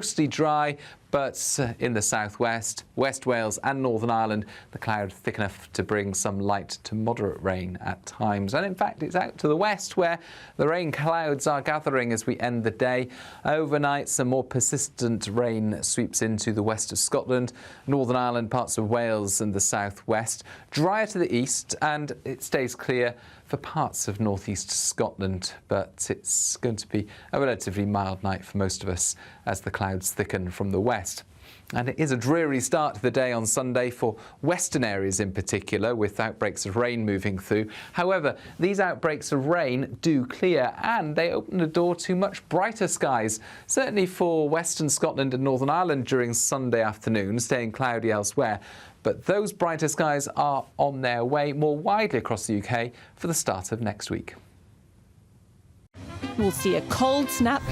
Mostly dry, but in the southwest, West Wales and Northern Ireland, the cloud thick enough to bring some light to moderate rain at times. And in fact, it's out to the west where the rain clouds are gathering as we end the day. Overnight, some more persistent rain sweeps into the west of Scotland, Northern Ireland, parts of Wales and the southwest. Drier to the east, and it stays clear for parts of northeast Scotland, but it's going to be a relatively mild night for most of us as the clouds thicken from the west. And it is a dreary start to the day on Sunday for western areas in particular, with outbreaks of rain moving through. However, these outbreaks of rain do clear and they open the door to much brighter skies, certainly for western Scotland and Northern Ireland during Sunday afternoon, staying cloudy elsewhere. But those brighter skies are on their way more widely across the UK for the start of next week. We'll see a cold snap,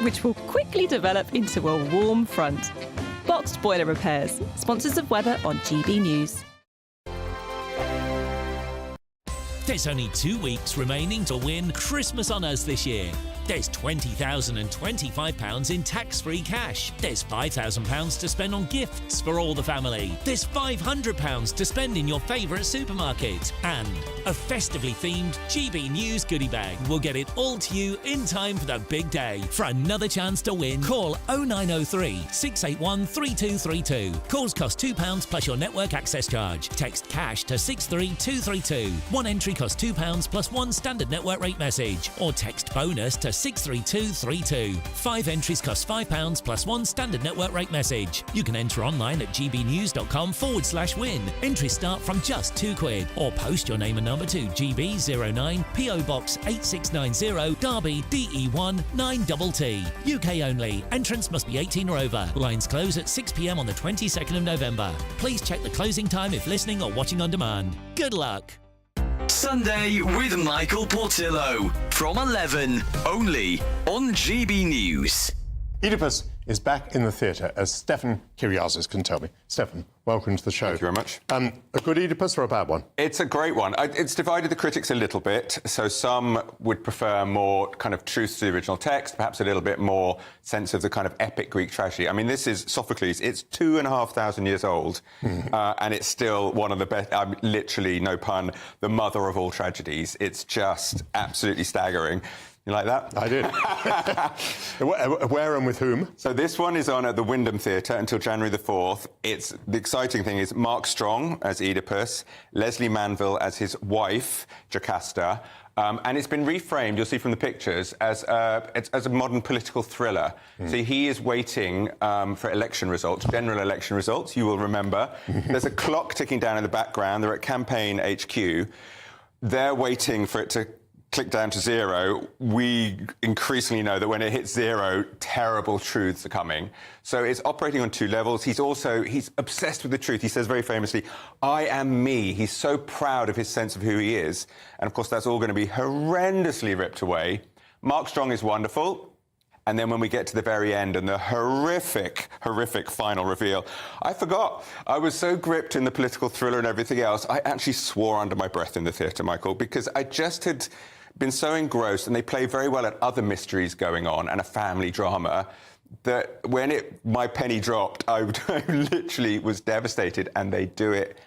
which will quickly develop into a warm front. Boxed Boiler Repairs, sponsors of weather on GB News. There's only 2 weeks remaining to win Christmas on Us this year. There's £20,025 in tax-free cash. There's £5,000 to spend on gifts for all the family. There's £500 to spend in your favourite supermarket. And a festively themed GB News goodie bag. We'll get it all to you in time for the big day. For another chance to win, call 0903 681 3232. Calls cost £2 plus your network access charge. Text cash to 63232. One entry costs £2 plus one standard network rate message. Or text bonus to 63232. 5 entries cost £5 plus one standard network rate message. You can enter online at gbnews.com/win. Entries start from just £2 or post your name and number to GB09 PO Box 8690 Derby DE1 9TT. UK only. Entrance must be 18 or over. Lines close at 6 p.m. on the 22nd of November. Please check the closing time if listening or watching on demand. Good luck. Sunday with Michael Portillo from 11, only on GB News. Oedipus is back in the theatre, as Stefan Kyriazis can tell me. Stefan, welcome to the show. Thank you very much. A good Oedipus or a bad one? It's a great one. It's divided the critics a little bit. So some would prefer more kind of truth to the original text, perhaps a little bit more sense of the kind of epic Greek tragedy. I mean, this is Sophocles. It's 2,500 years old, and it's still one of the best, literally, no pun, the mother of all tragedies. It's just absolutely staggering. You like that? I did. Where and with whom? So this one is on at the Wyndham Theatre until January the 4th. The exciting thing is Mark Strong as Oedipus, Leslie Manville as his wife, Jocasta, and it's been reframed, you'll see from the pictures, as a modern political thriller. So he is waiting for election results, general election results, you will remember. There's a clock ticking down in the background. They're at Campaign HQ. They're waiting for it to click down to 0. We increasingly know that when it hits 0, terrible truths are coming. So it's operating on 2 levels. He's obsessed with the truth. He says very famously, "I am me." He's so proud of his sense of who he is. And of course, that's all going to be horrendously ripped away. Mark Strong is wonderful. And then when we get to the very end and the horrific final reveal, I forgot. I was so gripped in the political thriller and everything else, I actually swore under my breath in the theatre, Michael, because I just had been so engrossed, and they play very well at other mysteries going on and a family drama, that when my penny dropped, I literally was devastated, and they do it.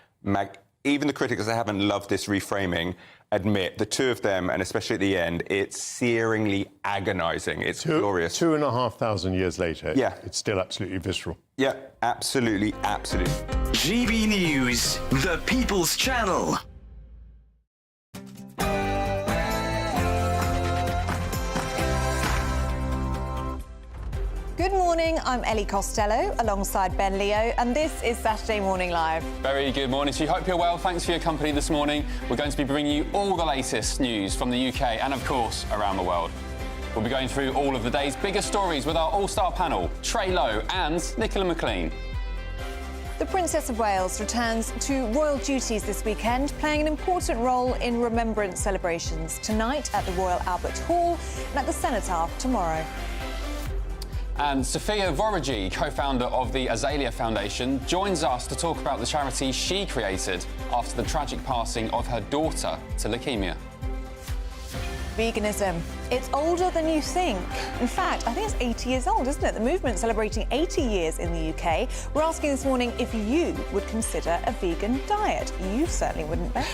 Even the critics that haven't loved this reframing admit, the two of them, and especially at the end, it's searingly agonising. It's glorious. 2,500 years later, yeah, it's still absolutely visceral. Yeah, absolutely. GB News, the People's Channel. Good morning, I'm Ellie Costello alongside Ben Leo, and this is Saturday Morning Live. Very good morning to you. Hope you're well. Thanks for your company this morning. We're going to be bringing you all the latest news from the UK and, of course, around the world. We'll be going through all of the day's biggest stories with our all-star panel, Trey Lowe and Nicola McLean. The Princess of Wales returns to royal duties this weekend, playing an important role in remembrance celebrations tonight at the Royal Albert Hall and at the Cenotaph tomorrow. And Sophia Vorogyi, co-founder of the Azaylia Foundation, joins us to talk about the charity she created after the tragic passing of her daughter to leukaemia. Veganism. It's older than you think. In fact, I think it's 80 years old, isn't it? The movement's celebrating 80 years in the UK. We're asking this morning if you would consider a vegan diet. You certainly wouldn't, Ben.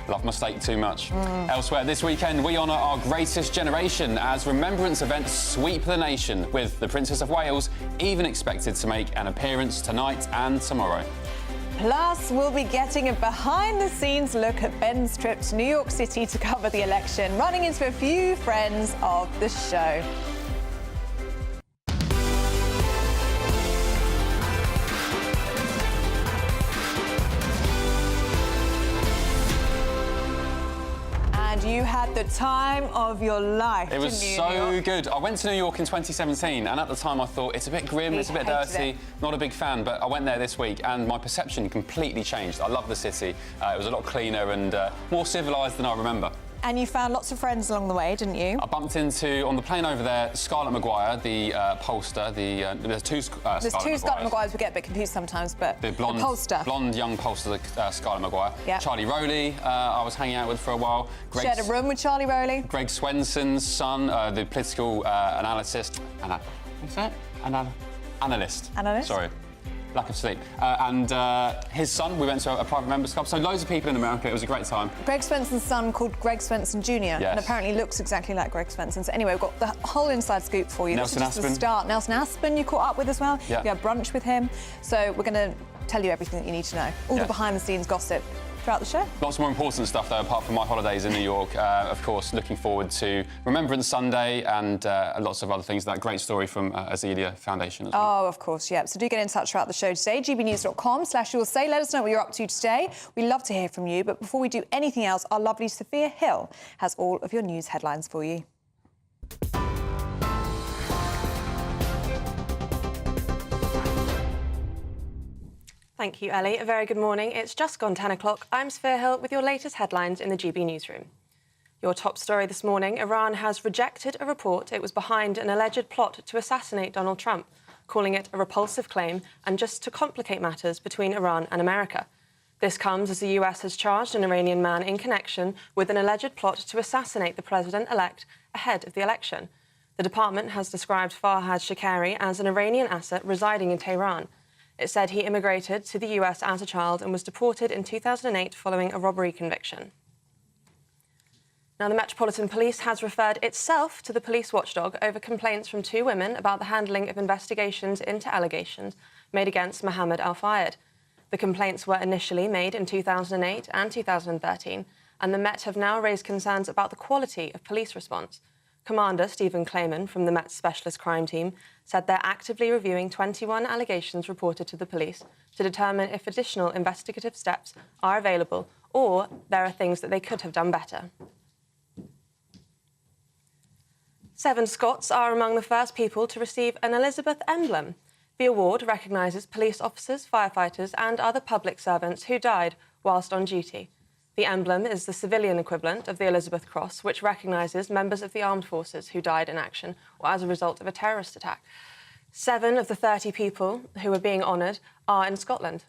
Love my steak too much. Elsewhere this weekend, we honour our greatest generation as remembrance events sweep the nation, with the Princess of Wales even expected to make an appearance tonight and tomorrow. Plus, we'll be getting a behind-the-scenes look at Ben's trip to New York City to cover the election, running into a few friends of the show. You had the time of your life. It was so good. I went to New York in 2017, and at the time I thought it's a bit grim, it's a bit dirty. Not a big fan, but I went there this week, and my perception completely changed. I love the city. It was a lot cleaner and more civilised than I remember. And you found lots of friends along the way, didn't you? I bumped into, on the plane over there, Scarlett Maguire, the pollster. There's two Scarlett Maguires. We get a bit confused sometimes, but the blonde young pollster, Scarlett Maguire. Yep. Charlie Rowley, I was hanging out with for a while. Shared a room with Charlie Rowley. Greg Swenson's son, the political analyst. Analyst. Sorry. Lack of sleep. And his son, we went to a private members club. So loads of people in America. It was a great time. Greg Swenson's son called Greg Swenson Jr. Yes. And apparently looks exactly like Greg Swenson. So anyway, we've got the whole inside scoop for you. Nelson this is just Aspin. The start. Nelson Aspin you caught up with as well. Yeah. You had brunch with him. So we're going to tell you everything that you need to know. All the behind-the-scenes gossip throughout the show. Lots more important stuff, though, apart from my holidays in New York. Of course, looking forward to Remembrance Sunday and lots of other things. That great story from Azaylia Foundation as well. Oh, of course, yeah. So do get in touch throughout the show today. gbnews.com/you'll-say. Let us know what you're up to today. We love to hear from you. But before we do anything else, our lovely Sophia Hill has all of your news headlines for you. Thank you, Ellie. A very good morning. It's just gone 10 o'clock. I'm Sophia Hill with your latest headlines in the GB Newsroom. Your top story this morning, Iran has rejected a report it was behind an alleged plot to assassinate Donald Trump, calling it a repulsive claim and just to complicate matters between Iran and America. This comes as the US has charged an Iranian man in connection with an alleged plot to assassinate the president-elect ahead of the election. The department has described Farhad Shakari as an Iranian asset residing in Tehran. It said he immigrated to the US as a child and was deported in 2008 following a robbery conviction. Now, the Metropolitan Police has referred itself to the police watchdog over complaints from two women about the handling of investigations into allegations made against Mohammed Al-Fayed. The complaints were initially made in 2008 and 2013, and the Met have now raised concerns about the quality of police response. Commander Stephen Clayman from the Met's Specialist Crime Team said they're actively reviewing 21 allegations reported to the police to determine if additional investigative steps are available or there are things that they could have done better. 7 Scots are among the first people to receive an Elizabeth emblem. The award recognises police officers, firefighters and other public servants who died whilst on duty. The emblem is the civilian equivalent of the Elizabeth Cross, which recognises members of the armed forces who died in action or as a result of a terrorist attack. 7 of the 30 people who are being honoured are in Scotland.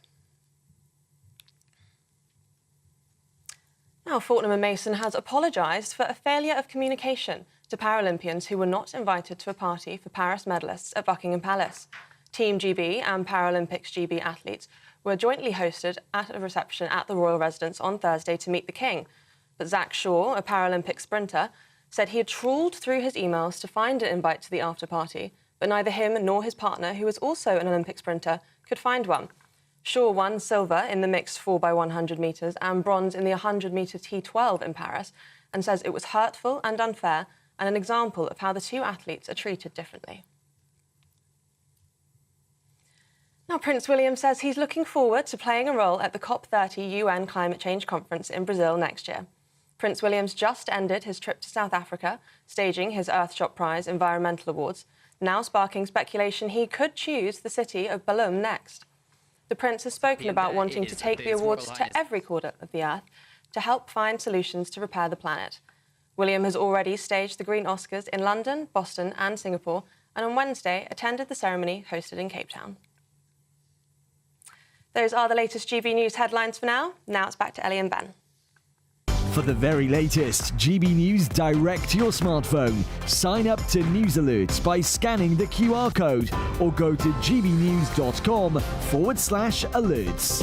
Now, Fortnum & Mason has apologised for a failure of communication to Paralympians who were not invited to a party for Paris medalists at Buckingham Palace. Team GB and Paralympics GB athletes were jointly hosted at a reception at the royal residence on Thursday to meet the King. But Zach Shaw, a Paralympic sprinter, said he had trawled through his emails to find an invite to the after-party, but neither him nor his partner, who was also an Olympic sprinter, could find one. Shaw won silver in the mixed 4x100 metres and bronze in the 100-metre T12 in Paris, and says it was hurtful and unfair and an example of how the two athletes are treated differently. Now, Prince William says he's looking forward to playing a role at the COP30 UN Climate Change Conference in Brazil next year. Prince William's just ended his trip to South Africa, staging his Earthshot Prize Environmental Awards, now sparking speculation he could choose the city of Balum next. The Prince has spoken about wanting to take the awards to every corner of the Earth to help find solutions to repair the planet. William has already staged the Green Oscars in London, Boston and Singapore, and on Wednesday attended the ceremony hosted in Cape Town. Those are the latest GB News headlines for now. Now it's back to Ellie and Ben. For the very latest GB News direct to your smartphone, sign up to News Alerts by scanning the QR code or go to gbnews.com/alerts.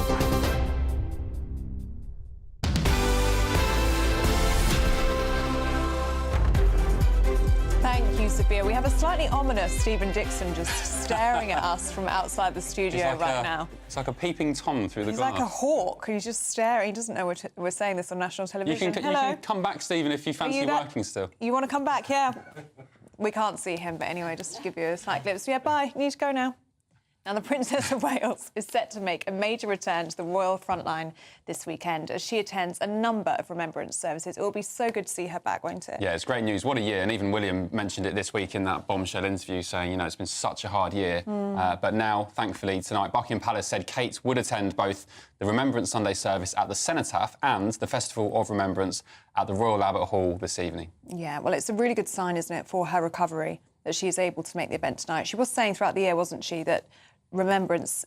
Thank you, Sophia. We have a slightly ominous Stephen Dixon just staring at us from outside the studio now. It's like a peeping Tom through the glass. He's like a hawk. He's just staring. He doesn't know we're saying this on national television. You can come back, Stephen, if you fancy working still. You want to come back? Yeah. We can't see him, but anyway, just to give you a slight glimpse. Yeah, bye. You need to go now. Now, the Princess of Wales is set to make a major return to the royal frontline this weekend as she attends a number of remembrance services. It will be so good to see her back, won't it? Yeah, it's great news. What a year. And even William mentioned it this week in that bombshell interview, saying, you know, it's been such a hard year. But now, thankfully, tonight, Buckingham Palace said Kate would attend both the Remembrance Sunday service at the Cenotaph and the Festival of Remembrance at the Royal Albert Hall this evening. Yeah, well, it's a really good sign, isn't it, for her recovery that she is able to make the event tonight. She was saying throughout the year, wasn't she, that Remembrance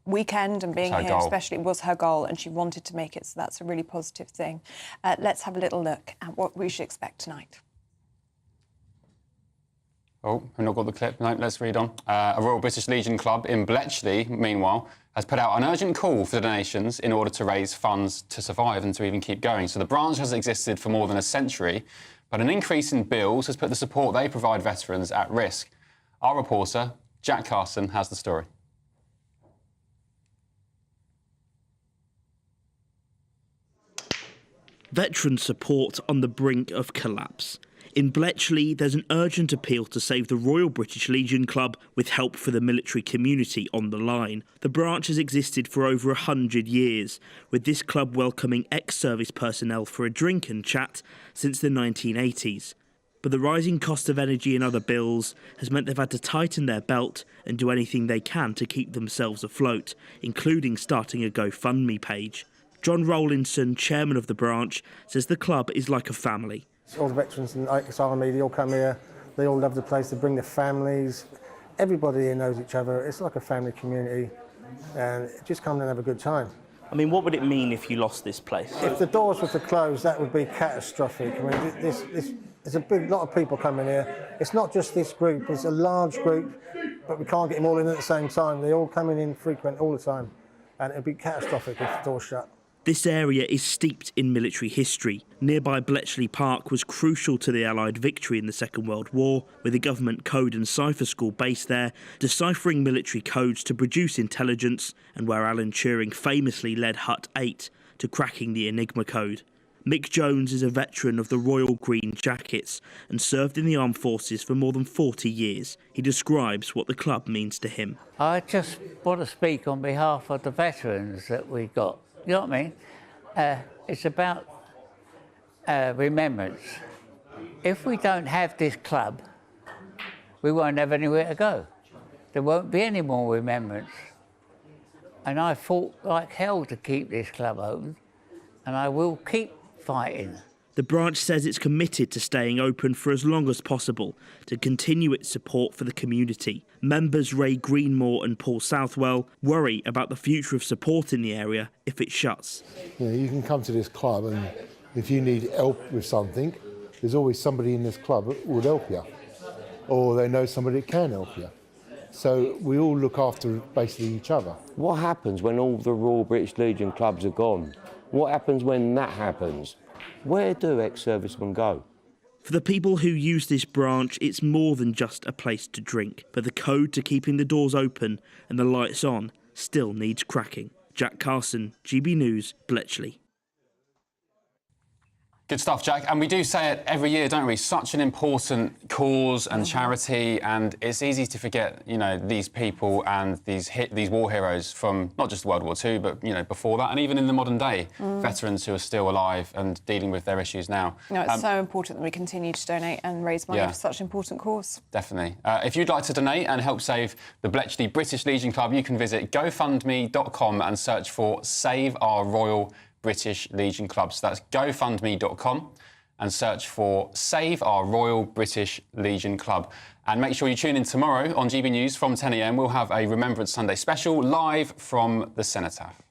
weekend and being here especially was her goal, and she wanted to make it, so that's a really positive thing. Let's have a little look at what we should expect tonight. Oh, we've not got the clip. No, let's read on. A Royal British Legion club in Bletchley, meanwhile, has put out an urgent call for donations in order to raise funds to survive and to even keep going. So the branch has existed for more than a century, but an increase in bills has put the support they provide veterans at risk. Our reporter, Jack Carson, has the story. Veteran support on the brink of collapse. In Bletchley, there's an urgent appeal to save the Royal British Legion Club with help for the military community on the line. The branch has existed for over 100 years, with this club welcoming ex-service personnel for a drink and chat since the 1980s. But the rising cost of energy and other bills has meant they've had to tighten their belt and do anything they can to keep themselves afloat, including starting a GoFundMe page. John Rowlinson, chairman of the branch, says the club is like a family. All the veterans and ex-army, they all come here, they all love the place, they bring their families. Everybody here knows each other. It's like a family community, and just come and have a good time. I mean, what would it mean if you lost this place? If the doors were to close, that would be catastrophic. I mean, there's a big lot of people coming here. It's not just this group, it's a large group, but we can't get them all in at the same time. They're all coming in frequent all the time, and it'd be catastrophic if the doors shut. This area is steeped in military history. Nearby Bletchley Park was crucial to the Allied victory in the Second World War, with a government code and cipher school based there, deciphering military codes to produce intelligence, and where Alan Turing famously led Hut 8 to cracking the Enigma code. Mick Jones is a veteran of the Royal Green Jackets and served in the armed forces for more than 40 years. He describes what the club means to him. I just want to speak on behalf of the veterans that we got. You know what I mean? It's about remembrance. If we don't have this club, we won't have anywhere to go. There won't be any more remembrance. And I fought like hell to keep this club open, and I will keep fighting. The branch says it's committed to staying open for as long as possible to continue its support for the community. Members Ray Greenmore and Paul Southwell worry about the future of support in the area if it shuts. You know, you can come to this club, and if you need help with something, there's always somebody in this club that would help you, or they know somebody that can help you. So we all look after basically each other. What happens when all the Royal British Legion clubs are gone? What happens when that happens? Where do ex-servicemen go? For the people who use this branch, it's more than just a place to drink, but the code to keeping the doors open and the lights on still needs cracking. Jack Carson, GB News, Bletchley. Good stuff, Jack. And we do say it every year, don't we? Such an important cause and charity, and it's easy to forget, you know, these people and these war heroes from not just World War II, but, you know, before that, and even in the modern day, veterans who are still alive and dealing with their issues now. No, it's so important that we continue to donate and raise money for such an important cause. Definitely. If you'd like to donate and help save the Bletchley British Legion Club, you can visit gofundme.com and search for Save Our Royal British Legion Club. So that's gofundme.com and search for Save Our Royal British Legion Club. And make sure you tune in tomorrow on GB News from 10 a.m. We'll have a Remembrance Sunday special live from the Cenotaph.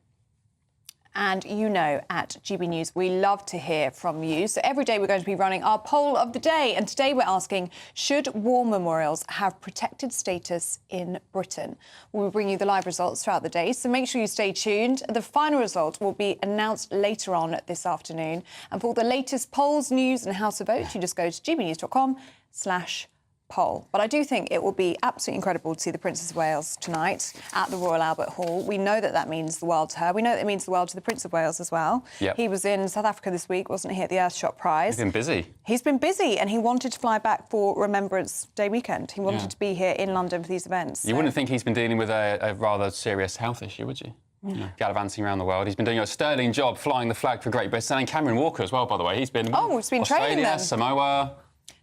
And you know, at GB News, we love to hear from you. So every day we're going to be running our poll of the day. And today we're asking, should war memorials have protected status in Britain? We'll bring you the live results throughout the day, so make sure you stay tuned. The final result will be announced later on this afternoon. And for all the latest polls, news and how to vote, you just go to gbnews.com/poll. But I do think it will be absolutely incredible to see the Princess of Wales tonight at the Royal Albert Hall. We know that that means the world to her. We know that it means the world to the Prince of Wales as well. Yep. He was in South Africa this week, wasn't he, at the Earthshot Prize? He's been busy. He's been busy, and he wanted to fly back for Remembrance Day weekend. He wanted to be here in London for these events. You wouldn't think he's been dealing with a rather serious health issue, would you? Yeah. Gallivanting around the world. He's been doing a sterling job flying the flag for Great Britain. And Cameron Walker as well, by the way. He's been he's been training them. Samoa,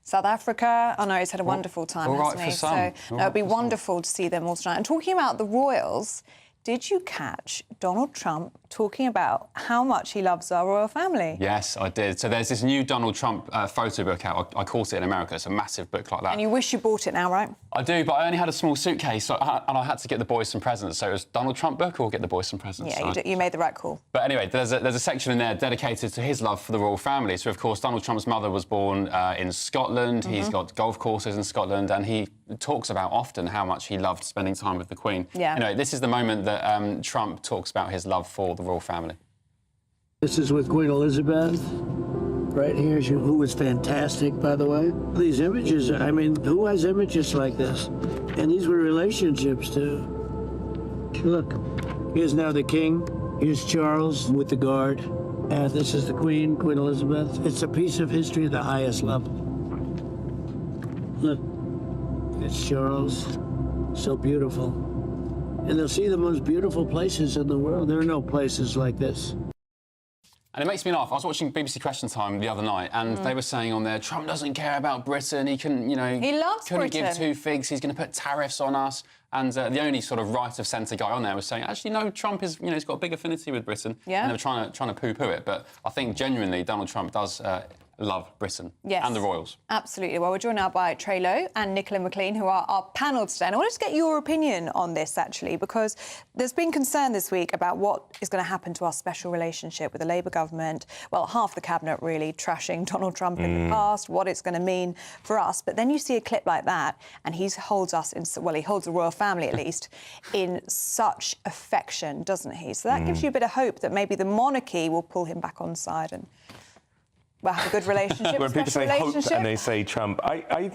South Africa. Oh, no, he's had a wonderful time, hasn't he? So it'd be wonderful to see them all tonight. And talking about the royals, did you catch Donald Trump talking about how much he loves our royal family? Yes, I did. So there's this new Donald Trump photo book out. I caught it in America. It's a massive book like that. And you wish you bought it now, right? I do, but I only had a small suitcase, and I had to get the boys some presents. So it was Donald Trump book or get the boys some presents. Yeah, you made the right call. But anyway, there's a section in there dedicated to his love for the royal family. So, of course, Donald Trump's mother was born in Scotland. He's got golf courses in Scotland, and he talks about often how much he loved spending time with the Queen. Yeah. Anyway, this is the moment that Trump talks about his love for the royal family. This is with Queen Elizabeth. Right here, who was fantastic, by the way. These images, I mean, who has images like this? And these were relationships, too. Look, here's now the King. Here's Charles with the guard. And this is the Queen, Queen Elizabeth. It's a piece of history at the highest level. Look, it's Charles. So beautiful. And they'll see the most beautiful places in the world. There are no places like this. And it makes me laugh. I was watching BBC Question Time the other night, and they were saying on there, Trump doesn't care about Britain. He couldn't, he loves couldn't Britain. give two figs. He's going to put tariffs on us. And the only sort of right of centre guy on there was saying, actually, no, Trump is, he's got a big affinity with Britain. Yeah. And they were trying to poo-poo it. But I think genuinely Donald Trump does love Britain and the royals. Absolutely. Well, we're joined now by Trey Lowe and Nicola McLean, who are our panel today. And I wanted to get your opinion on this, actually, because there's been concern this week about what is going to happen to our special relationship with the Labour government. Well, half the cabinet really trashing Donald Trump in the past, what it's going to mean for us. But then you see a clip like that, and he holds us in, well, he holds the royal family, at least, in such affection, doesn't he? So that gives you a bit of hope that maybe the monarchy will pull him back on side and we'll have a good relationship. When people say hope and they say Trump, I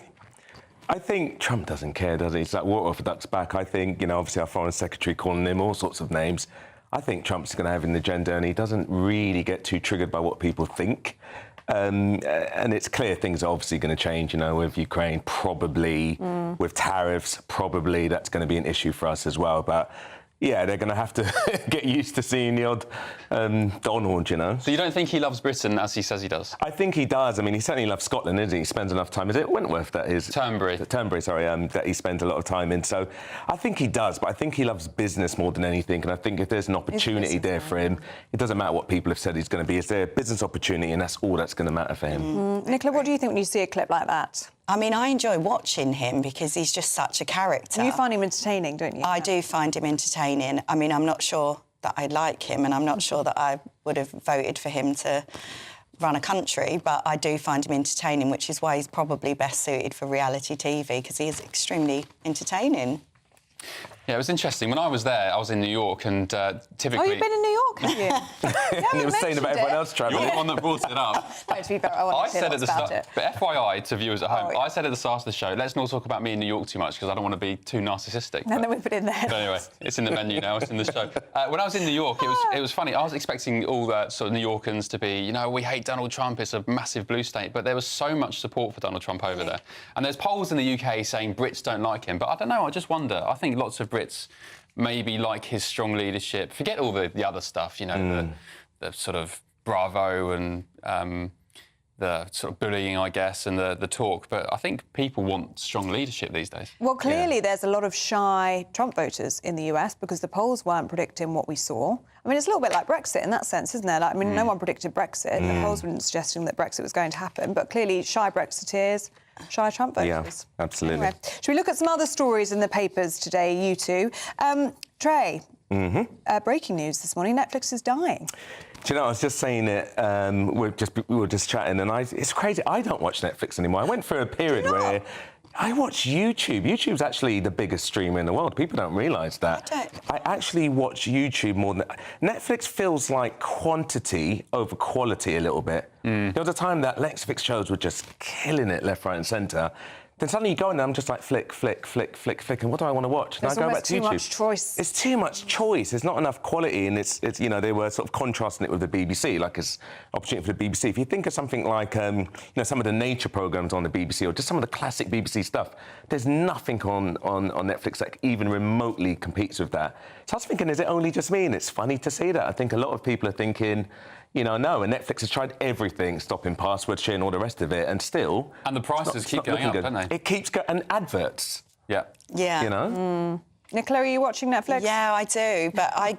think Trump doesn't care, does he? It's like water off a duck's back. I think, obviously our Foreign Secretary calling him all sorts of names. I think Trump's going to have an agenda, and he doesn't really get too triggered by what people think. And it's clear things are obviously going to change, with Ukraine, probably, with tariffs, probably that's going to be an issue for us as well. But yeah, they're going to have to get used to seeing the odd Donald, So you don't think he loves Britain as he says he does? I think he does. I mean, he certainly loves Scotland, isn't he? He spends enough time. Is it Wentworth that is? Turnberry, sorry, that he spends a lot of time in. So I think he does, but I think he loves business more than anything. And I think if there's an opportunity there for him, it doesn't matter what people have said he's going to be. Is there a business opportunity? And that's all that's going to matter for him. Nicola, what do you think when you see a clip like that? I mean, I enjoy watching him because he's just such a character. You find him entertaining, don't you? I do find him entertaining. I mean, I'm not sure that I like him, and I'm not sure that I would have voted for him to run a country, but I do find him entertaining, which is why he's probably best suited for reality TV, because he is extremely entertaining. Yeah, it was interesting. When I was there, I was in New York, and typically... Oh, you've been in New York, have you? He was saying about everyone else travelling. You're the one that brought it up. No, to be fair, I want to hear lots about it. But FYI, to viewers at home, I said at the start of the show, let's not talk about me in New York too much, because I don't want to be too narcissistic. And then we put it in there. But anyway, it's in the menu now, it's in the show. When I was in New York, it was funny. I was expecting all the sort of New Yorkers to be, we hate Donald Trump, it's a massive blue state, but there was so much support for Donald Trump over there. And there's polls in the UK saying Brits don't like him, but I don't know, I just wonder. I think lots of Brits maybe like his strong leadership. Forget all the other stuff, the sort of bravo and the sort of bullying, I guess, and the talk. But I think people want strong leadership these days. Well, clearly there's a lot of shy Trump voters in the US because the polls weren't predicting what we saw. I mean, it's a little bit like Brexit in that sense, isn't there? Like, I mean, no one predicted Brexit. The polls weren't suggesting that Brexit was going to happen. But clearly, shy Brexiteers, shy Trump voters. Yeah, absolutely. Anyway, should we look at some other stories in the papers today, you two? Trey, Breaking news this morning, Netflix is dying. Do you know, I was just saying it, we were just chatting, and it's crazy. I don't watch Netflix anymore. I went through a period where I watch YouTube. YouTube's actually the biggest streamer in the world. People don't realise that. I actually watch YouTube more than... Netflix feels like quantity over quality a little bit. There was a time that Netflix shows were just killing it left, right and centre. Then suddenly you go in there, I'm just like flick, and what do I want to watch? And There's I go almost back to too YouTube. much choice. It's too much choice. There's not enough quality, and it's you know, they were sort of contrasting it with the BBC, like it's opportunity for the BBC. If you think of something like you know, some of the nature programmes on the BBC or just some of the classic BBC stuff, there's nothing on Netflix that even remotely competes with that. So I was thinking, is it only just me? And it's funny to see that. I think a lot of people are thinking, you know, no, and Netflix has tried everything, stopping password sharing, all the rest of it, and still... And the prices keep going up, don't they? It keeps going... And adverts. Yeah. Yeah. You know? Nicola, are you watching Netflix? Yeah, I do, but I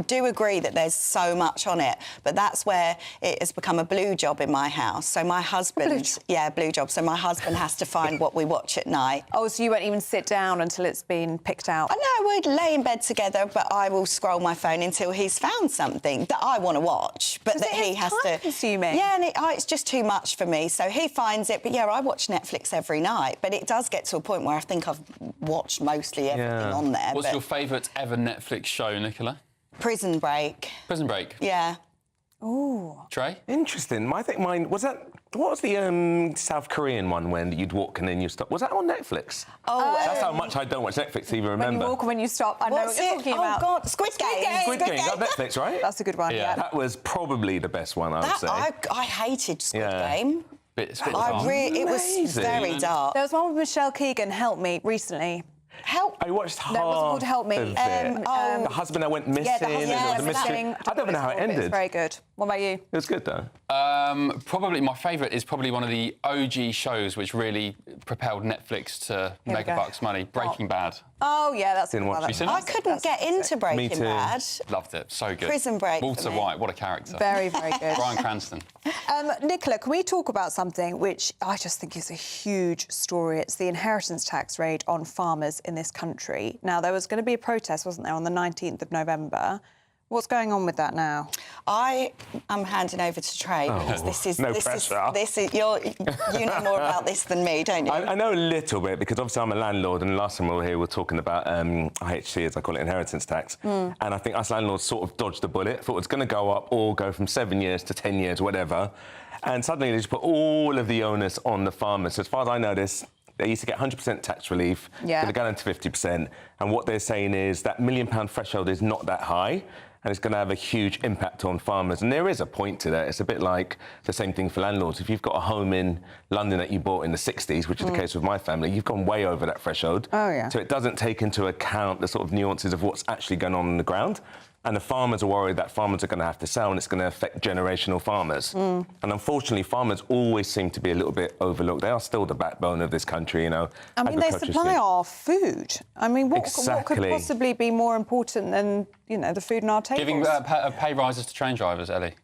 do agree that there's so much on it. But that's where it has become a blue job in my house. So my husband... blue job. So my husband has to find what we watch at night. Oh, so you won't even sit down until it's been picked out? No, we'd lay in bed together, but I will scroll my phone until he's found something that I want to watch, but that he has to... consuming. Yeah, and it's just too much for me. So he finds it, but yeah, I watch Netflix every night. But it does get to a point where I think I've watched mostly everything on there. What's your favourite ever Netflix show, Nicola? Prison Break. Prison Break? Yeah. Ooh. Trey? Interesting. I think mine... Was that... What was the South Korean one when you'd walk and then you stop? Was that on Netflix? Oh, that's how much I don't watch Netflix to even remember. When you walk and when you stop, I know what you're talking about. Oh, God, Squid Game. Squid Game, that's Netflix, right? That's a good one, yeah. That was probably the best one, I would say. I hated Squid Game. It was very dark. There was one with Michelle Keegan, Help Me, recently. Help? I watched half That was called Help Me. of it. The husband that went missing. Yeah, and the mystery. I don't even know how it ended. It's very good. What about you? It was good, though. Probably my favourite is probably one of the OG shows which really propelled Netflix to megabucks money, Breaking Bad. Oh, yeah, that's Didn't watch one. it. I couldn't get into Breaking Bad. Loved it, so good. Prison Break for Walter me. White, what a character. Very, very good. Bryan Cranston. Nicola, can we talk about something which I just think is a huge story? It's the inheritance tax raid on farmers in this country. Now, there was going to be a protest, wasn't there, on the 19th of November. What's going on with that now? I am handing over to Trey because you know more about this than me, don't you? I know a little bit because obviously I'm a landlord, and last time we were here we were talking about IHT, as I call it, inheritance tax. And I think us landlords sort of dodged the bullet. Thought it was going to go up or go from 7 years to 10 years, whatever. And suddenly they just put all of the onus on the farmers. So as far as I know this, they used to get 100% tax relief. Yeah. They're going to 50%. And what they're saying is that £1 million threshold is not that high, and it's going to have a huge impact on farmers. And there is a point to that. It's a bit like the same thing for landlords. If you've got a home in London that you bought in the 60s, which is the case with my family, you've gone way over that threshold. Oh, yeah. So it doesn't take into account the sort of nuances of what's actually going on the ground. And the farmers are worried that farmers are going to have to sell, and it's going to affect generational farmers. And unfortunately, farmers always seem to be a little bit overlooked. They are still the backbone of this country, you know. I mean, they supply our food. I mean, what could possibly be more important than, you know, the food on our tables? Giving pay rises to train drivers, Ellie.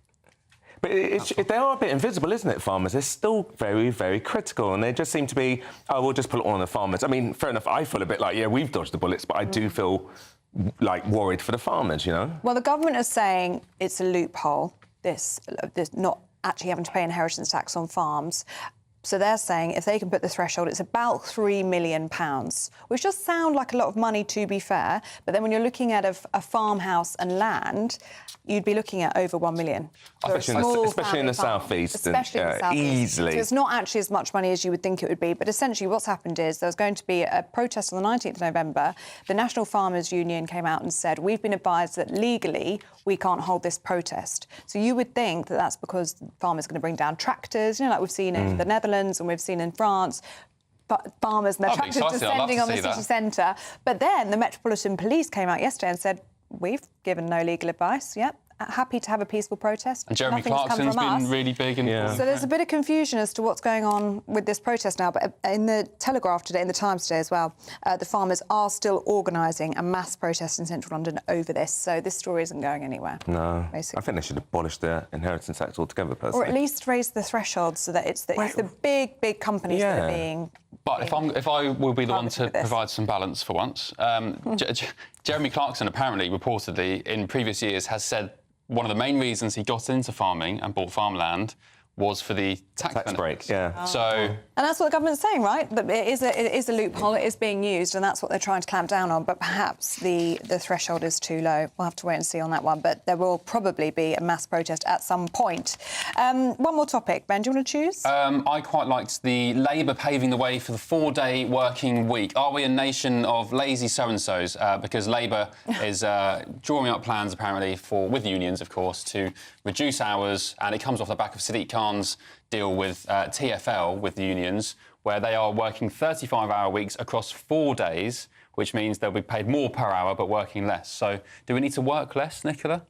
But they are a bit invisible, isn't it, farmers? They're still very, very critical, and they just seem to be, oh, we'll just put it on the farmers. I mean, fair enough, I feel a bit like, yeah, we've dodged the bullets, but I do feel like worried for the farmers, you know? Well, the government is saying it's a loophole, this not actually having to pay inheritance tax on farms. So they're saying if they can put the threshold, it's about £3 million, which does sound like a lot of money, to be fair. But then when you're looking at a farmhouse and land, you'd be looking at over £1 million. Especially in the southeast. Especially in the southeast. Easily. So it's not actually as much money as you would think it would be. But essentially what's happened is there's going to be a protest on the 19th of November. The National Farmers Union came out and said, we've been advised that legally we can't hold this protest. So you would think that that's because farmers are going to bring down tractors, you know, like we've seen in the Netherlands and we've seen in France. Farmers and their tractors descending on the city centre. But then the Metropolitan Police came out yesterday and said, we've given no legal advice, happy to have a peaceful protest. And Jeremy Clarkson's been really big. So there's a bit of confusion as to what's going on with this protest now. But in the Telegraph today, in the Times today as well, the farmers are still organising a mass protest in central London over this. So this story isn't going anywhere. No. Basically. I think they should abolish the inheritance tax altogether, personally. Or at least raise the threshold so that it's the big companies that are being... But if I will be the one to provide some balance for once, Jeremy Clarkson apparently, reportedly, in previous years has said one of the main reasons he got into farming and bought farmland was for the tax break, yeah. Oh. So... And that's what the government's saying, right? That it is a loophole, it is being used, and that's what they're trying to clamp down on. But perhaps the threshold is too low. We'll have to wait and see on that one. But there will probably be a mass protest at some point. One more topic. Ben, do you want to choose? I quite liked the Labour paving the way for the 4-day working week. Are we a nation of lazy so-and-sos? Because Labour is drawing up plans, apparently, with unions, of course, to reduce hours, and it comes off the back of Sadiq Khan's deal with TfL, with the unions, where they are working 35-hour weeks across 4 days, which means they'll be paid more per hour but working less. So do we need to work less, Nicola?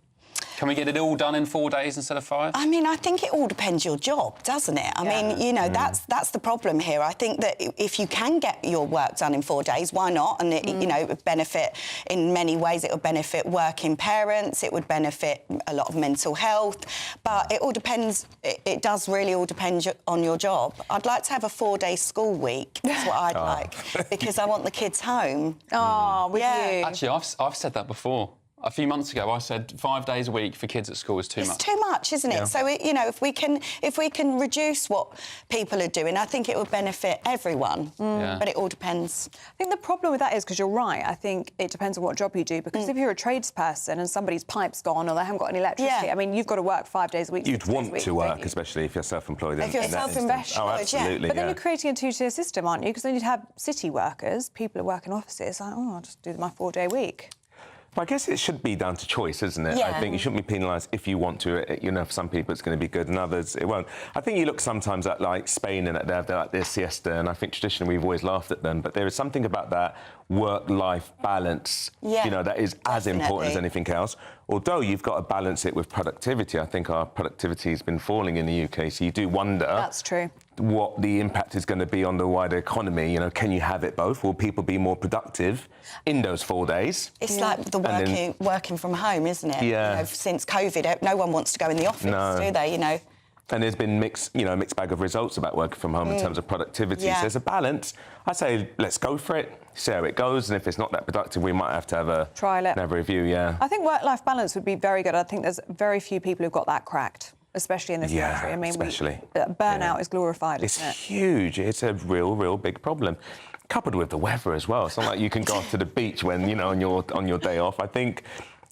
Can we get it all done in 4 days instead of 5? I mean, I think it all depends your job, doesn't it? I mean, you know, that's the problem here. I think that if you can get your work done in 4 days, why not? And, you know, it would benefit in many ways. It would benefit working parents. It would benefit a lot of mental health. But it all depends. It does really all depend on your job. I'd like to have a 4-day school week. That's what I'd like, because I want the kids home. Oh, with you. Actually, I've said that before. A few months ago, I said 5 days a week for kids at school is too much. It's too much, isn't it? Yeah. So, you know, if we can reduce what people are doing, I think it would benefit everyone. Yeah. But it all depends. I think the problem with that is, because you're right, I think it depends on what job you do, because if you're a tradesperson and somebody's pipe's gone or they haven't got any electricity, I mean, you've got to work 5 days a week. You'd want to work, especially if you're self-employed. If you're self-employed, oh, absolutely. But then you're creating a two-tier system, aren't you? Because then you'd have city workers, people who work in offices, like, oh, I'll just do my 4-day week. Well, I guess it should be down to choice, isn't it? Yeah. I think you shouldn't be penalised if you want to. You know, for some people it's going to be good and others it won't. I think you look sometimes at, like, Spain and they have like their siesta, and I think traditionally we've always laughed at them, but there is something about that work-life balance, you know, that is as important as anything else. Although you've got to balance it with productivity. I think our productivity has been falling in the UK, so you do wonder... That's true. ...what the impact is going to be on the wider economy. You know, can you have it both? Will people be more productive in those 4 days? It's like the working from home, isn't it? Yeah. You know, since COVID, no one wants to go in the office, do they? You know. And there's been mixed bag of results about working from home in terms of productivity. So there's a balance. I say, let's go for it, see how it goes, and if it's not that productive, we might have to have a trial it. Have a review. Yeah. I think work-life balance would be very good. I think there's very few people who've got that cracked, especially in this country. I mean, burnout is glorified. It's isn't it? huge. It's a real big problem. Coupled with the weather as well. It's not like you can go off to the beach when on your day off. I think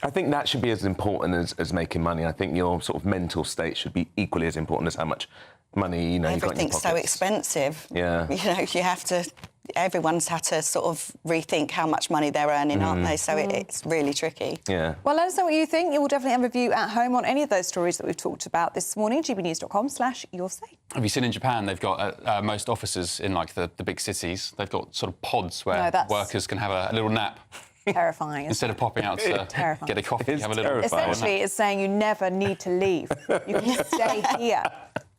that should be as important as making money. I think your sort of mental state should be equally as important as how much money you've got in your pockets. Everything's so expensive. Yeah. You know, you have to... Everyone's had to sort of rethink how much money they're earning, aren't they? So it's really tricky. Yeah. Well, let us know what you think. You will definitely have a view at home on any of those stories that we've talked about this morning. gbnews.com/yoursay. Have you seen in Japan, they've got most offices in, like, the big cities, they've got sort of pods where workers can have a little nap. Terrifying. Instead of popping out to get a coffee, have a little... Essentially, it's saying you never need to leave. You can stay here.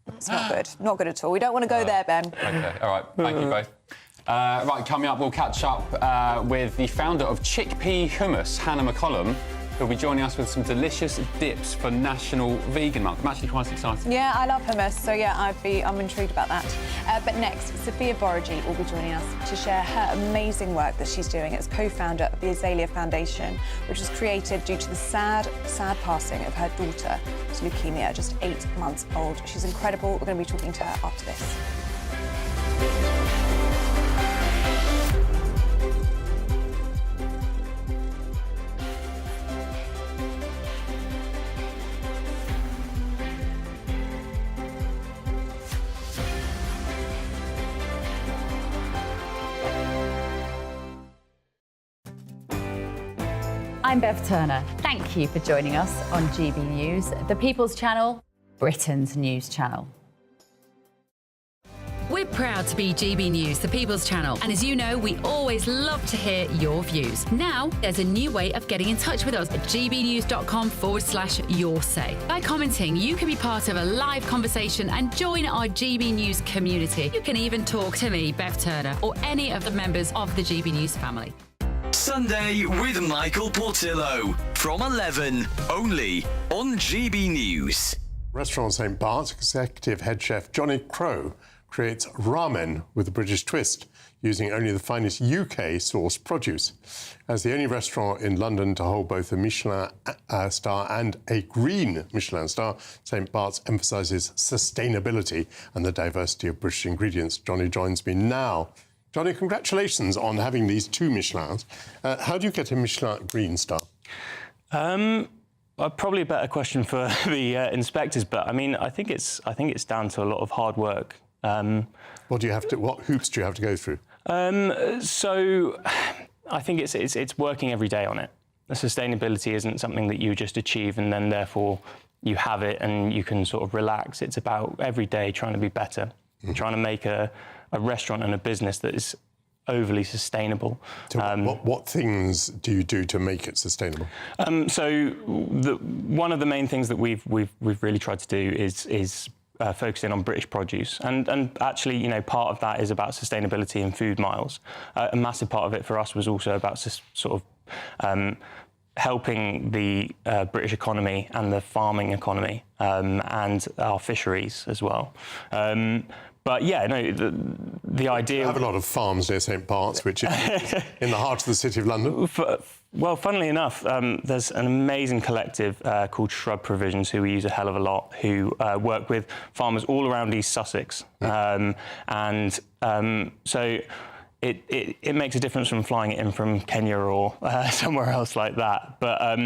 It's not good. Not good at all. We don't want to go there, Ben. OK, all right. Thank you both. Right, coming up, we'll catch up with the founder of Chickpea Hummus, Hannah McCollum, who'll be joining us with some delicious dips for National Vegan Month. I'm actually quite excited. Yeah, I love hummus, so yeah, I'm intrigued about that. But next, Sophia Borigi will be joining us to share her amazing work that she's doing as co-founder of the Azaylia Foundation, which was created due to the sad passing of her daughter to leukemia, just 8 months old. She's incredible. We're going to be talking to her after this. I'm Bev Turner. Thank you for joining us on GB News, the People's Channel, Britain's news channel. We're proud to be GB News, the People's Channel, and as you know, we always love to hear your views. Now, there's a new way of getting in touch with us at gbnews.com/yoursay. By commenting, you can be part of a live conversation and join our GB News community. You can even talk to me, Bev Turner, or any of the members of the GB News family. Sunday with Michael Portillo from 11, only on GB News. Restaurant St Bart's executive head chef Johnny Crowe creates ramen with a British twist, using only the finest UK-sourced produce. As the only restaurant in London to hold both a Michelin star and a green Michelin star, St Bart's emphasises sustainability and the diversity of British ingredients. Johnny joins me now. Johnny, congratulations on having these 2 Michelins. How do you get a Michelin green star? Probably a better question for the inspectors, but I mean, I think it's down to a lot of hard work. What hoops do you have to go through? So I think it's working every day on it. The sustainability isn't something that you just achieve and then therefore you have it and you can sort of relax. It's about every day trying to be better, trying to make a restaurant and a business that is overly sustainable. So what things do you do to make it sustainable? So one of the main things that we've really tried to do is focusing on British produce, and actually, you know, part of that is about sustainability and food miles. A massive part of it for us was also about sort of helping the British economy and the farming economy and our fisheries as well. But yeah, no, the idea... You have a lot of farms near St Bart's, which is in the heart of the City of London. Well, funnily enough, there's an amazing collective called Shrub Provisions, who we use a hell of a lot, who work with farmers all around East Sussex. So it makes a difference from flying it in from Kenya or somewhere else like that. But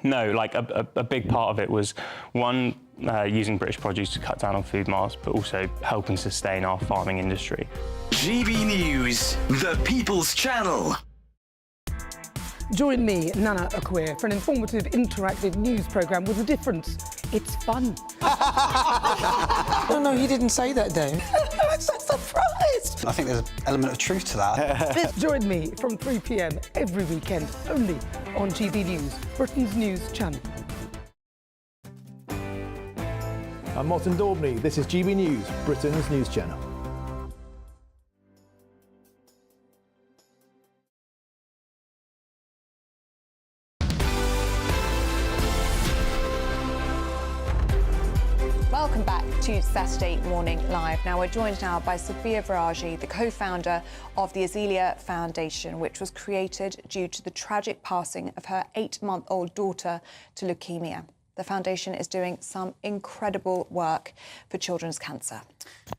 no, like a big part of it was, one, using British produce to cut down on food miles, but also helping sustain our farming industry. GB News, the People's Channel. Join me, Nana Akua, for an informative, interactive news programme with a difference. It's fun. No, he didn't say that, Dave. I'm so surprised. I think there's an element of truth to that. Join me from 3 p.m. every weekend, only on GB News, Britain's news channel. I'm Martin Daubney. This is GB News, Britain's news channel. Welcome back to Saturday Morning Live. Now, we're joined now by Sophia Viraji, the co-founder of the Azaylia Foundation, which was created due to the tragic passing of her 8-month-old daughter to leukemia. The foundation is doing some incredible work for children's cancer.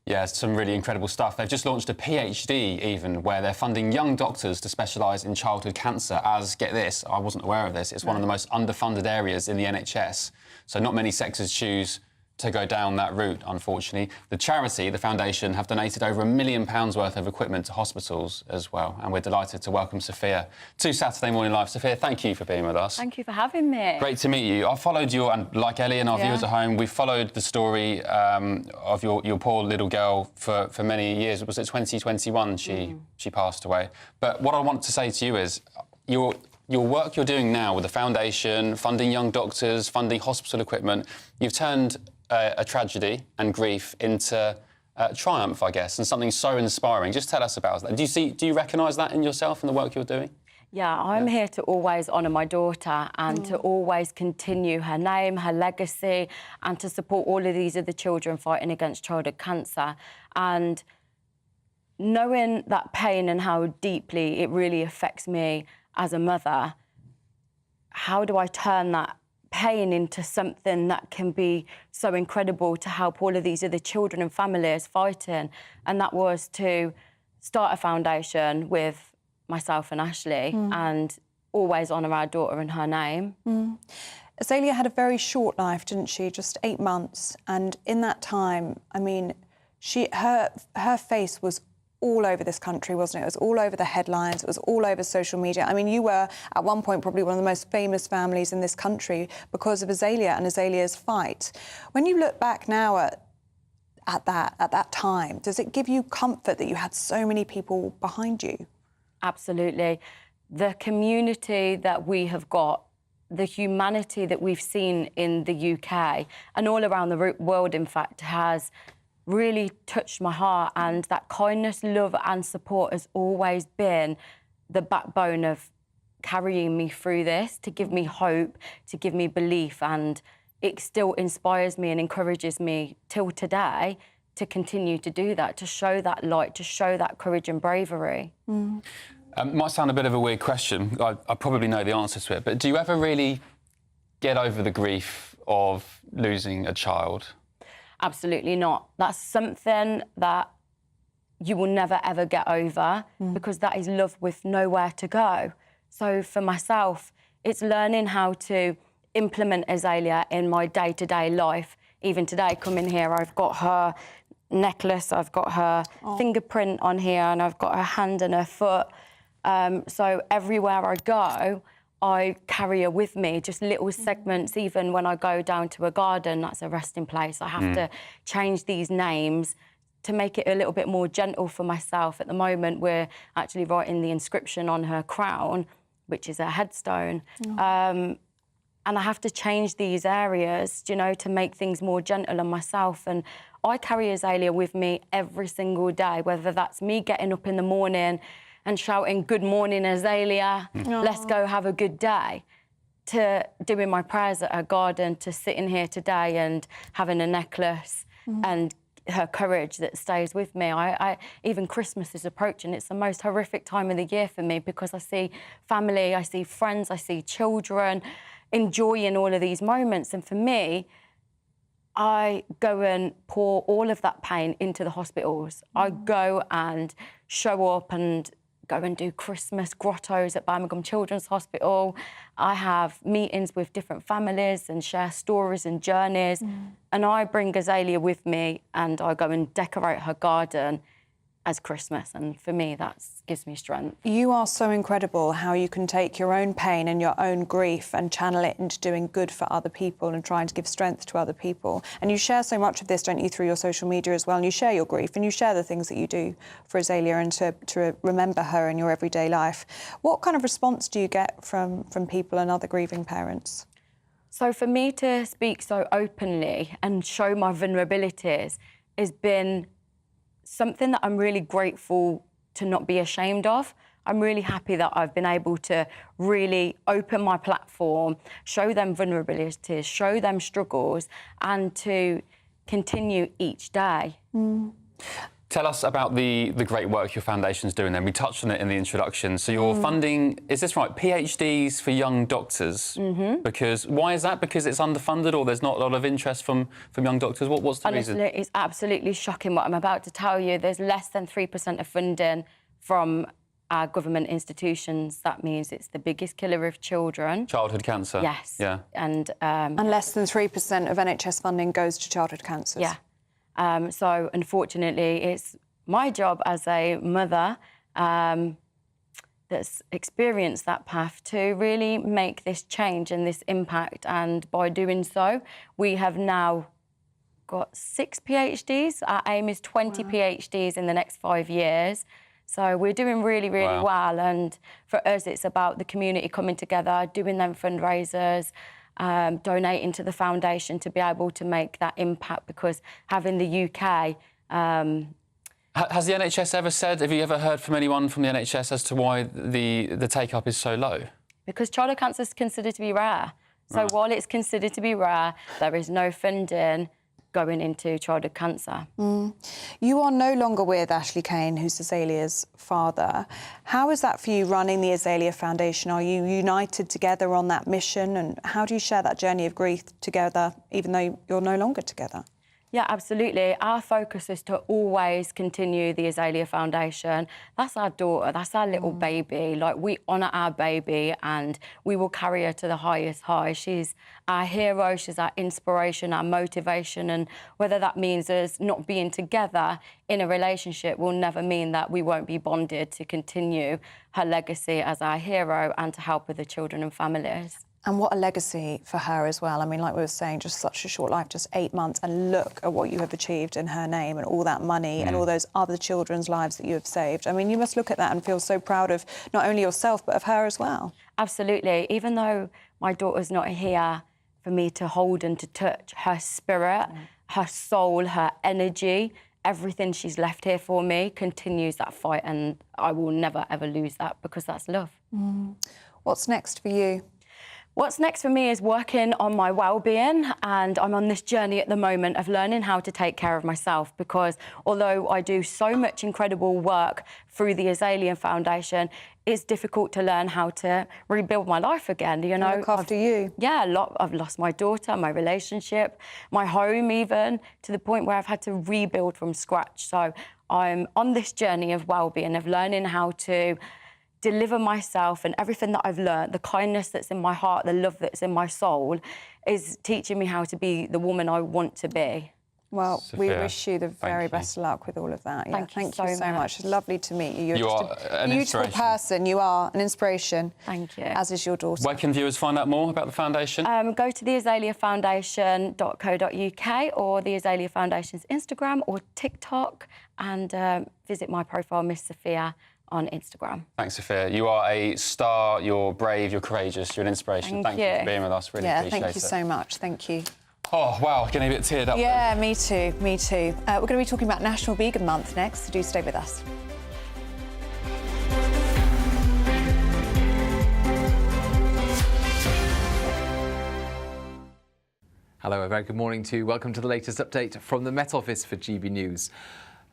Yeah, some really incredible stuff. They've just launched a PhD even, where they're funding young doctors to specialise in childhood cancer, as, get this, I wasn't aware of this, it's one of the most underfunded areas in the NHS. So not many sectors choose to go down that route, unfortunately. The charity, the foundation, have donated over £1 million worth of equipment to hospitals as well, and we're delighted to welcome Sophia to Saturday Morning Live. Sophia, thank you for being with us. Thank you for having me. Great to meet you. I followed your, and like Ellie and our viewers at home, we followed the story of your poor little girl for many years. Was it 2021 she passed away? But what I want to say to you is, your work you're doing now with the foundation, funding young doctors, funding hospital equipment, you've turned a tragedy and grief into triumph, I guess, and something so inspiring. Just tell us about that. Do you recognise that in yourself and the work you're doing? Yeah, I'm here to always honour my daughter and to always continue her name, her legacy, and to support all of these other children fighting against childhood cancer. And knowing that pain and how deeply it really affects me as a mother, how do I turn that pain into something that can be so incredible to help all of these other children and families fighting? And that was to start a foundation with myself and Ashley and always honour our daughter and her name. Azaylia had a very short life, didn't she? Just 8 months. And in that time, I mean, her face was all over this country, wasn't it? It was all over the headlines. It was all over social media. I mean, you were, at one point, probably one of the most famous families in this country because of Azaylia and Azaylia's fight. When you look back now at that time, does it give you comfort that you had so many people behind you? Absolutely. The community that we have got, the humanity that we've seen in the UK and all around the world, in fact, has really touched my heart, and that kindness, love and support has always been the backbone of carrying me through this, to give me hope, to give me belief, and it still inspires me and encourages me till today to continue to do that, to show that light, to show that courage and bravery. Might sound a bit of a weird question. I probably know the answer to it, but do you ever really get over the grief of losing a child? Absolutely not. That's something that you will never, ever get over because that is love with nowhere to go. So for myself, it's learning how to implement Azaylia in my day-to-day life. Even today, coming here, I've got her necklace, I've got her fingerprint on here, and I've got her hand and her foot. So everywhere I go, I carry her with me, just little segments. Even when I go down to a garden, that's a resting place. I have to change these names to make it a little bit more gentle for myself. At the moment, we're actually writing the inscription on her crown, which is a headstone. And I have to change these areas, you know, to make things more gentle on myself. And I carry Azaylia with me every single day, whether that's me getting up in the morning and shouting, "Good morning, Azaylia, let's go have a good day," to doing my prayers at her garden, to sitting here today and having a necklace and her courage that stays with me. Even Christmas is approaching. It's the most horrific time of the year for me because I see family, I see friends, I see children enjoying all of these moments. And for me, I go and pour all of that pain into the hospitals. I go and show up and go and do Christmas grottos at Birmingham Children's Hospital. I have meetings with different families and share stories and journeys. And I bring Azaylia with me and I go and decorate her garden as Christmas. And for me, that gives me strength. You are so incredible how you can take your own pain and your own grief and channel it into doing good for other people and trying to give strength to other people. And you share so much of this, don't you, through your social media as well. And you share your grief and you share the things that you do for Azaylia and to remember her in your everyday life. What kind of response do you get from people and other grieving parents? So for me to speak so openly and show my vulnerabilities has been something that I'm really grateful to not be ashamed of. I'm really happy that I've been able to really open my platform, show them vulnerabilities, show them struggles, and to continue each day. Tell us about the great work your foundation's doing then. We touched on it in the introduction. So you're funding, is this right, PhDs for young doctors? Because why is that? Because it's underfunded or there's not a lot of interest from young doctors? What's the reason? Honestly, it's absolutely shocking what I'm about to tell you. There's less than 3% of funding from our government institutions. That means it's the biggest killer of children. Childhood cancer? Yes. Yeah. And less than 3% of NHS funding goes to childhood cancers. Yeah. So, unfortunately, it's my job as a mother that's experienced that path to really make this change and this impact. And by doing so, we have now got 6 PhDs. Our aim is 20 PhDs in the next 5 years. So we're doing really, really well. And for us, it's about the community coming together, doing them fundraisers, donating to the foundation to be able to make that impact, because having the UK... Has the NHS ever said, have you ever heard from anyone from the NHS as to why the take-up is so low? Because childhood cancer is considered to be rare. So while it's considered to be rare, there is no funding going into childhood cancer. You are no longer with Ashley Kane, who's Azaylia's father. How is that for you, running the Azaylia Foundation? Are you united together on that mission? And how do you share that journey of grief together, even though you're no longer together? Yeah, absolutely. Our focus is to always continue the Azaylia Foundation. That's our daughter, that's our little baby. Like, we honour our baby and we will carry her to the highest high. She's our hero, she's our inspiration, our motivation, and whether that means us not being together in a relationship will never mean that we won't be bonded to continue her legacy as our hero and to help other children and families. And what a legacy for her as well. I mean, like we were saying, just such a short life, just 8 months, and look at what you have achieved in her name and all that money and all those other children's lives that you have saved. I mean, you must look at that and feel so proud of not only yourself, but of her as well. Absolutely. Even though my daughter's not here for me to hold and to touch, her spirit, her soul, her energy, everything she's left here for me continues that fight, and I will never, ever lose that, because that's love. What's next for you? What's next for me is working on my well-being, and I'm on this journey at the moment of learning how to take care of myself, because although I do so much incredible work through the Azaylia Foundation, it's difficult to learn how to rebuild my life again, you know. Look after you. Yeah, a lot. I've lost my daughter, my relationship, my home even, to the point where I've had to rebuild from scratch. So I'm on this journey of well-being, of learning how to deliver myself, and everything that I've learned, the kindness that's in my heart, the love that's in my soul, is teaching me how to be the woman I want to be. Well, Sophia, we wish you the very you. best of luck with all of that. Yeah, Thank you you so much. It's lovely to meet you. You're You just are a an beautiful inspiration. person. You are an inspiration. Thank you. As is your daughter. Where can viewers find out more about the foundation? Go to the azaliafoundation.co.uk or the Azaylia Foundation's Instagram or TikTok, and visit my profile, Miss Sophia, on Instagram. Thanks, Sophia. You are a star, you're brave, you're courageous, you're an inspiration. Thank you for being with us. Really appreciate it. Thank you so much. Thank you. Oh, wow, getting a bit teared up. Yeah, me too, me too. We're going to be talking about National Vegan Month next, so do stay with us. Hello, a very good morning to you. Welcome to the latest update from the Met Office for GB News.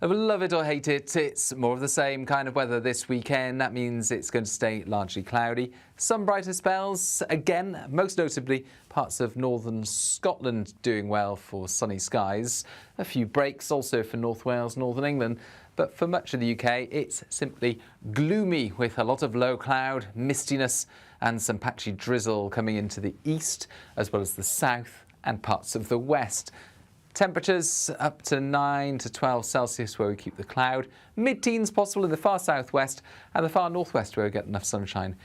Love it or hate it, it's more of the same kind of weather this weekend. That means it's going to stay largely cloudy. Some brighter spells, again, most notably parts of northern Scotland doing well for sunny skies. A few breaks also for North Wales, northern England. But for much of the UK, it's simply gloomy with a lot of low cloud, mistiness and some patchy drizzle coming into the east, as well as the south and parts of the west. Temperatures up to 9 to 12 Celsius where we keep the cloud. Mid-teens possible in the far southwest and the far northwest where we get enough sunshine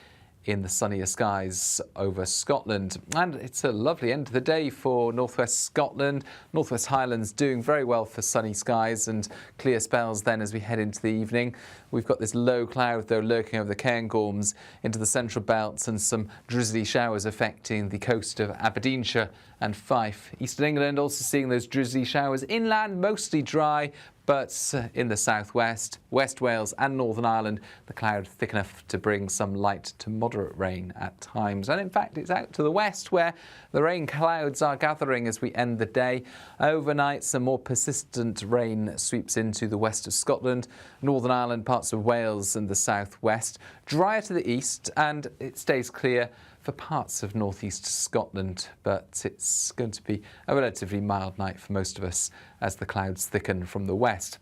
in the sunnier skies over Scotland. And it's a lovely end to the day for northwest Scotland. Northwest Highlands doing very well for sunny skies and clear spells then as we head into the evening. We've got this low cloud though lurking over the Cairngorms into the central belts, and some drizzly showers affecting the coast of Aberdeenshire and Fife. Eastern England also seeing those drizzly showers. Inland mostly dry, but in the southwest, West Wales and Northern Ireland, the cloud thick enough to bring some light to moderate rain at times. And in fact, it's out to the west where the rain clouds are gathering as we end the day. Overnight, some more persistent rain sweeps into the west of Scotland, Northern Ireland, parts of Wales and the southwest. Drier to the east, and it stays clear for parts of northeast Scotland, but it's going to be a relatively mild night for most of us as the clouds thicken from the west.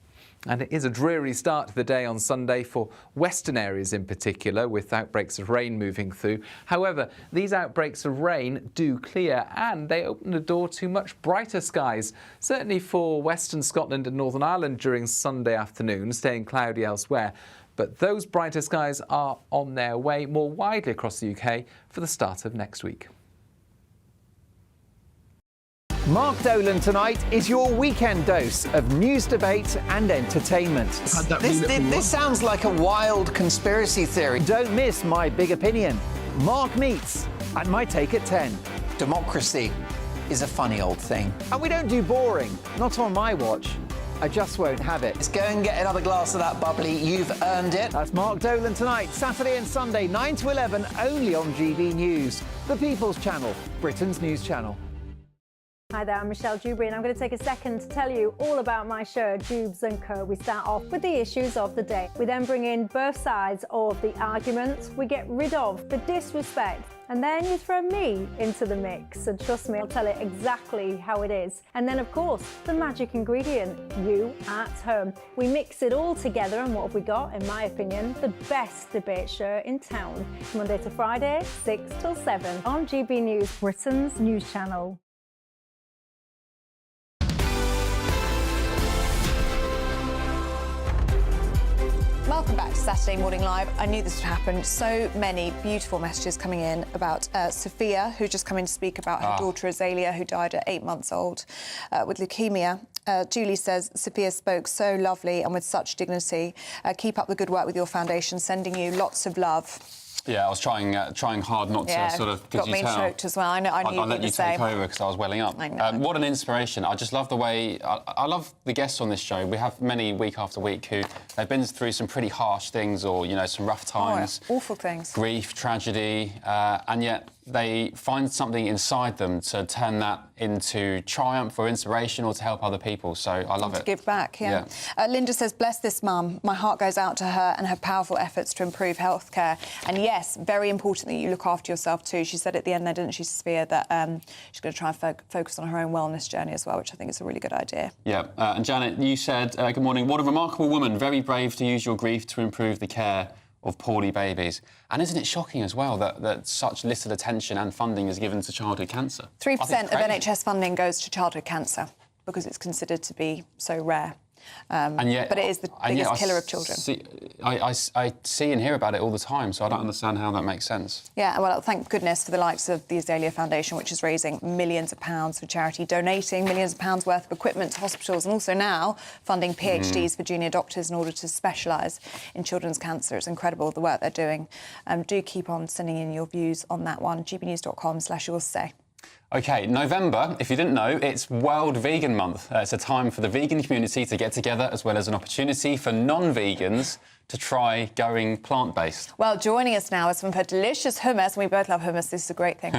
And it is a dreary start to the day on Sunday for western areas in particular, with outbreaks of rain moving through. However, these outbreaks of rain do clear, and they open the door to much brighter skies, certainly for western Scotland and Northern Ireland during Sunday afternoon, staying cloudy elsewhere. But those brighter skies are on their way more widely across the UK for the start of next week. Mark Dolan tonight is your weekend dose of news, debate and entertainment. This sounds like a wild conspiracy theory. Don't miss My Big Opinion. Mark meets at My Take at 10. Democracy is a funny old thing. And we don't do boring, not on my watch. I just won't have it. Let's go and get another glass of that bubbly. You've earned it. That's Mark Dolan tonight, Saturday and Sunday, 9 to 11, only on GB News, the People's Channel, Britain's news channel. Hi there, I'm Michelle Dewberry, and I'm going to take a second to tell you all about my show, Dubes & Co. We start off with the issues of the day. We then bring in both sides of the arguments. We get rid of the disrespect. And then you throw me into the mix. And trust me, I'll tell it exactly how it is. And then, of course, the magic ingredient, you at home. We mix it all together, and what have we got? In my opinion, the best debate show in town. Monday to Friday, 6 till 7 on GB News, Britain's news channel. Welcome back to Saturday Morning Live. I knew this would happen. So many beautiful messages coming in about Sophia, who's just come in to speak about her daughter Azaylia, who died at 8 months old with leukemia. Julie says, Sophia spoke so lovely and with such dignity. Keep up the good work with your foundation. Sending you lots of love. Yeah, I was trying hard not to sort of... got me choked as well. I knew I let you take over because I was welling up. I know. What an inspiration. I just love the way... I love the guests on this show. We have many week after week who they've been through some pretty harsh things or, you know, some rough times. Awful things. Grief, tragedy, and yet they find something inside them to turn that into triumph or inspiration or to help other people. So I love it. To give back, yeah. Linda says, bless this mum. My heart goes out to her and her powerful efforts to improve healthcare. And yes, very important that you look after yourself too. She said at the end there, didn't she, Sophia, that she's going to try and focus on her own wellness journey as well, which I think is a really good idea. Yeah, and Janet, you said, good morning, what a remarkable woman, very brave to use your grief to improve the care of poorly babies. And isn't it shocking as well that such little attention and funding is given to childhood cancer? 3% of NHS funding goes to childhood cancer because it's considered to be so rare. And yet, but it is the biggest killer of children. I see and hear about it all the time, so I don't understand how that makes sense. Yeah, well, thank goodness for the likes of the Azaylia Foundation, which is raising millions of pounds for charity, donating millions of pounds worth of equipment to hospitals, and also now funding PhDs for junior doctors in order to specialise in children's cancer. It's incredible the work they're doing. Do keep on sending in your views on that one. gbnews.com/yours say. OK, November, if you didn't know, it's World Vegan Month. It's a time for the vegan community to get together, as well as an opportunity for non-vegans to try going plant-based. Well, joining us now is some of her delicious hummus, and we both love hummus, this is a great thing.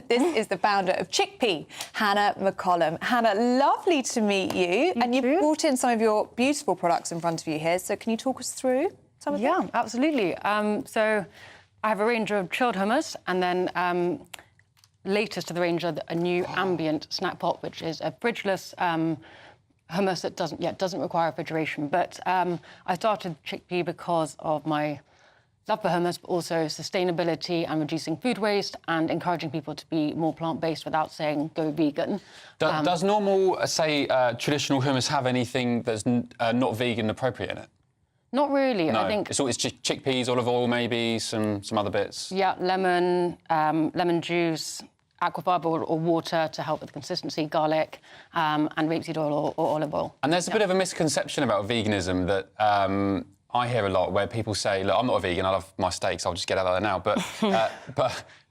This is the founder of Chickpea, Hannah McCollum. Hannah, lovely to meet you. And you've brought in some of your beautiful products in front of you here, so can you talk us through some of them? Yeah, absolutely. So I have a range of chilled hummus, and then latest to the range are a new ambient snack pot, which is a fridgeless hummus that doesn't require refrigeration. But I started Chickpea because of my love for hummus, but also sustainability and reducing food waste and encouraging people to be more plant-based without saying go vegan. Does normal, say, traditional hummus have anything that's not vegan appropriate in it? Not really. No. I think it's chickpeas, olive oil, maybe some other bits. Yeah, lemon juice, aquafibre or water to help with consistency, garlic, and rapeseed oil or olive oil. And there's a bit of a misconception about veganism that I hear a lot, where people say, look, I'm not a vegan, I love my steaks, I'll just get out of there now.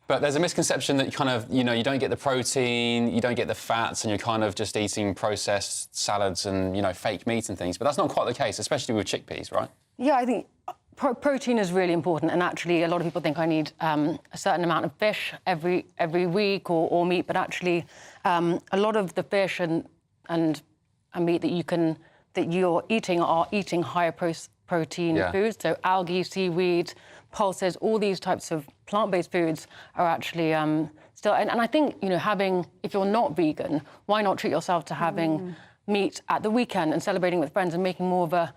But there's a misconception that you don't get the protein, you don't get the fats, and you're kind of just eating processed salads and, fake meat and things. But that's not quite the case, especially with chickpeas, right? Yeah, I think protein is really important, and actually a lot of people think I need a certain amount of fish every week or meat, but actually a lot of the fish and meat that you're eating are eating higher protein foods. So algae, seaweed, pulses, all these types of plant-based foods are actually still. And I think if you're not vegan, why not treat yourself to having meat at the weekend and celebrating with friends and making more of a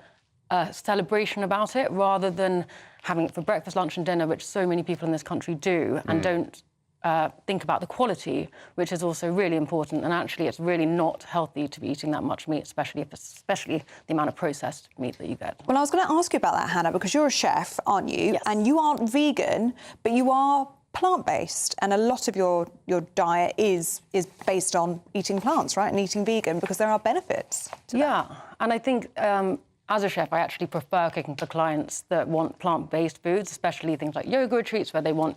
celebration about it, rather than having it for breakfast, lunch and dinner, which so many people in this country do, and don't think about the quality, which is also really important. And actually, it's really not healthy to be eating that much meat, especially the amount of processed meat that you get. Well, I was going to ask you about that, Hannah, because you're a chef, aren't you? Yes. And you aren't vegan, but you are plant-based, and a lot of your diet is based on eating plants, right, and eating vegan, because there are benefits to that. And I think as a chef, I actually prefer cooking for clients that want plant-based foods, especially things like yoga treats, where they want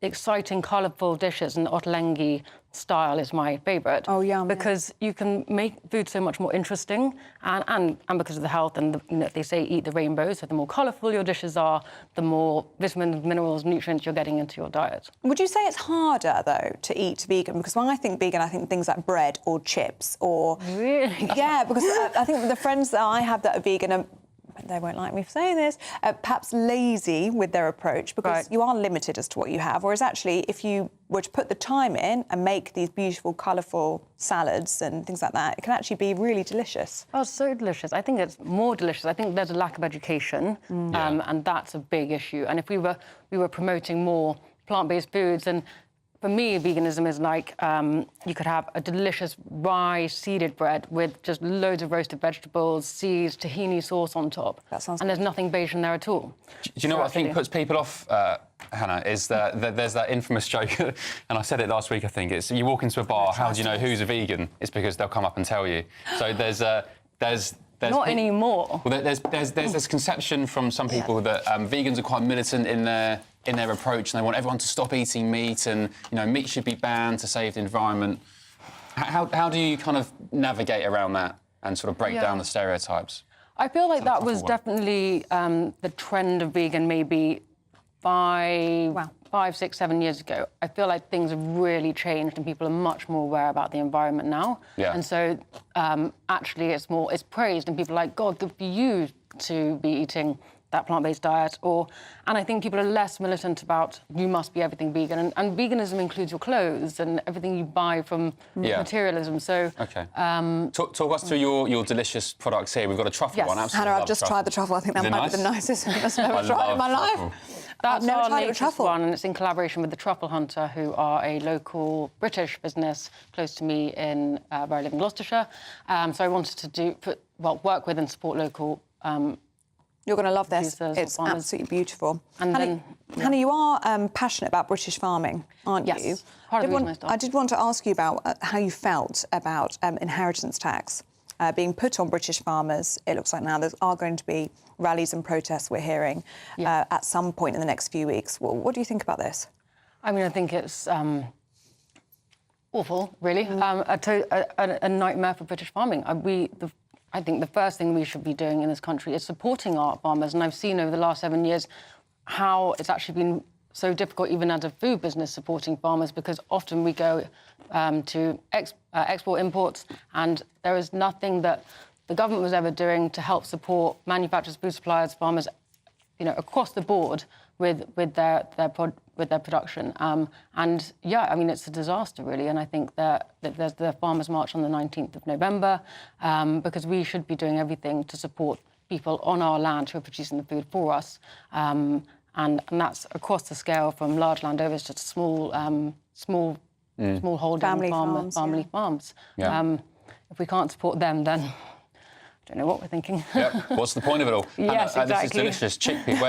exciting, colourful dishes, and ottolenghi style is my favourite. Oh, yeah. Because you can make food so much more interesting, and because of the health, and they say eat the rainbow, so the more colourful your dishes are, the more vitamins, minerals, nutrients you're getting into your diet. Would you say it's harder, though, to eat vegan? Because when I think vegan, I think things like bread or chips or... Really? Yeah, because I think the friends that I have that are vegan are... They won't like me for saying this, perhaps lazy with their approach, because you are limited as to what you have. Whereas actually, if you were to put the time in and make these beautiful, colourful salads and things like that, it can actually be really delicious. Oh, so delicious. I think it's more delicious. I think there's a lack of education, and that's a big issue. And if we were promoting more plant-based foods, and for me, veganism is like you could have a delicious rye seeded bread with just loads of roasted vegetables, seeds, tahini sauce on top. That sounds and there's nothing beige in there at all. Do you know what I think puts people off, Hannah, is that there's that infamous joke, and I said it last week, I think, it's you walk into a bar, how do you know who's a vegan? It's because they'll come up and tell you. So there's Not anymore. Well, there's this conception from some people that vegans are quite militant in their approach, and they want everyone to stop eating meat, and meat should be banned to save the environment. How do you kind of navigate around that and sort of break down the stereotypes? I feel like that was definitely the trend of vegan maybe 5, 6, 7 years ago. I feel like things have really changed and people are much more aware about the environment now. Yeah. And so actually it's praised and people are like, God, good for you to be eating that plant-based diet. And I think people are less militant about you must be everything vegan. And veganism includes your clothes and everything you buy from materialism. So okay. Talk us through your delicious products here. We've got a truffle one. Absolutely. Hannah, I've just tried the truffle. I think that might be the nicest thing I've ever tried in my life. That's never our tried it with latest truffle. one, and it's in collaboration with the Truffle Hunter, who are a local British business close to me in where I live in Gloucestershire. So I wanted to work with and support local. You're going to love this. It's absolutely beautiful. And Hannah, you are passionate about British farming, aren't you? Yes. Part of the reason I started. I did want to ask you about how you felt about inheritance tax being put on British farmers. It looks like now there are going to be rallies and protests, we're hearing, at some point in the next few weeks. What do you think about this? I mean, I think it's awful, really. A nightmare for British farming. I think the first thing we should be doing in this country is supporting our farmers. And I've seen over the last 7 years how it's actually been so difficult, even as a food business, supporting farmers, because often we go to export imports, and there is nothing that the government was ever doing to help support manufacturers, food suppliers, farmers, across the board with their production. And yeah, I mean, it's a disaster, really. And I think that there's the Farmers' March on the 19th of November, because we should be doing everything to support people on our land who are producing the food for us. And that's across the scale, from large landowners to small holding family farms. Yeah. If we can't support them, then I don't know what we're thinking. Yep. What's the point of it all? Yes, exactly. This is delicious. Chickpea.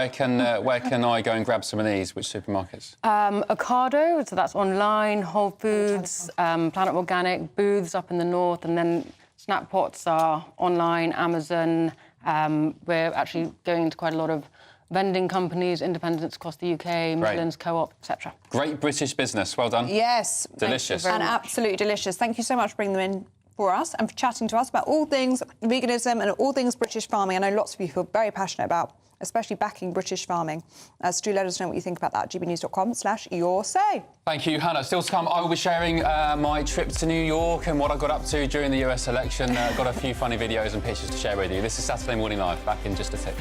Where can I go and grab some of these? Which supermarkets? Ocado, so that's online, Whole Foods, Planet Organic, booths up in the north, and then snack pots are online, Amazon. We're actually going into quite a lot of vending companies, independents across the UK, Midlands, Co-op, etc. Great British business. Well done. Yes. Delicious. And absolutely delicious. Thank you so much for bringing them in for us and for chatting to us about all things veganism and all things British farming. I know lots of you feel very passionate about, especially backing British farming. So do let us know what you think about that. gbnews.com/yoursay. Thank you, Hannah. Still to come, I will be sharing my trip to New York and what I got up to during the US election. Got a few funny videos and pictures to share with you. This is Saturday Morning Live. Back in just a tick.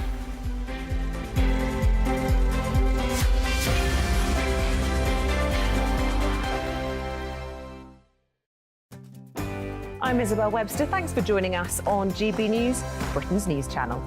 I'm Isabel Webster. Thanks for joining us on GB News, Britain's news channel.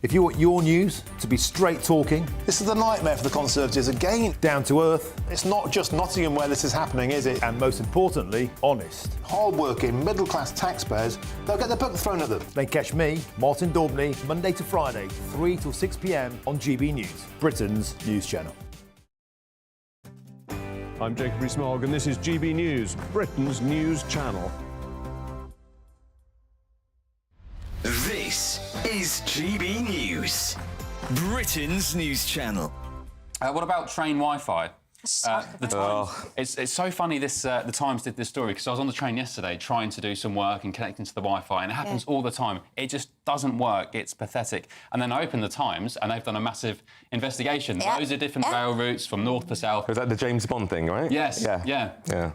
If you want your news to be straight talking... This is a nightmare for the Conservatives again. Down to earth. It's not just Nottingham where this is happening, is it? And most importantly, honest. Hard-working, middle-class taxpayers, they'll get their book thrown at them. Then catch me, Martin Daubney, Monday to Friday, 3 till 6 p.m. on GB News, Britain's news channel. I'm Jacob Rees-Mogg, and this is GB News, Britain's news channel. This is GB News, Britain's news channel. What about train Wi-Fi? The Times. It's so funny. The Times did this story because I was on the train yesterday trying to do some work and connecting to the Wi-Fi, and it happens all the time. It just doesn't work. It's pathetic. And then I opened the Times, and they've done a massive investigation. Loads of different rail routes from north to south. Was that the James Bond thing, right? Yes. Yeah. I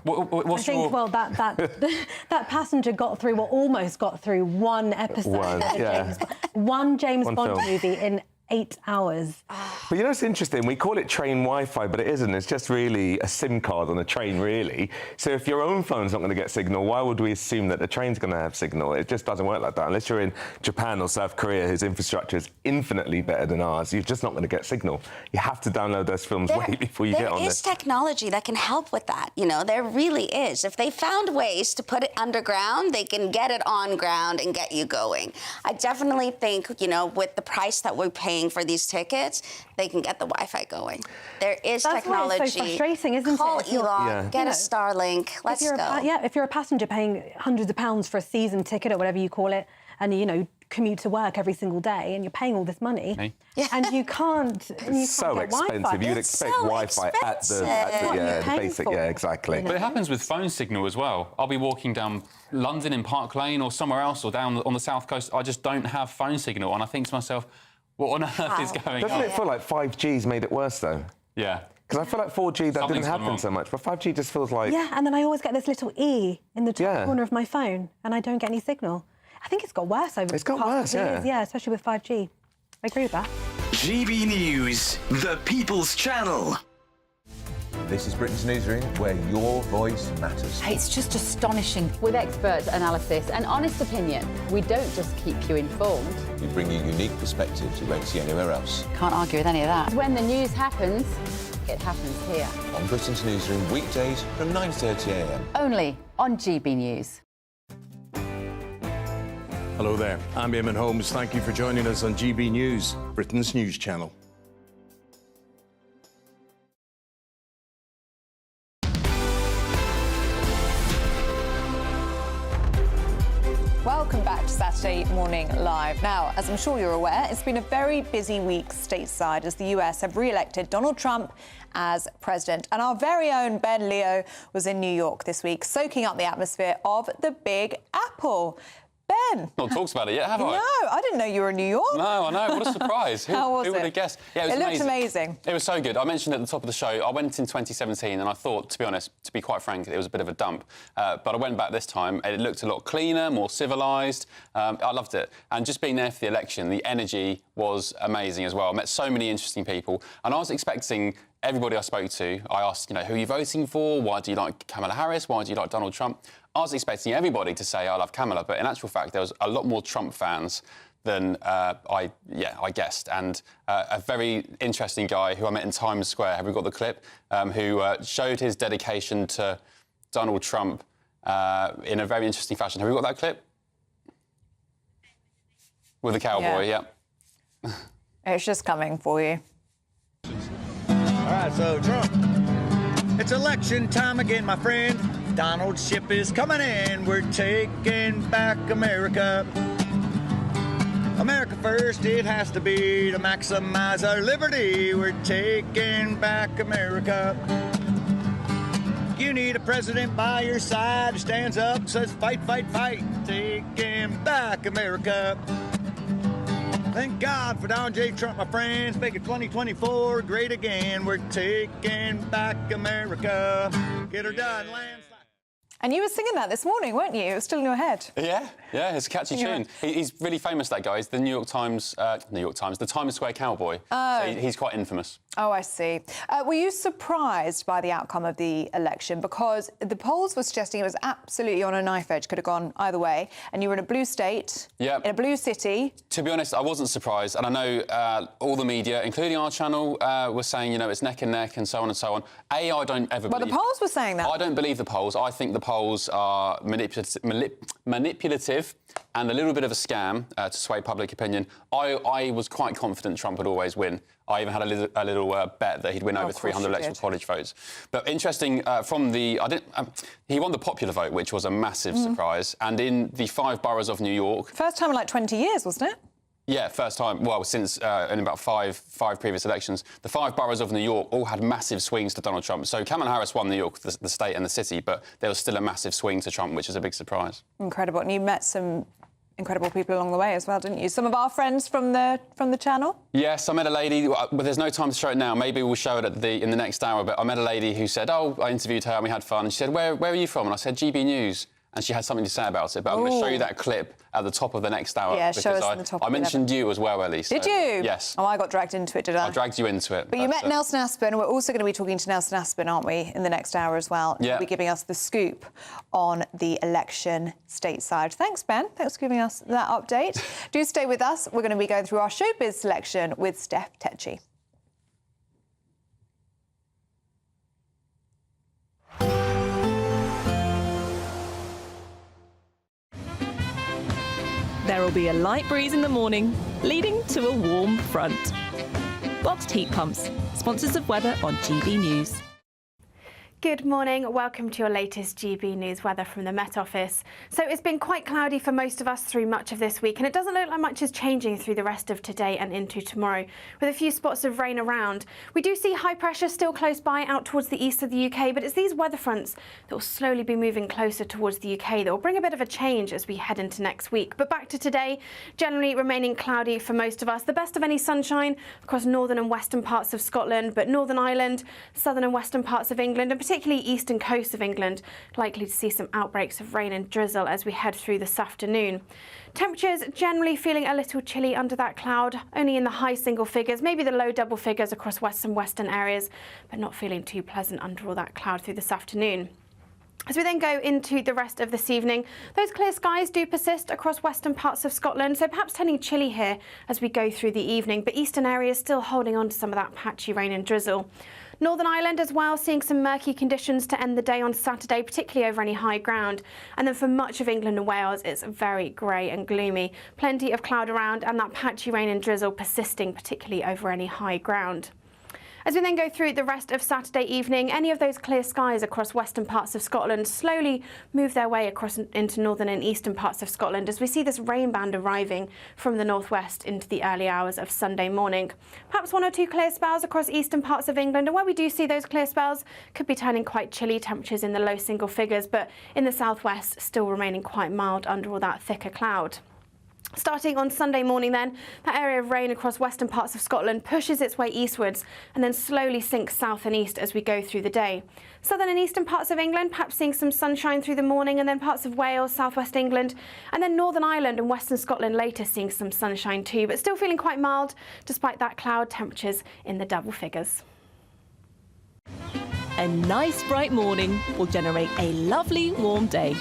think, well, that passenger got through, or almost got through, one episode one James Bond movie in 8 hours. But you know, it's interesting. We call it train Wi-Fi, but it isn't. It's just really a SIM card on a train, really. So if your own phone's not going to get signal, why would we assume that the train's going to have signal? It just doesn't work like that. Unless you're in Japan or South Korea, whose infrastructure is infinitely better than ours, you're just not going to get signal. You have to download those films way before you get on There is technology that can help with that. You know, there really is. If they found ways to put it underground, they can get it on ground and get you going. I definitely think, you know, with the price that we're paying for these tickets, they can get the Wi-Fi going. There is That's technology. why it's so frustrating, isn't Call it? Elon, get a Starlink, let's go. If you're a passenger paying hundreds of pounds for a season ticket or whatever you call it, and, you know, commute to work every single day, and you're paying all this money, and you can't. It's so expensive. You'd expect Wi-Fi at the basic. Yeah, exactly. But it happens with phone signal as well. I'll be walking down London in Park Lane or somewhere else, or down on the south coast. I just don't have phone signal, and I think to myself, what on earth is going on? Doesn't it feel like 5G's made it worse though? Yeah. Because I feel like 4G that didn't happen so much, but 5G just feels like. Yeah, and then I always get this little E in the top corner of my phone, and I don't get any signal. I think it's got worse over the past couple of years. Yeah, especially with 5G. I agree with that. GB News, the People's Channel. This is Britain's Newsroom, where your voice matters. It's just astonishing. With expert analysis and honest opinion, we don't just keep you informed. We bring you unique perspectives you won't see anywhere else. Can't argue with any of that. When the news happens, it happens here. On Britain's Newsroom, weekdays from 9:30 a.m. Only on GB News. Hello there, I'm Eamon Holmes. Thank you for joining us on GB News, Britain's news channel. Welcome back to Saturday Morning Live. Now, as I'm sure you're aware, it's been a very busy week stateside as the US have re-elected Donald Trump as president. And our very own Ben Leo was in New York this week, soaking up the atmosphere of the Big Apple. Ben! Not talked about it yet, have I? No, I didn't know you were in New York. No, I know. What a surprise. How was who would it? have guessed? Yeah, it looked amazing. It was so good. I mentioned at the top of the show, I went in 2017 and I thought, to be honest, to be quite frank, it was a bit of a dump. But I went back this time and it looked a lot cleaner, more civilised. I loved it. And just being there for the election, the energy was amazing as well. I met so many interesting people. And I was expecting everybody I spoke to, I asked, you know, who are you voting for? Why do you like Kamala Harris? Why do you like Donald Trump? I was expecting everybody to say I love Kamala, but in actual fact, there was a lot more Trump fans than I guessed. And a very interesting guy who I met in Times Square, have we got the clip, who showed his dedication to Donald Trump in a very interesting fashion. Have we got that clip? With the cowboy, yeah. It's just coming for you. All right, so Trump, it's election time again, my friend. Donald's ship is coming in. We're taking back America. America first, it has to be to maximize our liberty. We're taking back America. You need a president by your side who stands up, says fight, fight, fight. Taking back America. Thank God for Donald J. Trump, my friends. Make it 2024 great again. We're taking back America. Get her done, landslide. And you were singing that this morning, weren't you? It was still in your head. Yeah, it's a catchy tune. He's really famous, that guy. He's the the Times Square cowboy. Oh. So he's quite infamous. Oh, I see. Were you surprised by the outcome of the election? Because the polls were suggesting it was absolutely on a knife edge, could have gone either way. And you were in a blue state, in a blue city. To be honest, I wasn't surprised. And I know all the media, including our channel, were saying, you know, it's neck and neck and so on and so on. I don't ever believe... But the polls were saying that. I don't believe the polls. I think the polls are manipulative and a little bit of a scam to sway public opinion. I was quite confident Trump would always win. I even had a little bet that he'd win over 300 electoral college votes. But interesting, he won the popular vote, which was a massive surprise. And in the 5 boroughs of New York... First time in like 20 years, wasn't it? Yeah, first time, well, since in about five previous elections. The 5 boroughs of New York all had massive swings to Donald Trump. So Kamala Harris won New York, the state and the city, but there was still a massive swing to Trump, which is a big surprise. Incredible. And you met some incredible people along the way as well, didn't you? Some of our friends from the channel? Yes, I met a lady, but there's no time to show it now. Maybe we'll show it in the next hour, but I met a lady who said, I interviewed her and we had fun. And she said, where are you from? And I said, GB News. And she had something to say about it, but I'm going to show you that clip at the top of the next hour. Yeah, show us in the top. I mentioned you as well, Ellie. Did you? Yes. Oh, I got dragged into it, did I? I dragged you into it. But you met Nelson Aspin. We're also going to be talking to Nelson Aspin, aren't we, in the next hour as well? Yeah. He'll be giving us the scoop on the election stateside. Thanks, Ben. Thanks for giving us that update. Do stay with us. We're going to be going through our Showbiz selection with Steph Tetchy. There will be a light breeze in the morning, leading to a warm front. Boxed heat pumps, sponsors of weather on GB News. Good morning, welcome to your latest GB News weather from the Met Office. So it's been quite cloudy for most of us through much of this week, and it doesn't look like much is changing through the rest of today and into tomorrow, with a few spots of rain around. We do see high pressure still close by out towards the east of the UK, but it's these weather fronts that will slowly be moving closer towards the UK that will bring a bit of a change as we head into next week. But back to today, generally remaining cloudy for most of us. The best of any sunshine across northern and western parts of Scotland, but Northern Ireland, southern and western parts of England, and particularly eastern coast of England, likely to see some outbreaks of rain and drizzle as we head through this afternoon. Temperatures generally feeling a little chilly under that cloud, only in the high single figures, maybe the low double figures across western areas, but not feeling too pleasant under all that cloud through this afternoon. As we then go into the rest of this evening, those clear skies do persist across western parts of Scotland, so perhaps turning chilly here as we go through the evening, but eastern areas still holding on to some of that patchy rain and drizzle. Northern Ireland as well, seeing some murky conditions to end the day on Saturday, particularly over any high ground. And then for much of England and Wales, it's very grey and gloomy. Plenty of cloud around and that patchy rain and drizzle persisting, particularly over any high ground. As we then go through the rest of Saturday evening, any of those clear skies across western parts of Scotland slowly move their way across into northern and eastern parts of Scotland as we see this rain band arriving from the northwest into the early hours of Sunday morning. Perhaps one or two clear spells across eastern parts of England, and where we do see those clear spells could be turning quite chilly, temperatures in the low single figures, but in the southwest still remaining quite mild under all that thicker cloud. Starting on Sunday morning then, that area of rain across western parts of Scotland pushes its way eastwards and then slowly sinks south and east as we go through the day. Southern and eastern parts of England perhaps seeing some sunshine through the morning, and then parts of Wales, southwest England, and then Northern Ireland and western Scotland later seeing some sunshine too, but still feeling quite mild despite that cloud, temperatures in the double figures. A nice bright morning will generate a lovely warm day,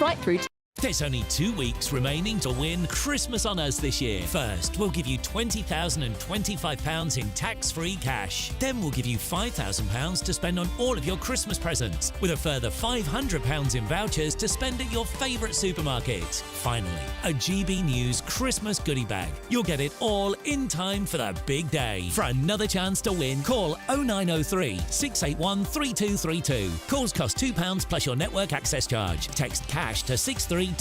right through to There's only 2 weeks remaining to win Christmas on Us this year. First, we'll give you £20,025 in tax-free cash. Then we'll give you £5,000 to spend on all of your Christmas presents, with a further £500 in vouchers to spend at your favourite supermarket. Finally, a GB News Christmas goodie bag. You'll get it all in time for the big day. For another chance to win, call 0903 681 3232. Calls cost £2 plus your network access charge. Text cash to 63232.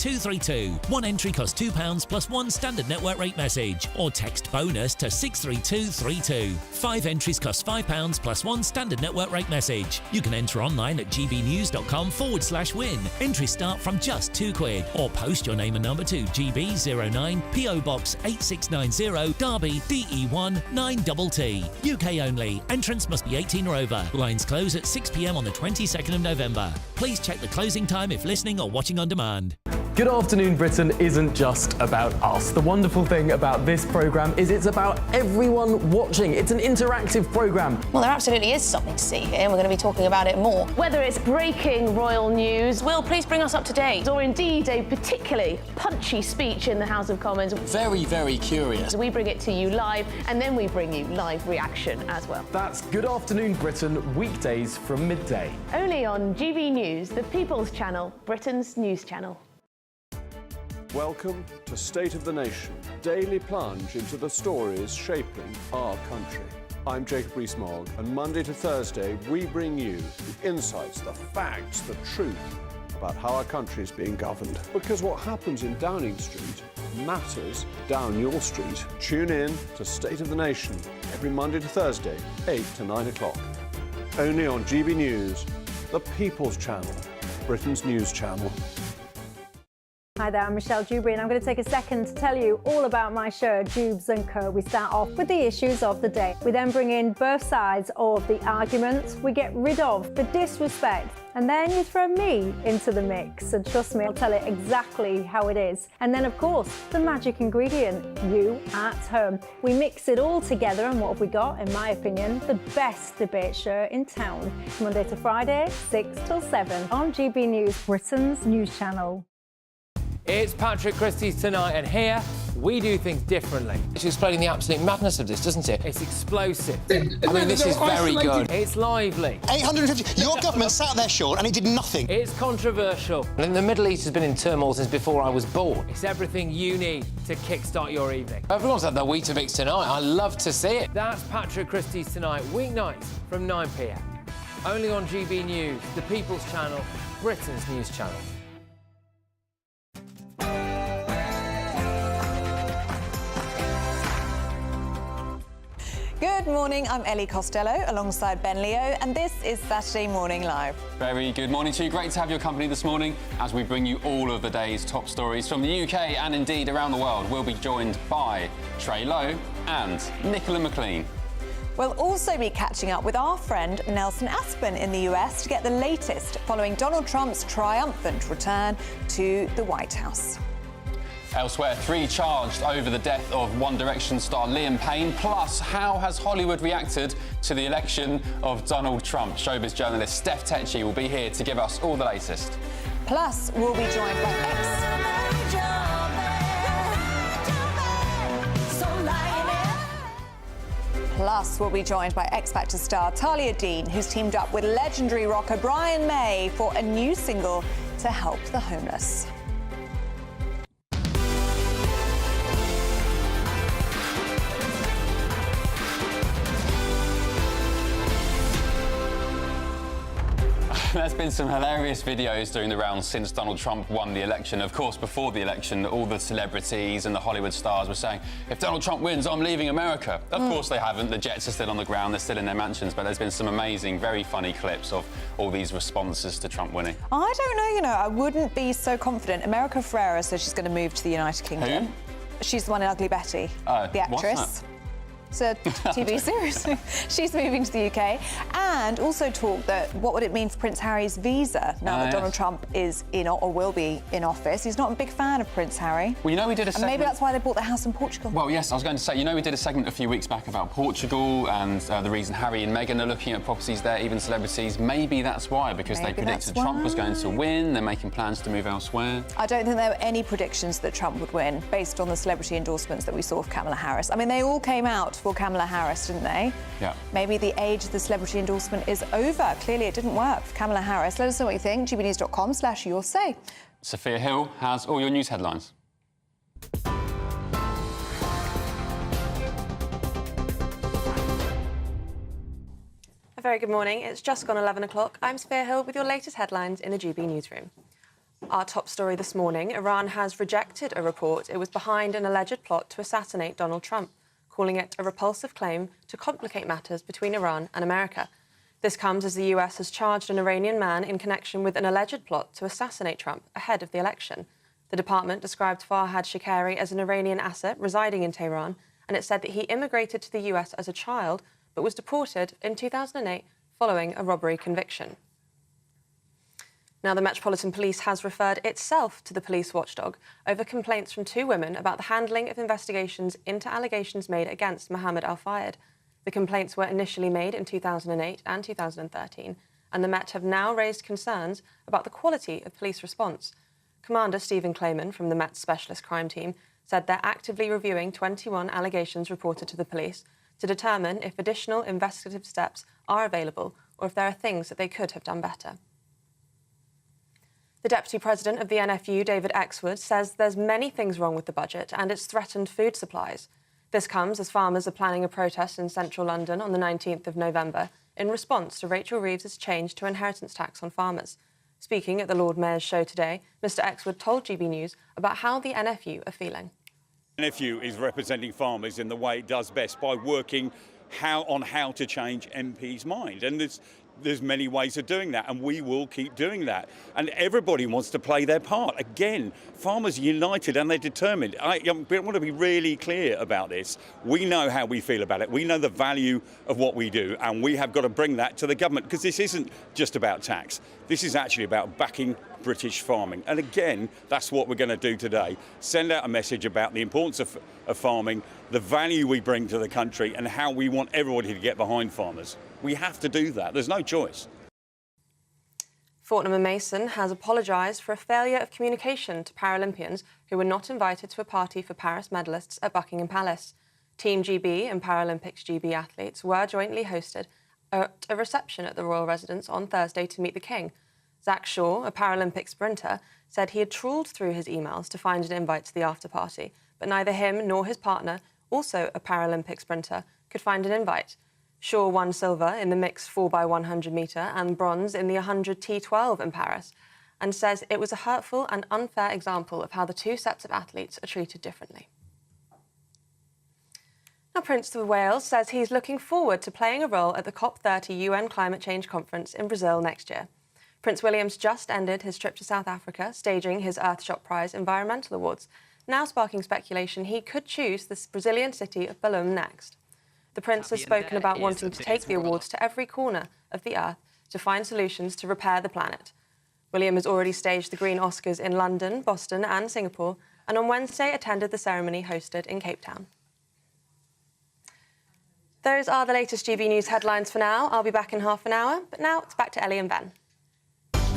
One entry costs £2 plus one standard network rate message, or text bonus to 63232. 5 entries cost £5 plus one standard network rate message. You can enter online at gbnews.com/win. Entries start from just £2, or post your name and number to GB09 PO Box 8690 Derby DE1 9TT. UK only. Entrance must be 18 or over. Lines close at 6 p.m. on the 22nd of November. Please check the closing time if listening or watching on demand. Good Afternoon Britain isn't just about us. The wonderful thing about this programme is it's about everyone watching. It's an interactive programme. Well, there absolutely is something to see here, and we're going to be talking about it more. Whether it's breaking royal news, Will, please bring us up to date. or indeed a particularly punchy speech in the House of Commons, Very, very curious. we bring it to you live, and then we bring you live reaction as well. That's Good Afternoon Britain, weekdays from midday. Only on GB News, the People's Channel, Britain's news channel. Welcome to State of the Nation, daily plunge into the stories shaping our country. I'm Jacob Rees-Mogg, and Monday to Thursday we bring you the insights, the facts, the truth about how our country is being governed. Because what happens in Downing Street matters down your street. Tune in to State of the Nation every Monday to Thursday, 8 to 9 o'clock. Only on GB News, the People's Channel, Britain's news channel. Hi there, I'm Michelle Dewberry, and I'm going to take a second to tell you all about my show, Jubes and Co. We start off with the issues of the day. We then bring in both sides of the arguments. We get rid of the disrespect, and then you throw me into the mix. And trust me, I'll tell it exactly how it is. And then, of course, the magic ingredient, you at home. We mix it all together, and what have we got? In my opinion, the best debate show in town. Monday to Friday, 6 till 7 on GB News, Britain's news channel. It's Patrick Christys tonight, and here We do things differently. It's explaining the absolute madness of this, doesn't it? It's explosive. I mean, this is very good. It's lively. 850. Your government sat there, Sean, and it did nothing. It's controversial. And the Middle East has been in turmoil since before I was born. It's everything you need to kickstart your evening. Everyone's had their Weetabix tonight. I love to see it. That's Patrick Christys tonight, weeknights from 9 p.m. Only on GB News, the People's Channel, Britain's news channel. Good morning, I'm Ellie Costello alongside Ben Leo, and this is Saturday Morning Live. Very good morning to you. Great to have your company this morning as we bring you all of the day's top stories from the UK and indeed around the world. We'll be joined by Trey Lowe and Nicola McLean. We'll also be catching up with our friend Nelson Aspen in the US to get the latest following Donald Trump's triumphant return to the White House. Elsewhere, 3 charged over the death of One Direction star Liam Payne. Plus, how has Hollywood reacted to the election of Donald Trump? Showbiz journalist Steph Tecchi will be here to give us all the latest. Plus, we'll be joined by X Factor star Talia Dean, who's teamed up with legendary rocker Brian May for a new single to help the homeless. There's been some hilarious videos doing the rounds since Donald Trump won the election. Of course, before the election, all the celebrities and the Hollywood stars were saying, if Donald Trump wins, I'm leaving America. Of course they haven't. The jets are still on the ground. They're still in their mansions. But there's been some amazing, very funny clips of all these responses to Trump winning. I don't know, I wouldn't be so confident. America Ferrera says she's going to move to the United Kingdom. Who? She's the one in Ugly Betty, the actress. What's that? It's a TV series. She's moving to the UK. And also talk that what would it mean for Prince Harry's visa now that Donald Trump is in or will be in office. He's not a big fan of Prince Harry. Well, you know, we did a segment... And maybe that's why they bought the house in Portugal. Well, yes, I was going to say, you know, we did a segment a few weeks back about Portugal and the reason Harry and Meghan are looking at properties there, even celebrities. Maybe that's why, because they predicted Trump was going to win. They're making plans to move elsewhere. I don't think there were any predictions that Trump would win based on the celebrity endorsements that we saw of Kamala Harris. I mean, they all came out for Kamala Harris, didn't they? Yeah. Maybe the age of the celebrity endorsement is over. Clearly it didn't work for Kamala Harris. Let us know what you think. gbnews.com/yoursay. Sophia Hill has all your news headlines. A very good morning. It's just gone 11 o'clock. I'm Sophia Hill with your latest headlines in the GB Newsroom. Our top story this morning, Iran has rejected a report it was behind an alleged plot to assassinate Donald Trump, calling it a repulsive claim to complicate matters between Iran and America. This comes as the US has charged an Iranian man in connection with an alleged plot to assassinate Trump ahead of the election. The department described Farhad Shakari as an Iranian asset residing in Tehran, and it said that he immigrated to the US as a child but was deported in 2008 following a robbery conviction. Now, the Metropolitan Police has referred itself to the police watchdog over complaints from 2 women about the handling of investigations into allegations made against Mohammed Al-Fayed. The complaints were initially made in 2008 and 2013, and the Met have now raised concerns about the quality of police response. Commander Stephen Clayman from the Met's Specialist Crime Team said they're actively reviewing 21 allegations reported to the police to determine if additional investigative steps are available or if there are things that they could have done better. The Deputy President of the NFU, David Exwood, says there's many things wrong with the budget and it's threatened food supplies. This comes as farmers are planning a protest in central London on the 19th of November in response to Rachel Reeves's change to inheritance tax on farmers. Speaking at the Lord Mayor's show today, Mr Exwood told GB News about how the NFU are feeling. NFU is representing farmers in the way it does best by working on how to change MPs' mind. And there's many ways of doing that, and we will keep doing that. And everybody wants to play their part. Again, farmers are united and they're determined. I want to be really clear about this. We know how we feel about it. We know the value of what we do, and we have got to bring that to the government, because this isn't just about tax. This is actually about backing British farming. And again, that's what we're going to do today. Send out a message about the importance of farming, the value we bring to the country, and how we want everybody to get behind farmers. We have to do that. There's no choice. Fortnum & Mason has apologised for a failure of communication to Paralympians who were not invited to a party for Paris medalists at Buckingham Palace. Team GB and Paralympics GB athletes were jointly hosted at a reception at the royal residence on Thursday to meet the King. Zach Shaw, a Paralympic sprinter, said he had trawled through his emails to find an invite to the after-party, but neither him nor his partner, also a Paralympic sprinter, could find an invite. Shaw won silver in the mixed 4x100 metre and bronze in the 100 T12 in Paris, and says it was a hurtful and unfair example of how the two sets of athletes are treated differently. Now, Prince of Wales says he's looking forward to playing a role at the COP30 UN Climate Change Conference in Brazil next year. Prince William's just ended his trip to South Africa, staging his Earthshot Prize Environmental Awards, now sparking speculation he could choose the Brazilian city of Belém next. The Prince has spoken about wanting to take the awards to every corner of the Earth to find solutions to repair the planet. William has already staged the Green Oscars in London, Boston and Singapore, and on Wednesday attended the ceremony hosted in Cape Town. Those are the latest GB News headlines for now. I'll be back in half an hour, but now it's back to Ellie and Ben.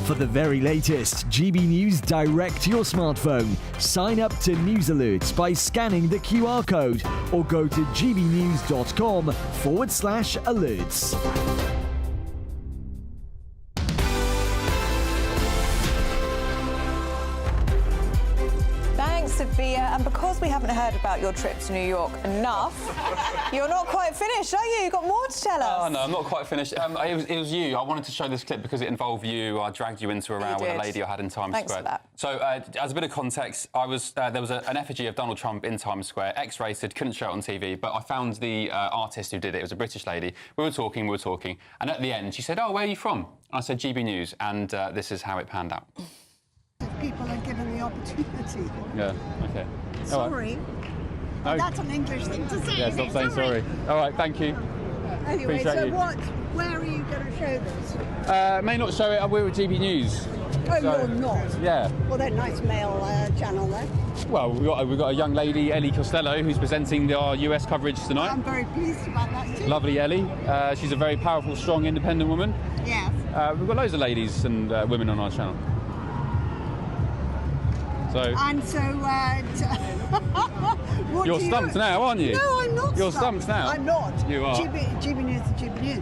For the very latest GB News direct to your smartphone, sign up to News Alerts by scanning the QR code or go to gbnews.com/alerts. Thanks, Sophia. And because we haven't heard about your trip to New York enough, you're not quite finished, are you? You've got more to tell us. Oh, no, I'm not quite finished. It was you. I wanted to show this clip because it involved you. I dragged you into a row with a lady I had in Times Thanks Square. for that. So, as a bit of context, there was an effigy of Donald Trump in Times Square, X-rated, couldn't show it on TV, but I found the artist who did it. It was a British lady. We were talking, and at the end she said, "Oh, where are you from?" And I said, "GB News," and this is how it panned out. People are given the opportunity. Yeah, OK. Sorry. No. That's an English thing to say. Yeah, stop saying sorry. All right, thank you. Anyway, Appreciate so you. where are you going to show this? May not show it. We're at GB News. Oh, So, you're not? Yeah. Well, they're nice male channel there. Well, we've got a young lady, Ellie Costello, who's presenting our US coverage tonight. I'm very pleased about that too. Lovely Ellie. She's a very powerful, strong, independent woman. Yes. We've got loads of ladies and women on our channel. So. And so, what You're stumped now, aren't you? No, I'm not. You're stumped now. I'm not. You are. GB News is GB News.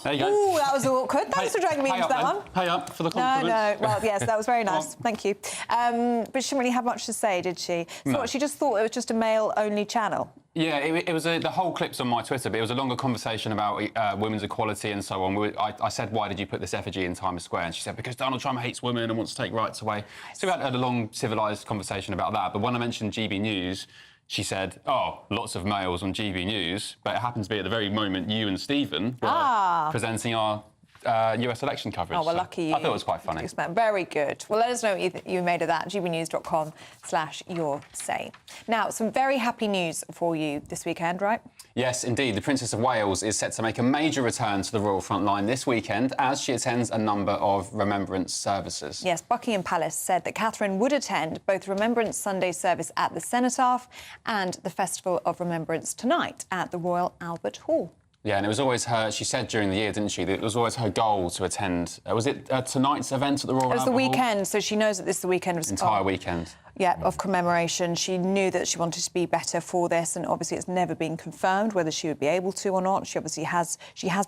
There you go. Ooh, that was awkward. Thanks for dragging me into that one. Pay up for the compliment. No. Well, yes, that was very nice. Thank you. But she didn't really have much to say, did she? No. She just thought it was just a male-only channel. Yeah, it was the whole clip's on my Twitter, but it was a longer conversation about women's equality and so on. I said, why did you put this effigy in Times Square? And she said, because Donald Trump hates women and wants to take rights away. So we had a long, civilised conversation about that. But when I mentioned GB News, she said, oh, lots of males on GB News, but it happens to be at the very moment you and Stephen were presenting our US election coverage. Oh, well, lucky you. I thought it was quite funny. Very good. Well, let us know what you made of that. gbnews.com/yoursay. Now, some very happy news for you this weekend, right? Yes, indeed. The Princess of Wales is set to make a major return to the royal front line this weekend as she attends a number of remembrance services. Yes, Buckingham Palace said that Catherine would attend both Remembrance Sunday service at the Cenotaph and the Festival of Remembrance tonight at the Royal Albert Hall. Yeah, and it was always her, she said during the year, didn't she, that it was always her goal to attend, was it tonight's event at the Royal Albert Hall? It was the weekend, so she knows that this is the weekend. Entire weekend. Yeah, of commemoration. She knew that she wanted to be better for this, and obviously it's never been confirmed whether she would be able to or not. She obviously has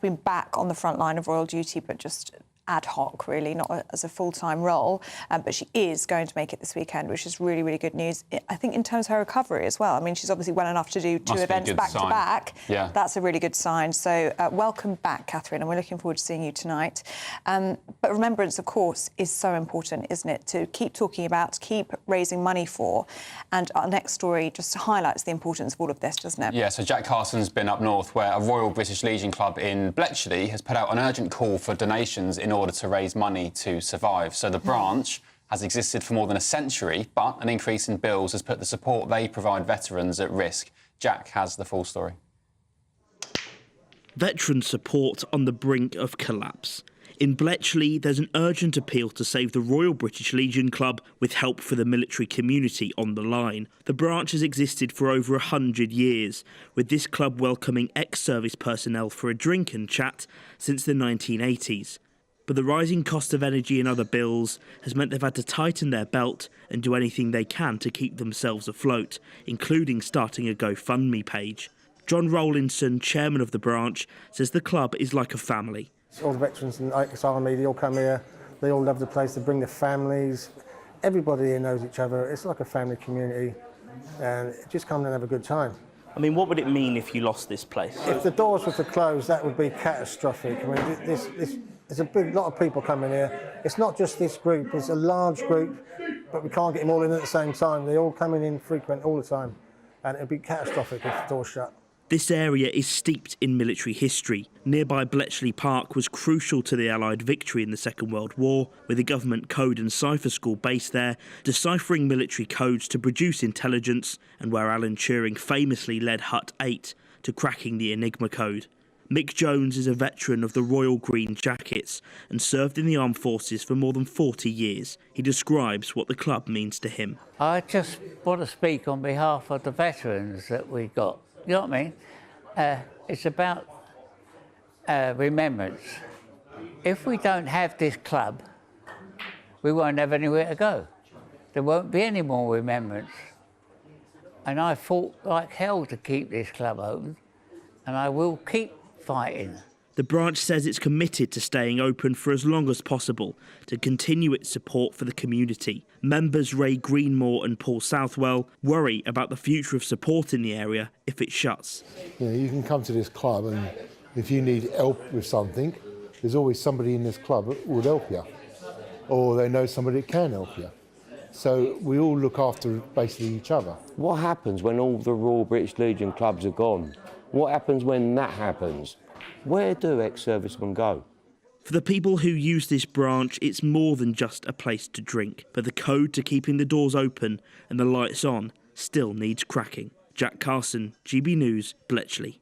been back on the front line of royal duty, but just ad hoc, really, not as a full-time role. But she is going to make it this weekend, which is really, really good news. I think in terms of her recovery as well. I mean, she's obviously well enough to do two events back-to-back. Yeah. That's a really good sign. So welcome back, Catherine, and we're looking forward to seeing you tonight. But remembrance, of course, is so important, isn't it, to keep talking about, keep raising money for. And our next story just highlights the importance of all of this, doesn't it? Yeah, so Jack Carson's been up north where a Royal British Legion club in Bletchley has put out an urgent call for donations in order to raise money to survive. So the branch has existed for more than a century, but an increase in bills has put the support they provide veterans at risk. Jack has the full story. Veteran support on the brink of collapse. In Bletchley, there's an urgent appeal to save the Royal British Legion Club with help for the military community on the line. The branch has existed for over 100 years, with this club welcoming ex-service personnel for a drink and chat since the 1980s. But the rising cost of energy and other bills has meant they've had to tighten their belt and do anything they can to keep themselves afloat, including starting a GoFundMe page. John Rowlinson, chairman of the branch, says the club is like a family. All the veterans and ex-army, they all come here, they all love the place, they bring their families. Everybody here knows each other, it's like a family community, and just come and have a good time. I mean, what would it mean if you lost this place? If the doors were to close, that would be catastrophic. I mean, there's a big lot of people coming here. It's not just this group, it's a large group, but we can't get them all in at the same time. They're all coming in frequent all the time, and it'd be catastrophic if the doors shut. This area is steeped in military history. Nearby Bletchley Park was crucial to the Allied victory in the Second World War, with a government code and cipher school based there, deciphering military codes to produce intelligence, and where Alan Turing famously led Hut 8 to cracking the Enigma code. Mick Jones is a veteran of the Royal Green Jackets and served in the armed forces for more than 40 years. He describes what the club means to him. I just want to speak on behalf of the veterans that we got. You know what I mean? It's about remembrance. If we don't have this club, we won't have anywhere to go. There won't be any more remembrance. And I fought like hell to keep this club open, and I will keep fighting. The branch says it's committed to staying open for as long as possible to continue its support for the community. Members Ray Greenmore and Paul Southwell worry about the future of support in the area if it shuts. You know, you can come to this club, and if you need help with something, there's always somebody in this club that would help you, or they know somebody that can help you. So we all look after basically each other. What happens when all the Royal British Legion clubs are gone? What happens when that happens? Where do ex-servicemen go? For the people who use this branch, it's more than just a place to drink, but the code to keeping the doors open and the lights on still needs cracking. Jack Carson, GB News, Bletchley.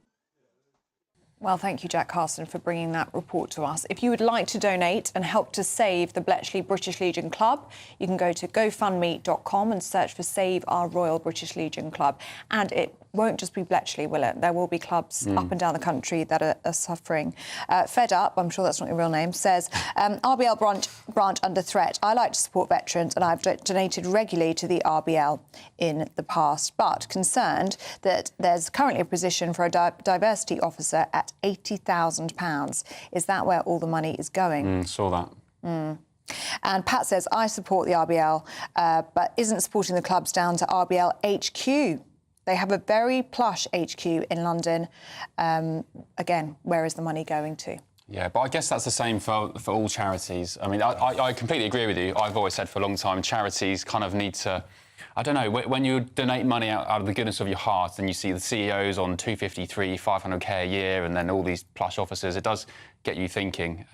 Well, thank you, Jack Carson, for bringing that report to us. If you would like to donate and help to save the Bletchley British Legion Club, you can go to gofundme.com and search for Save Our Royal British Legion Club. And it won't just be Bletchley, will it? There will be clubs up and down the country that are suffering. Fed Up, I'm sure that's not your real name, says, RBL branch under threat. I like to support veterans and I've donated regularly to the RBL in the past, but concerned that there's currently a position for a diversity officer at £80,000. Is that where all the money is going? Saw that. And Pat says, I support the RBL, but isn't supporting the clubs down to RBL HQ. They have a very plush HQ in London. Again, where is the money going to? Yeah, but I guess that's the same for all charities. I mean, I completely agree with you. I've always said for a long time, charities kind of need to... I don't know, when you donate money out of the goodness of your heart and you see the CEOs on 253, 500k a year and then all these plush officers, it does get you thinking.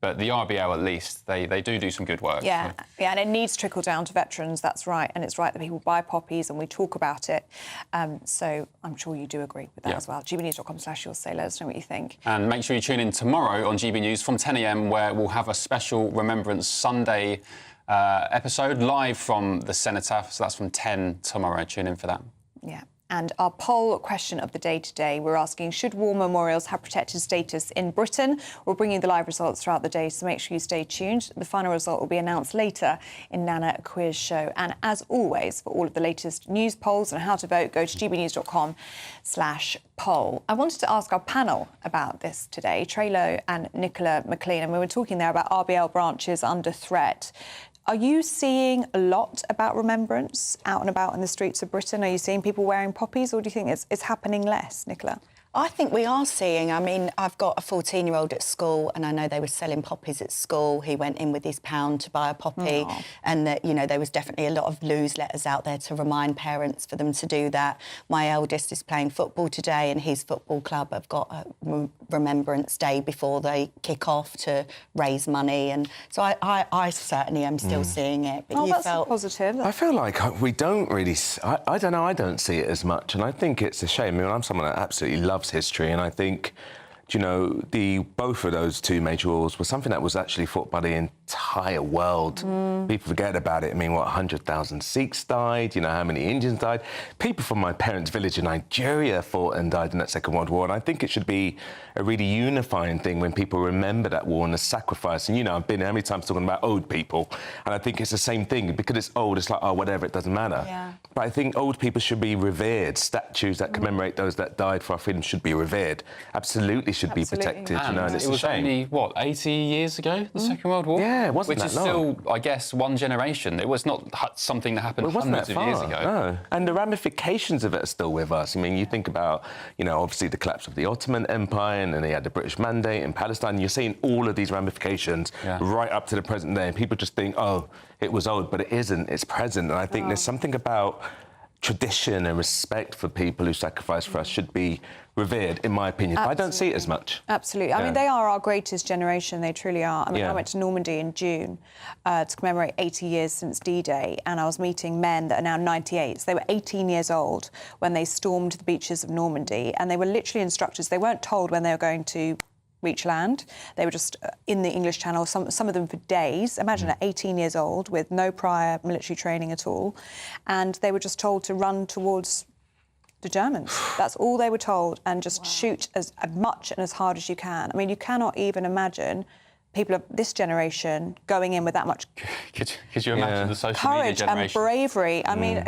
But the RBL, at least, they do some good work. Yeah, and it needs to trickle down to veterans, that's right. And it's right that people buy poppies and we talk about it. So I'm sure you do agree with that as well. gbnews.com/you'll let us know what you think. And make sure you tune in tomorrow on GB News from 10 a.m, where we'll have a special Remembrance Sunday episode live from the Cenotaph. So that's from 10 tomorrow. Tune in for that. Yeah. And our poll question of the day today, we're asking, should war memorials have protected status in Britain? We'll bring you the live results throughout the day, so make sure you stay tuned. The final result will be announced later in Nana Aquia's show. And as always, for all of the latest news polls and how to vote, go to gbnews.com/poll. I wanted to ask our panel about this today, Trey Lowe and Nicola McLean, and we were talking there about RBL branches under threat. Are you seeing a lot about remembrance out and about in the streets of Britain? Are you seeing people wearing poppies, or do you think it's happening less, Nicola? I think we are seeing. I mean, I've got a 14-year-old at school, and I know they were selling poppies at school. He went in with his £1 to buy a poppy, and that, you know, there was definitely a lot of newsletters out there to remind parents for them to do that. My eldest is playing football today, and his football club have got a Remembrance Day before they kick off to raise money, and so I certainly am still seeing it. But that's positive. I feel like we don't really. I don't know. I don't see it as much, and I think it's a shame. I mean, I'm someone that absolutely loves history, and I think, you know, both of those two major wars was something that was actually fought by the entire world. People forget about it. I mean, what, 100,000 Sikhs died? You know, how many Indians died? People from my parents' village in Nigeria fought and died in that Second World War. And I think it should be a really unifying thing when people remember that war and the sacrifice. And, you know, I've been how many times talking about old people. And I think it's the same thing. Because it's old, it's like, oh, whatever, it doesn't matter. Yeah. But I think old people should be revered. Statues that commemorate those that died for our freedom should be revered. Absolutely should be protected. You know, and it's it was a shame. only, what, 80 years ago, the Second World War? Yeah, it wasn't Which that is long. still, I guess, one generation. It was not something that happened Well, it wasn't hundreds that of years far, ago. No. And the ramifications of it are still with us. I mean, you think about, you know, obviously the collapse of the Ottoman Empire, and then they had the British Mandate in Palestine. You're seeing all of these ramifications right up to the present day. And people just think, oh, it was old, but it isn't. It's present. And I think there's something about tradition and respect for people who sacrifice for us should be revered, in my opinion. But I don't see it as much. Absolutely. I mean, they are our greatest generation. They truly are. I mean, I went to Normandy in June to commemorate 80 years since D-Day, and I was meeting men that are now 98. So they were 18 years old when they stormed the beaches of Normandy, and they were literally instructors. They weren't told when they were going to reach land. They were just in the English Channel, some of them for days. Imagine at 18 years old with no prior military training at all. And they were just told to run towards the Germans. That's all they were told, and just shoot as much and as hard as you can. I mean, you cannot even imagine people of this generation going in with that much Could you imagine the social media courage generation? and bravery. I mean,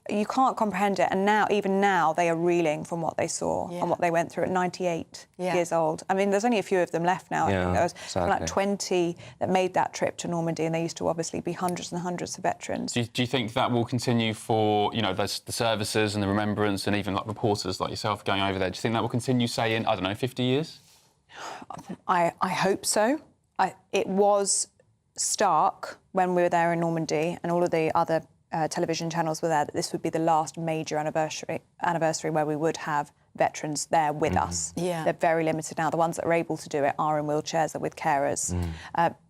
you can't comprehend it. And now, even now, they are reeling from what they saw and what they went through at 98 years old. I mean, there's only a few of them left now. I think there was like 20 that made that trip to Normandy, and there used to obviously be hundreds and hundreds of veterans. Do you think that will continue for, you know, the services and the remembrance, and even like reporters like yourself going over there? Do you think that will continue, say, in, I don't know, 50 years? I hope so. It was stark when we were there in Normandy, and all of the other television channels were there, that this would be the last major anniversary where we would have veterans there with us. Yeah. They're very limited now. The ones that are able to do it are in wheelchairs or with carers.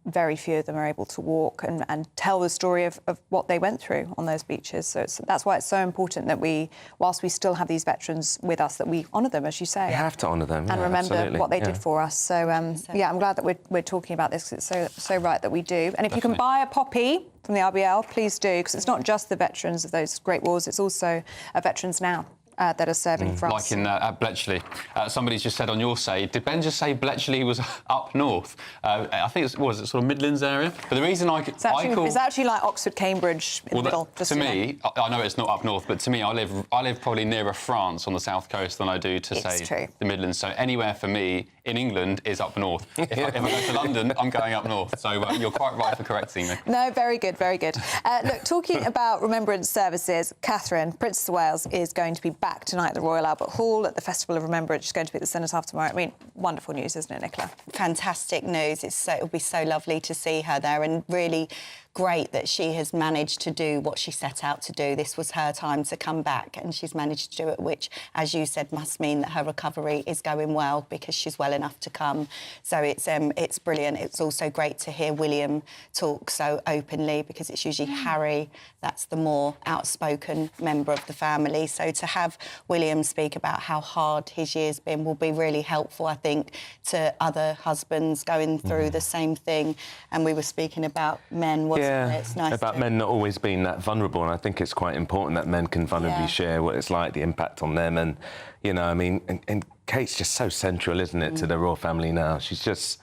Very few of them are able to walk and tell the story of what they went through on those beaches. So that's why it's so important that we, whilst we still have these veterans with us, that we honour them, as you say. You have to honour them. And remember absolutely. what they did for us. So, I'm glad that we're talking about this, because it's so right that we do. And if you can buy a poppy from the RBL, please do, because it's not just the veterans of those great wars, it's also veterans now that are serving for us. Like in at Bletchley. Somebody's just said on your side, did Ben just say Bletchley was up north? I think it was sort of Midlands area. But the reason it's actually like Oxford, Cambridge in the middle. To me, I know it's not up north, but to me, I live probably nearer France on the south coast than I do to say the Midlands. So anywhere for me in England is up north. If I go to London, I'm going up north. So you're quite right for correcting me. No, very good, very good. Look, talking about remembrance services, Catherine, Princess of Wales, is going to be back tonight at the Royal Albert Hall at the Festival of Remembrance. She's going to be at the Cenotaph tomorrow. I mean, wonderful news, isn't it, Nicola? Fantastic news. It'll be so lovely to see her there, and really great that she has managed to do what she set out to do. This was her time to come back, and she's managed to do it, which, as you said, must mean that her recovery is going well, because she's well enough to come. So it's brilliant. It's also great to hear William talk so openly, because it's usually Harry that's the more outspoken member of the family. So to have William speak about how hard his year's been will be really helpful, I think, to other husbands going through the same thing. And we were speaking about men, wasn't it? It's nice about men not always being that vulnerable, and I think it's quite important that men can vulnerably share what it's like, the impact on them. And, you know, I mean, and Kate's just so central, isn't it, to the royal family now? She's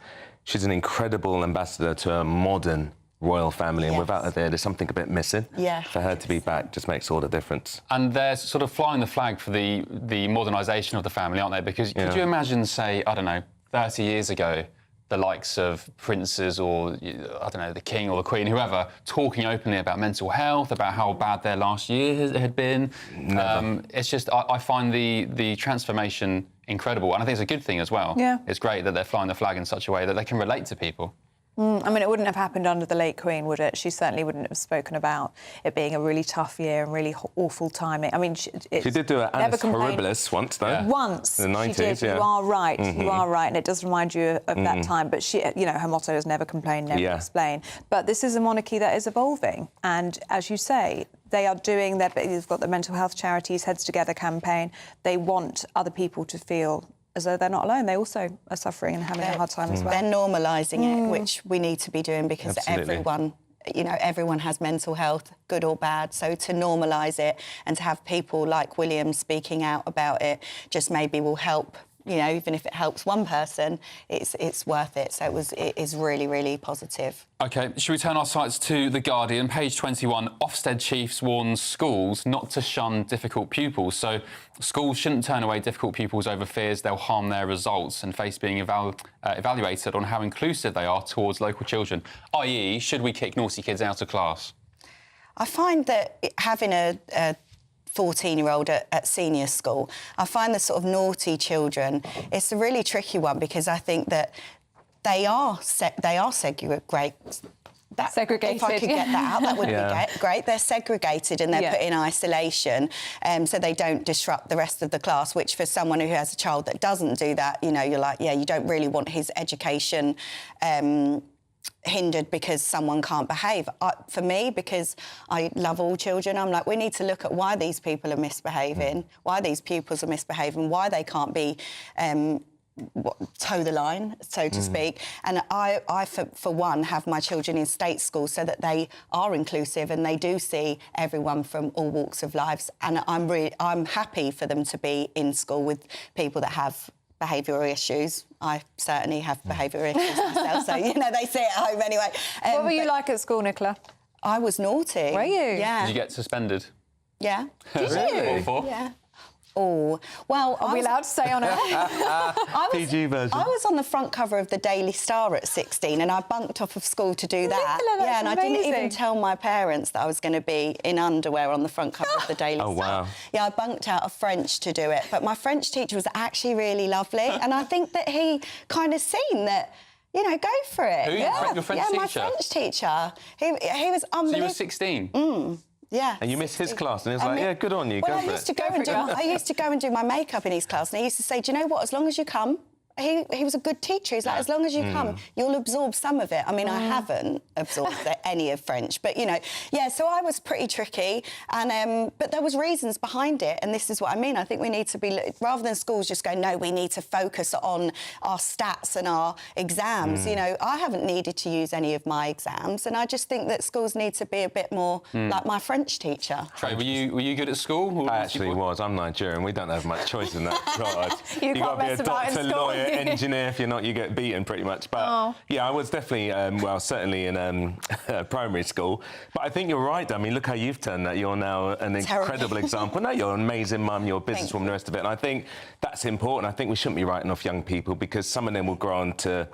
an incredible ambassador to a modern royal family, and without her there's something a bit missing. For her to be back just makes all the difference. And they're sort of flying the flag for the modernisation of the family, aren't they? Because could you imagine, say, I don't know, 30 years ago, the likes of princes or, I don't know, the king or the queen, whoever, talking openly about mental health, about how bad their last year had been? It's just, I find the transformation incredible, and I think it's a good thing as well. It's great that they're flying the flag in such a way that they can relate to people. I mean, it wouldn't have happened under the late Queen, would it? She certainly wouldn't have spoken about it being a really tough year and really awful timing. I mean, she did do an Annus Horribilis once, though. Once. In the 90s, she did. You are right. You are right, and it does remind you of that time. But she, you know, her motto is never complain, never explain. But this is a monarchy that is evolving, and as you say, they are doing their. They've got the mental health charities Heads Together campaign. They want other people to feel as though they're not alone. They also are suffering and having a hard time as well. They're normalising it, which we need to be doing because Absolutely. everyone, you know, everyone has mental health, good or bad. So to normalise it and to have people like William speaking out about it just maybe will help. You know, even if it helps one person, it's worth it. So it is really, really positive. OK, should we turn our sights to The Guardian? Page 21, Ofsted chiefs warns schools not to shun difficult pupils. So schools shouldn't turn away difficult pupils over fears they'll harm their results and face being evaluated on how inclusive they are towards local children, i.e. should we kick naughty kids out of class? I find that having a 14-year-old at senior school, I find the sort of naughty children, it's a really tricky one because I think that they are segregated. If I could get that out, that would be great. They're segregated and they're put in isolation, so they don't disrupt the rest of the class, which for someone who has a child that doesn't do that, you know, you're like, yeah, you don't really want his education hindered because someone can't behave. For me, because I love all children, I'm like, we need to look at why these people are misbehaving, why these pupils are misbehaving, why they can't be toe the line, so to speak. And I for one, have my children in state schools so that they are inclusive and they do see everyone from all walks of lives. And I'm happy for them to be in school with people that have behavioural issues. I certainly have behavioural issues myself, so, you know, they see it at home anyway. What were you like at school, Nicola? I was naughty. Were you? Yeah. Did you get suspended? Yeah. Did you? What for? Yeah. Oh, well... Are we allowed to say on it? PG version. I was on the front cover of the Daily Star at 16 and I bunked off of school to do that. Nicola, yeah, and amazing. I didn't even tell my parents that I was going to be in underwear on the front cover of the Daily Star. Wow. Yeah, I bunked out of French to do it. But my French teacher was actually really lovely and I think that he kind of seen that, you know, go for it. Who? Your French teacher? Yeah, my French teacher. He was unbelievable. So you were 16? Yeah. And you missed his class, and he was like, yeah, good on you, Well, go for I used it. to go and do my makeup in his class, and he used to say, do you know what, as long as you come, he was a good teacher. He's like, as long as you come, you'll absorb some of it. I mean, I haven't absorbed any of French, but, you know, yeah, so I was pretty tricky, and but there was reasons behind it, and this is what I mean. I think we need to be, rather than schools just go, no, we need to focus on our stats and our exams. You know, I haven't needed to use any of my exams, and I just think that schools need to be a bit more like my French teacher. Trey, were you good at school? I actually was. I'm Nigerian. We don't have much choice in that regard. You You've got to be a doctor, lawyer, engineer. If you're not, you get beaten pretty much. But yeah, I was definitely, well, certainly in primary school. But I think you're right. I mean, look how you've turned that. You're now an incredible example. No, you're an amazing mum. You're a businesswoman, the rest of it. And I think that's important. I think we shouldn't be writing off young people because some of them will grow on to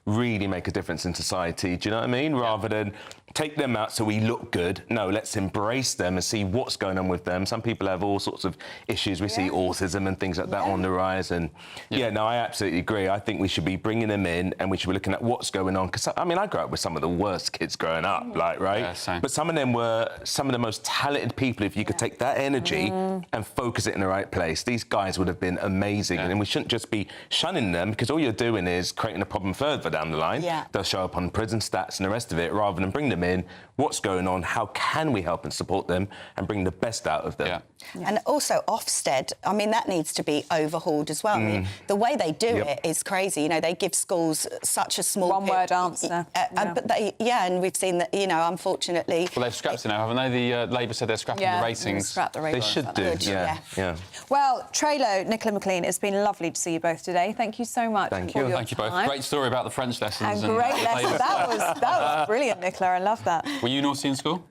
really make a difference in society. Do you know what I mean? Rather than take them out so we look good. No, let's embrace them and see what's going on with them. Some people have all sorts of issues. We see autism and things like that on the rise. And no, I absolutely agree. I think we should be bringing them in and we should be looking at what's going on. Because, I mean, I grew up with some of the worst kids growing up, like, right? Yeah, same. But some of them were some of the most talented people. If you could take that energy and focus it in the right place, these guys would have been amazing. And we shouldn't just be shunning them because all you're doing is creating a problem further down the line. They'll show up on prison stats and the rest of it rather than bring them in. What's going on? How can we help and support them and bring the best out of them? And also Ofsted, I mean, that needs to be overhauled as well. I mean, the way they do it is crazy. You know, they give schools such a small... One-word answer. But and we've seen that, you know, unfortunately... Well, they've scrapped it now, haven't they? The Labour said they're scrapping the ratings. They should do, yeah. Well, Trelo, Nicola McLean, it's been lovely to see you both today. Thank you so much. Thank you. Thank you both. Great story about the French lessons. And great lesson. That was brilliant, Nicola. I love that. Were you naughty in school?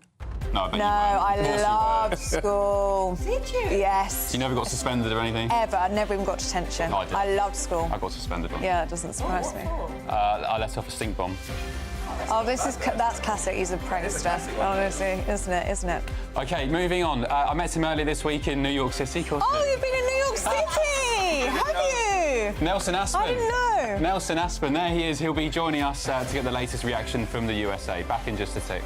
No, I bet I loved school. Did you? Yes. You never got suspended or anything? Ever. I never even got detention. No, I did. I loved school. I got suspended once. Yeah, it doesn't surprise me. I let off a stink bomb. Oh, that's classic. He's a prankster, honestly, isn't it? OK, moving on. I met him earlier this week in New York City. Oh, you've been in New York City! Have you? Nelson Aspen. I didn't know. Nelson Aspen, there he is. He'll be joining us to get the latest reaction from the USA. Back in just a tick.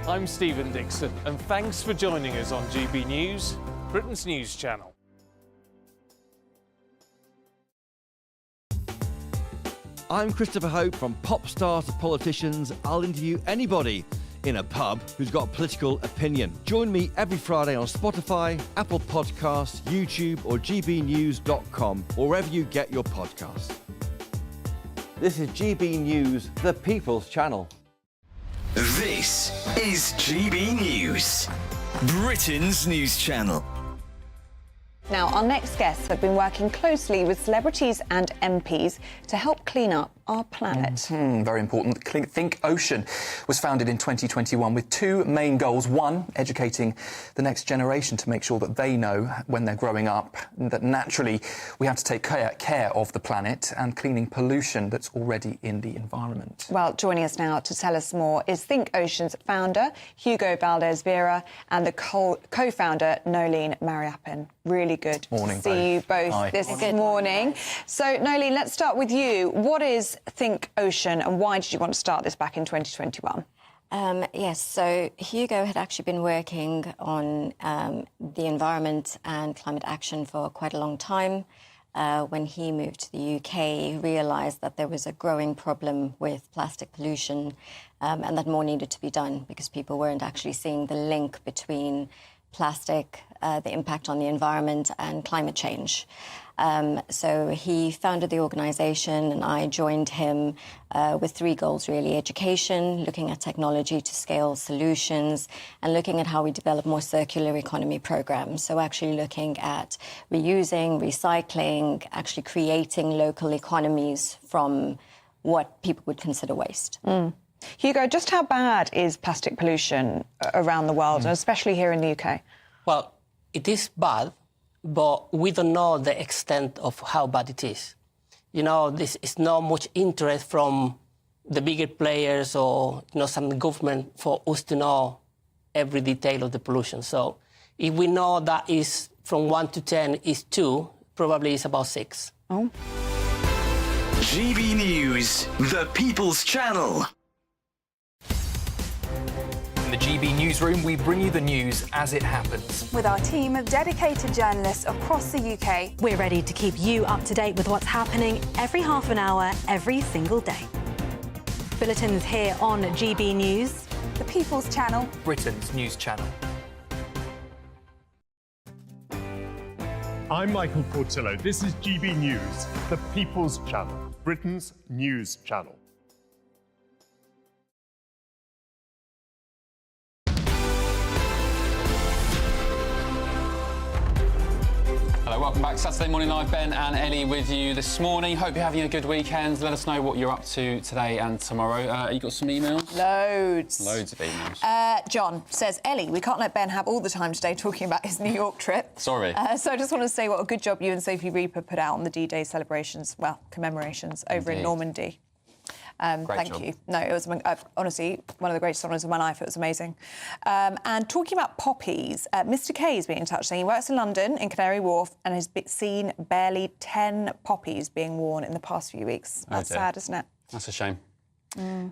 I'm Stephen Dixon, and thanks for joining us on GB News, Britain's news channel. I'm Christopher Hope. From pop stars to politicians, I'll interview anybody in a pub who's got a political opinion. Join me every Friday on Spotify, Apple Podcasts, YouTube or gbnews.com, or wherever you get your podcasts. This is GB News, the People's Channel. This is GB News, Britain's news channel. Now, our next guests have been working closely with celebrities and MPs to help clean up our planet. Very important. Think Ocean was founded in 2021 with two main goals. One, educating the next generation to make sure that they know when they're growing up that naturally we have to take care of the planet and cleaning pollution that's already in the environment. Well, joining us now to tell us more is Think Ocean's founder, Hugo Valdez-Vera, and the co-founder, Nolene Mariappan. Really good Morning, to see you both this morning. So, Nolene, let's start with you. What is Think Ocean and why did you want to start this back in 2021? Yes, so Hugo had actually been working on the environment and climate action for quite a long time. When he moved to the UK, he realised that there was a growing problem with plastic pollution and that more needed to be done because people weren't actually seeing the link between plastic, the impact on the environment and climate change. So he founded the organisation and I joined him with three goals, really. Education, looking at technology to scale solutions, and looking at how we develop more circular economy programs. So actually looking at reusing, recycling, actually creating local economies from what people would consider waste. Hugo, just how bad is plastic pollution around the world, and especially here in the UK? Well, it is bad, but we don't know the extent of how bad it is. You know, this is not much interest from the bigger players or, you know, some government for us to know every detail of the pollution. So if we know that is from 1 to 10 is 2, probably it's about 6. Oh. GB News, the People's Channel. In the GB Newsroom, we bring you the news as it happens. With our team of dedicated journalists across the UK, we're ready to keep you up to date with what's happening every half an hour, every single day. Bulletins here on GB News, the People's Channel, Britain's news channel. I'm Michael Portillo. This is GB News, the People's Channel, Britain's news channel. Hello, welcome back. Saturday Morning Live, Ben and Ellie with you this morning. Hope you're having a good weekend. Let us know what you're up to today and tomorrow. You got some emails? Loads. Loads of emails. John says, Ellie, we can't let Ben have all the time today talking about his New York trip. Sorry. So I just want to say what a good job you and Sophie Reaper put out on the D-Day celebrations, well, commemorations over in Normandy. Thank you. No, it was honestly one of the greatest honours of my life. It was amazing. And talking about poppies, Mr. K is being in touch saying he works in London, in Canary Wharf, and has seen barely 10 poppies being worn in the past few weeks. That's sad, isn't it? That's a shame.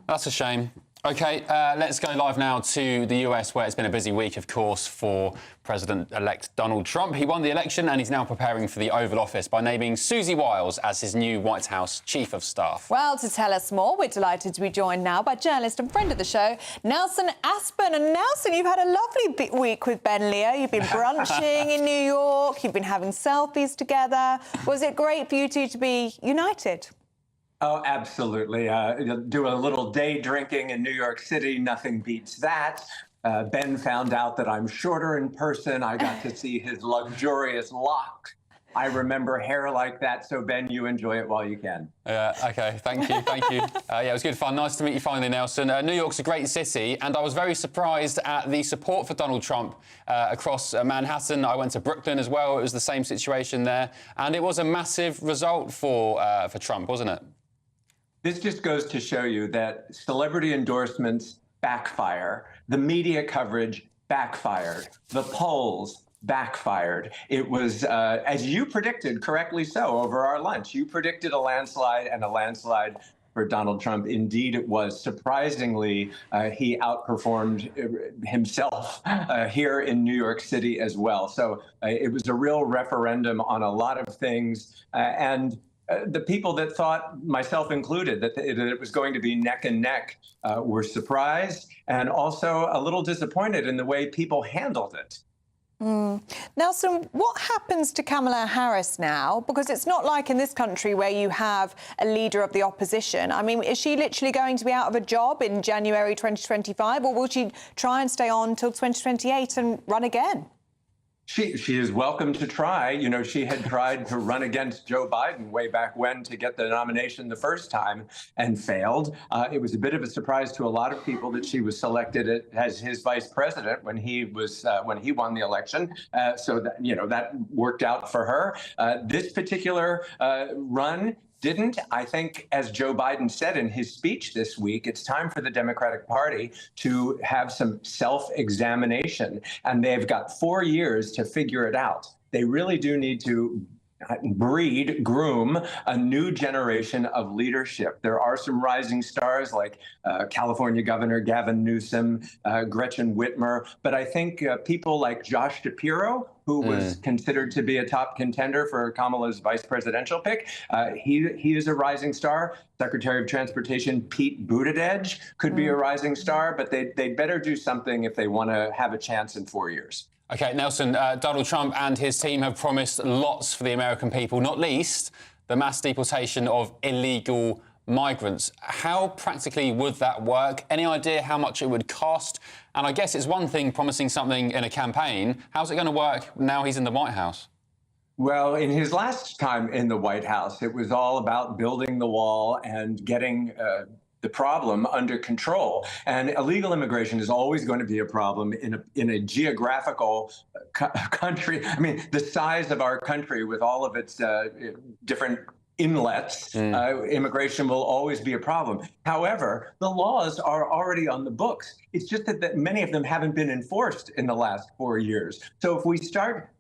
That's a shame. OK, let's go live now to the US, where it's been a busy week, of course, for President-elect Donald Trump. He won the election and he's now preparing for the Oval Office by naming Susie Wiles as his new White House Chief of Staff. Well, to tell us more, we're delighted to be joined now by journalist and friend of the show, Nelson Aspen. And Nelson, you've had a lovely week with Ben Leo. You've been brunching in New York. You've been having selfies together. Was it great for you two to be united? Oh, absolutely. Do a little day drinking in New York City. Nothing beats that. Ben found out that I'm shorter in person. I got to see his luxurious locks. I remember hair like that. So, Ben, you enjoy it while you can. OK, thank you. Thank you. Yeah, it was good fun. Nice to meet you finally, Nelson. New York's a great city, and I was very surprised at the support for Donald Trump across Manhattan. I went to Brooklyn as well. It was the same situation there. And it was a massive result for Trump, wasn't it? This just goes to show you that celebrity endorsements backfire. The media coverage backfired. The polls backfired. It was, as you predicted, correctly so, over our lunch. You predicted a landslide, and a landslide for Donald Trump. Indeed, it was. Surprisingly, he outperformed himself here in New York City as well. So it was a real referendum on a lot of things. And the people that thought, myself included, that it was going to be neck and neck were surprised and also a little disappointed in the way people handled it. Nelson, what happens to Kamala Harris now? Because it's not like in this country where you have a leader of the opposition. I mean, is she literally going to be out of a job in January 2025, or will she try and stay on till 2028 and run again? She is welcome to try. You know, she had tried to run against Joe Biden way back when to get the nomination the first time and failed. It was a bit of a surprise to a lot of people that she was selected as his vice president when he won the election. So that, you know, that worked out for her. This particular run didn't. I think, as Joe Biden said in his speech this week, it's time for the Democratic Party to have some self-examination, and they've got 4 years to figure it out. They really do need to groom a new generation of leadership. There are some rising stars like California Governor Gavin Newsom, Gretchen Whitmer, but I think people like Josh Shapiro, who was considered to be a top contender for Kamala's vice presidential pick, he is a rising star. Secretary of Transportation Pete Buttigieg could be a rising star, but they better do something if they want to have a chance in 4 years. OK, Nelson, Donald Trump and his team have promised lots for the American people, not least the mass deportation of illegal migrants. How practically would that work? Any idea how much it would cost? And I guess it's one thing promising something in a campaign. How's it going to work now he's in the White House? Well, in his last time in the White House, it was all about building the wall and getting the problem under control. And illegal immigration is always going to be a problem in a geographical country. I mean, the size of our country with all of its different inlets, immigration will always be a problem. However, the laws are already on the books. It's just that many of them haven't been enforced in the last 4 years. So if we start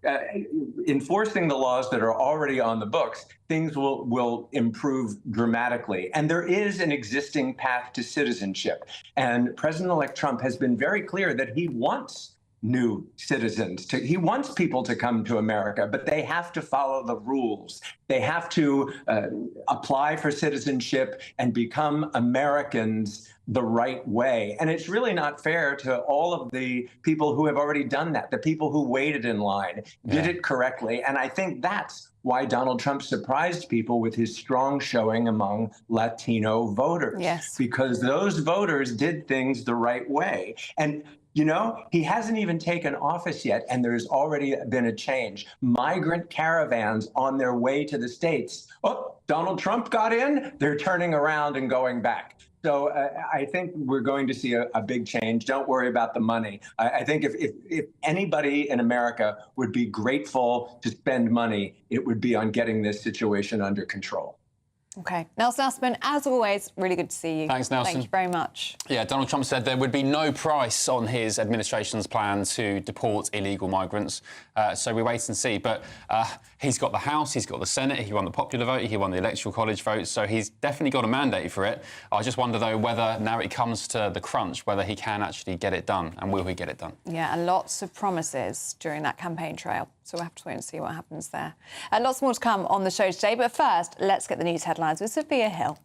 enforcing the laws that are already on the books, things will improve dramatically. And there is an existing path to citizenship. And President-elect Trump has been very clear that he wants new citizens. He wants people to come to America, but they have to follow the rules. They have to apply for citizenship and become Americans the right way. And it's really not fair to all of the people who have already done that, the people who waited in line, did it correctly. And I think that's why Donald Trump surprised people with his strong showing among Latino voters. Yes. Because those voters did things the right way. And you know, he hasn't even taken office yet, and there's already been a change. Migrant caravans on their way to the States. Oh, Donald Trump got in, they're turning around and going back. So I think we're going to see a big change. Don't worry about the money. I think if anybody in America would be grateful to spend money, it would be on getting this situation under control. OK. Nelson Aspen, as always, really good to see you. Thanks, Nelson. Thank you very much. Yeah, Donald Trump said there would be no price on his administration's plan to deport illegal migrants. So we wait and see. But he's got the House, he's got the Senate, he won the popular vote, he won the Electoral College vote. So he's definitely got a mandate for it. I just wonder, though, whether now it comes to the crunch, whether he can actually get it done. And will he get it done? Yeah, and lots of promises during that campaign trail. So we'll have to wait and see what happens there. And lots more to come on the show today. But first, let's get the news headlines with Sophia Hill.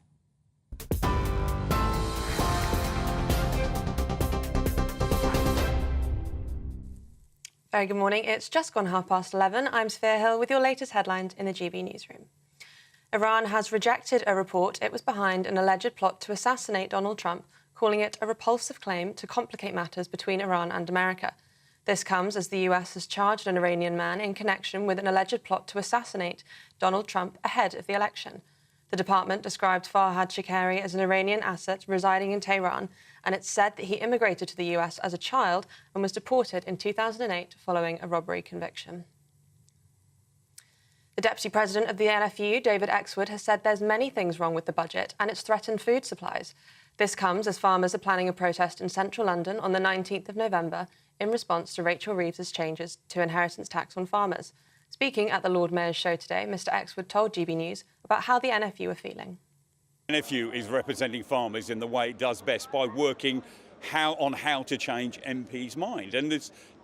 Very good morning. It's just gone 11:30. I'm Sophia Hill with your latest headlines in the GB Newsroom. Iran has rejected a report it was behind an alleged plot to assassinate Donald Trump, calling it a repulsive claim to complicate matters between Iran and America. This comes as the US has charged an Iranian man in connection with an alleged plot to assassinate Donald Trump ahead of the election. The department described Farhad Shakari as an Iranian asset residing in Tehran, and it said that he immigrated to the US as a child and was deported in 2008 following a robbery conviction. The Deputy President of the NFU, David Exwood, has said there's many things wrong with the budget and it's threatened food supplies. This comes as farmers are planning a protest in central London on the 19th of November in response to Rachel Reeves's changes to inheritance tax on farmers. Speaking at the Lord Mayor's show today, Mr Exwood told GB News about how the NFU are feeling. NFU is representing farmers in the way it does best by working on how to change MP's mind. And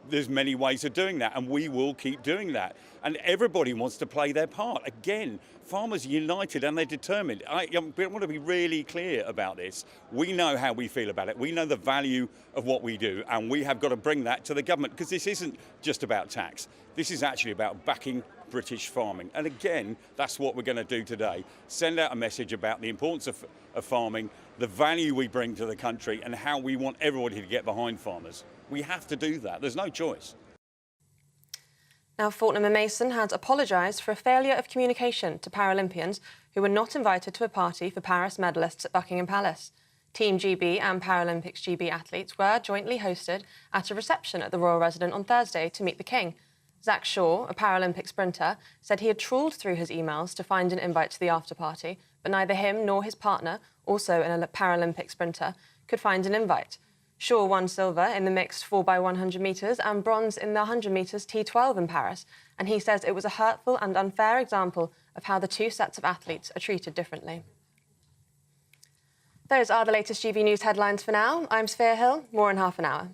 there's many ways of doing that, and we will keep doing that. And everybody wants to play their part. Again, farmers are united and they're determined. I want to be really clear about this. We know how we feel about it. We know the value of what we do, and we have got to bring that to the government, because this isn't just about tax. This is actually about backing British farming. And again, that's what we're going to do today. Send out a message about the importance of farming, the value we bring to the country, and how we want everybody to get behind farmers. We have to do that. There's no choice. Now, Fortnum and Mason has apologised for a failure of communication to Paralympians who were not invited to a party for Paris medalists at Buckingham Palace. Team GB and Paralympics GB athletes were jointly hosted at a reception at the Royal Resident on Thursday to meet the King. Zach Shaw, a Paralympic sprinter, said he had trawled through his emails to find an invite to the after-party, but neither him nor his partner, also a Paralympic sprinter, could find an invite. Shaw won silver in the mixed 4x100 metres and bronze in the 100 metres T12 in Paris, and he says it was a hurtful and unfair example of how the two sets of athletes are treated differently. Those are the latest GB News headlines for now. I'm Sphere Hill. More in half an hour.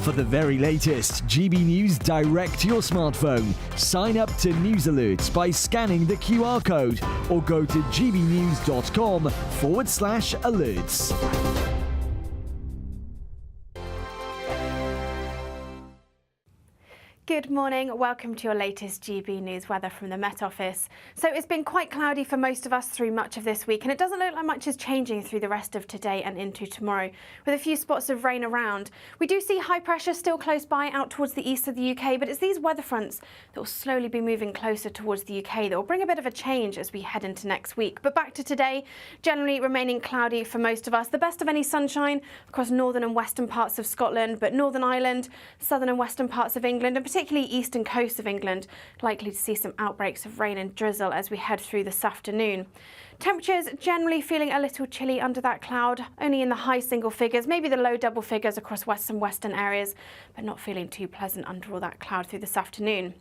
For the very latest GB News direct to your smartphone, sign up to News Alerts by scanning the QR code or go to gbnews.com/alerts. Good morning, welcome to your latest GB News weather from the Met Office. So it's been quite cloudy for most of us through much of this week, and it doesn't look like much is changing through the rest of today and into tomorrow, with a few spots of rain around. We do see high pressure still close by out towards the east of the UK, but it's these weather fronts that will slowly be moving closer towards the UK that will bring a bit of a change as we head into next week. But back to today, generally remaining cloudy for most of us. The best of any sunshine across northern and western parts of Scotland, but Northern Ireland, southern and western parts of England, and particularly eastern coast of England, likely to see some outbreaks of rain and drizzle as we head through this afternoon. Temperatures generally feeling a little chilly under that cloud, only in the high single figures, maybe the low double figures across western areas, but not feeling too pleasant under all that cloud through this afternoon.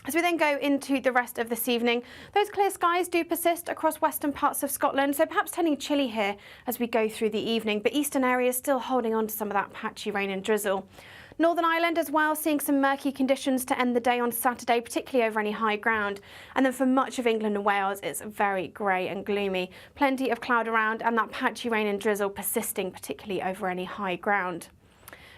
As we then go into the rest of this evening, those clear skies do persist across western parts of Scotland, so perhaps turning chilly here as we go through the evening, but eastern areas still holding on to some of that patchy rain and drizzle. Northern Ireland as well, seeing some murky conditions to end the day on Saturday, particularly over any high ground. And then for much of England and Wales, it's very grey and gloomy. Plenty of cloud around and that patchy rain and drizzle persisting, particularly over any high ground.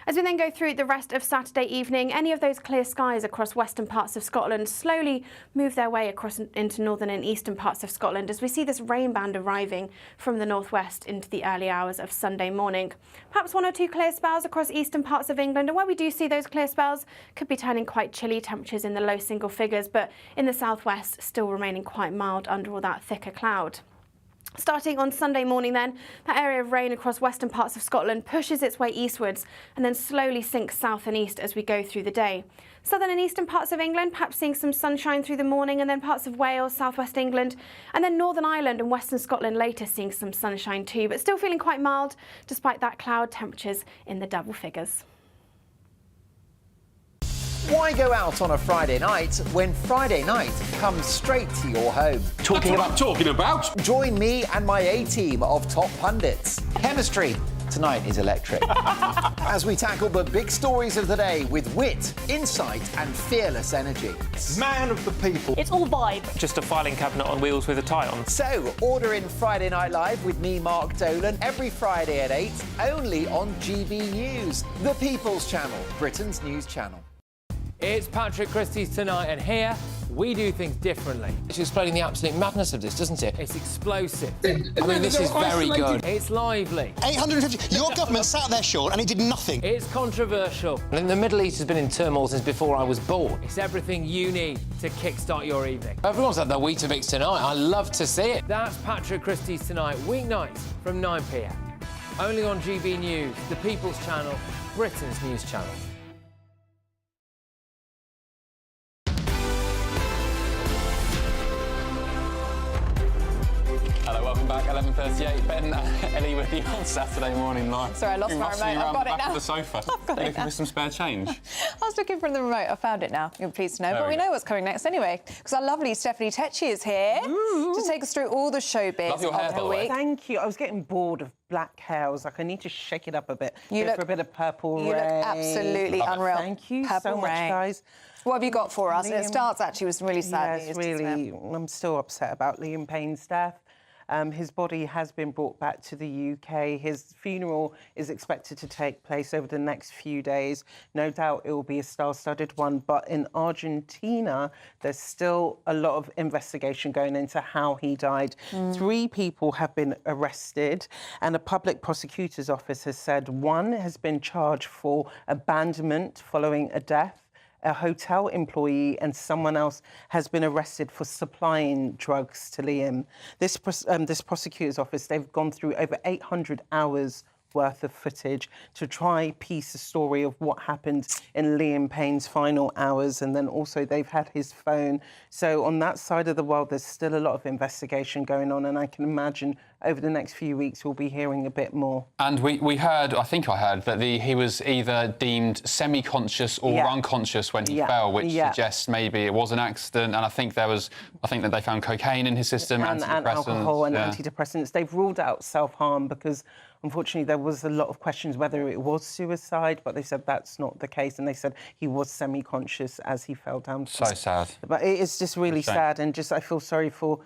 As we then go through the rest of Saturday evening, any of those clear skies across western parts of Scotland slowly move their way across into northern and eastern parts of Scotland as we see this rain band arriving from the northwest into the early hours of Sunday morning. Perhaps one or two clear spells across eastern parts of England, and where we do see those clear spells could be turning quite chilly, temperatures in the low single figures, but in the southwest still remaining quite mild under all that thicker cloud. Starting on Sunday morning then, that area of rain across western parts of Scotland pushes its way eastwards and then slowly sinks south and east as we go through the day. Southern and eastern parts of England perhaps seeing some sunshine through the morning, and then parts of Wales, southwest England, and then Northern Ireland and western Scotland later seeing some sunshine too, but still feeling quite mild despite that cloud, temperatures in the double figures. Why go out on a Friday night when Friday night comes straight to your home? Talking about? Join me and my A-team of top pundits. Chemistry tonight is electric. As we tackle the big stories of the day with wit, insight and fearless energy. Man of the people. It's all vibe. Just a filing cabinet on wheels with a tie on. So, order in Friday Night Live with me, Mark Dolan, every Friday at 8, only on GB News, the People's Channel, Britain's news channel. It's Patrick Christys tonight, and here we do things differently. It's explaining the absolute madness of this, doesn't it? It's explosive. I mean, this is very good. It's lively. 850. Your government sat there, Sean, and it did nothing. It's controversial. And the Middle East has been in turmoil since before I was born. It's everything you need to kickstart your evening. Everyone's had their Weetabix tonight. I love to see it. That's Patrick Christys tonight, weeknights from 9 p.m. Only on GB News, the People's Channel, Britain's news channel. Hello, welcome back. 11:38. Ben, Ellie with you on Saturday Morning Live. Sorry, I lost my remote. I've got it back now. of the sofa. You're looking for some spare change. I was looking for the remote. I found it now. You're pleased to know. But we know what's coming next anyway, because our lovely Stephanie Tecci is here to take us through all the showbiz Love your hair, of by the the way. week. Thank you. I was getting bored of black hair. I was like, I need to shake it up a bit. You Go look for a bit of purple You rain. look absolutely unreal. Thank you Purple so much, rain. guys. What have you got for us? It Liam- starts actually with some really sad Yes, news. doesn't really. it? I'm still upset about Liam Payne's death. His body has been brought back to the UK. His funeral is expected to take place over the next few days. No doubt it will be a star-studded one, but in Argentina, there's still a lot of investigation going into how he died. 3 people have been arrested, and a public prosecutor's office has said 1 has been charged for abandonment following a death. A hotel employee and someone else has been arrested for supplying drugs to Liam. This prosecutor's office, they've gone through over 800 hours worth of footage to try piece the story of what happened in Liam Payne's final hours, and then also they've had his phone. So on that side of the world, there's still a lot of investigation going on, and I can imagine over the next few weeks we'll be hearing a bit more. And we heard, I think I heard, that he was either deemed semi-conscious or unconscious when he fell, which suggests maybe it was an accident. And I think that they found cocaine in his system, and alcohol and antidepressants. They've ruled out self-harm because unfortunately there was a lot of questions whether it was suicide, but they said that's not the case, and they said he was semi-conscious as he fell down. So sad. But it is just really sad, and just I feel sorry for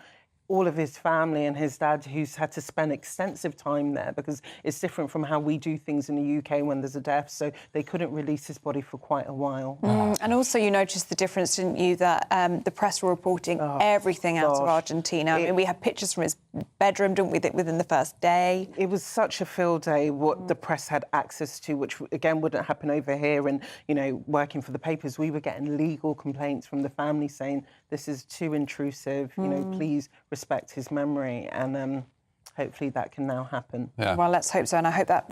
all of his family and his dad, who's had to spend extensive time there, because it's different from how we do things in the UK when there's a death, so they couldn't release his body for quite a while. And also you noticed the difference, didn't you, that the press were reporting everything out of Argentina. I mean, we had pictures from his bedroom, didn't we, within the first day. It was such a field day, what the press had access to, which, again, wouldn't happen over here. And, you know, working for the papers, we were getting legal complaints from the family saying, this is too intrusive, you know, please respect his memory. And hopefully that can now happen. Yeah. Well, let's hope so. And I hope that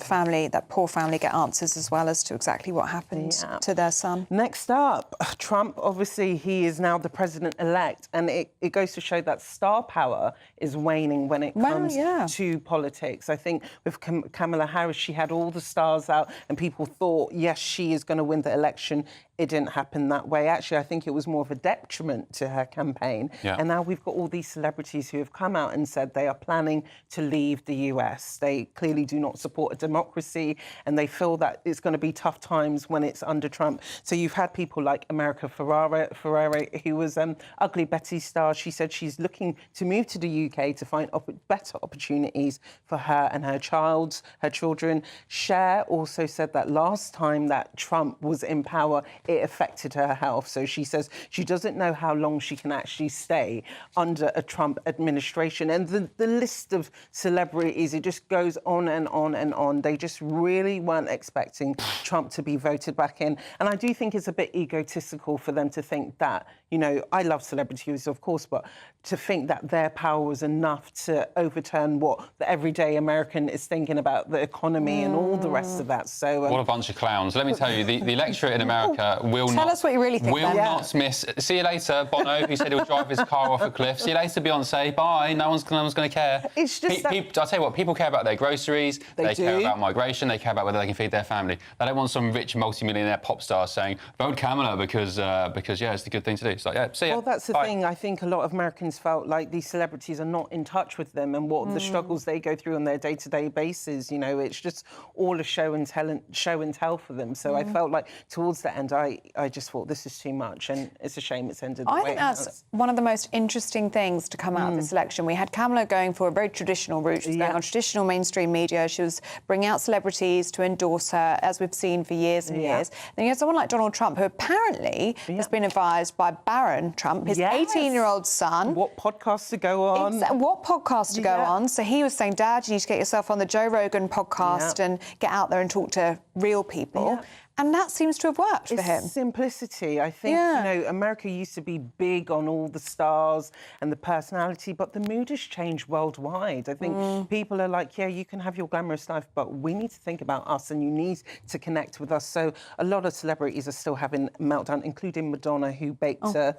poor family, get answers as well as to exactly what happened to their son. Next up, Trump, obviously, he is now the president-elect, and it goes to show that star power is waning when it comes to politics. I think with Kamala Harris, she had all the stars out, and people thought, yes, she is going to win the election. It didn't happen that way. Actually, I think it was more of a detriment to her campaign. Yeah. And now we've got all these celebrities who have come out and said they are planning to leave the US. They clearly do not support a democracy, and they feel that it's going to be tough times when it's under Trump. So you've had people like America Ferrera, who was Ugly Betty star. She said she's looking to move to the UK to find better opportunities for her and her children. Cher also said that last time that Trump was in power, it affected her health. So she says she doesn't know how long she can actually stay under a Trump administration. And the list of celebrities, it just goes on and on and on. They just really weren't expecting Trump to be voted back in. And I do think it's a bit egotistical for them to think that, you know, I love celebrities, of course, but to think that their power was enough to overturn what the everyday American is thinking about the economy and all the rest of that. So what a bunch of clowns. Let me tell you, the electorate in America will Tell us what you really think. not miss. See you later, Bono, who said he'll drive his car off a cliff. See you later, Beyonce. Bye. No one's going to care. It's just I'll tell you what, people care about their groceries. They care about migration. They care about whether they can feed their family. They don't want some rich multi-millionaire pop star saying, vote Kamala because it's the good thing to do. It's like, yeah, see ya. Well, that's the thing. I think a lot of Americans felt like these celebrities are not in touch with them and what the struggles they go through on their day-to-day basis. You know, it's just all a show and tell for them. So I felt like towards the end, I just thought this is too much, and it's a shame it's ended the way I think that's one of the most interesting things to come out of this election. We had Kamala going for a very traditional route. She was going on traditional mainstream media. She was bringing out celebrities to endorse her, as we've seen for years and years. Then you have someone like Donald Trump, who apparently has been advised by Barron Trump, his 18-year-old son. What podcast to go on. What podcast to go on. So he was saying, Dad, you need to get yourself on the Joe Rogan podcast and get out there and talk to real people. And that seems to have worked for him. Simplicity. I think, you know, America used to be big on all the stars and the personality, but the mood has changed worldwide. I think people are like, yeah, you can have your glamorous life, but we need to think about us and you need to connect with us. So a lot of celebrities are still having meltdown, including Madonna, who baked a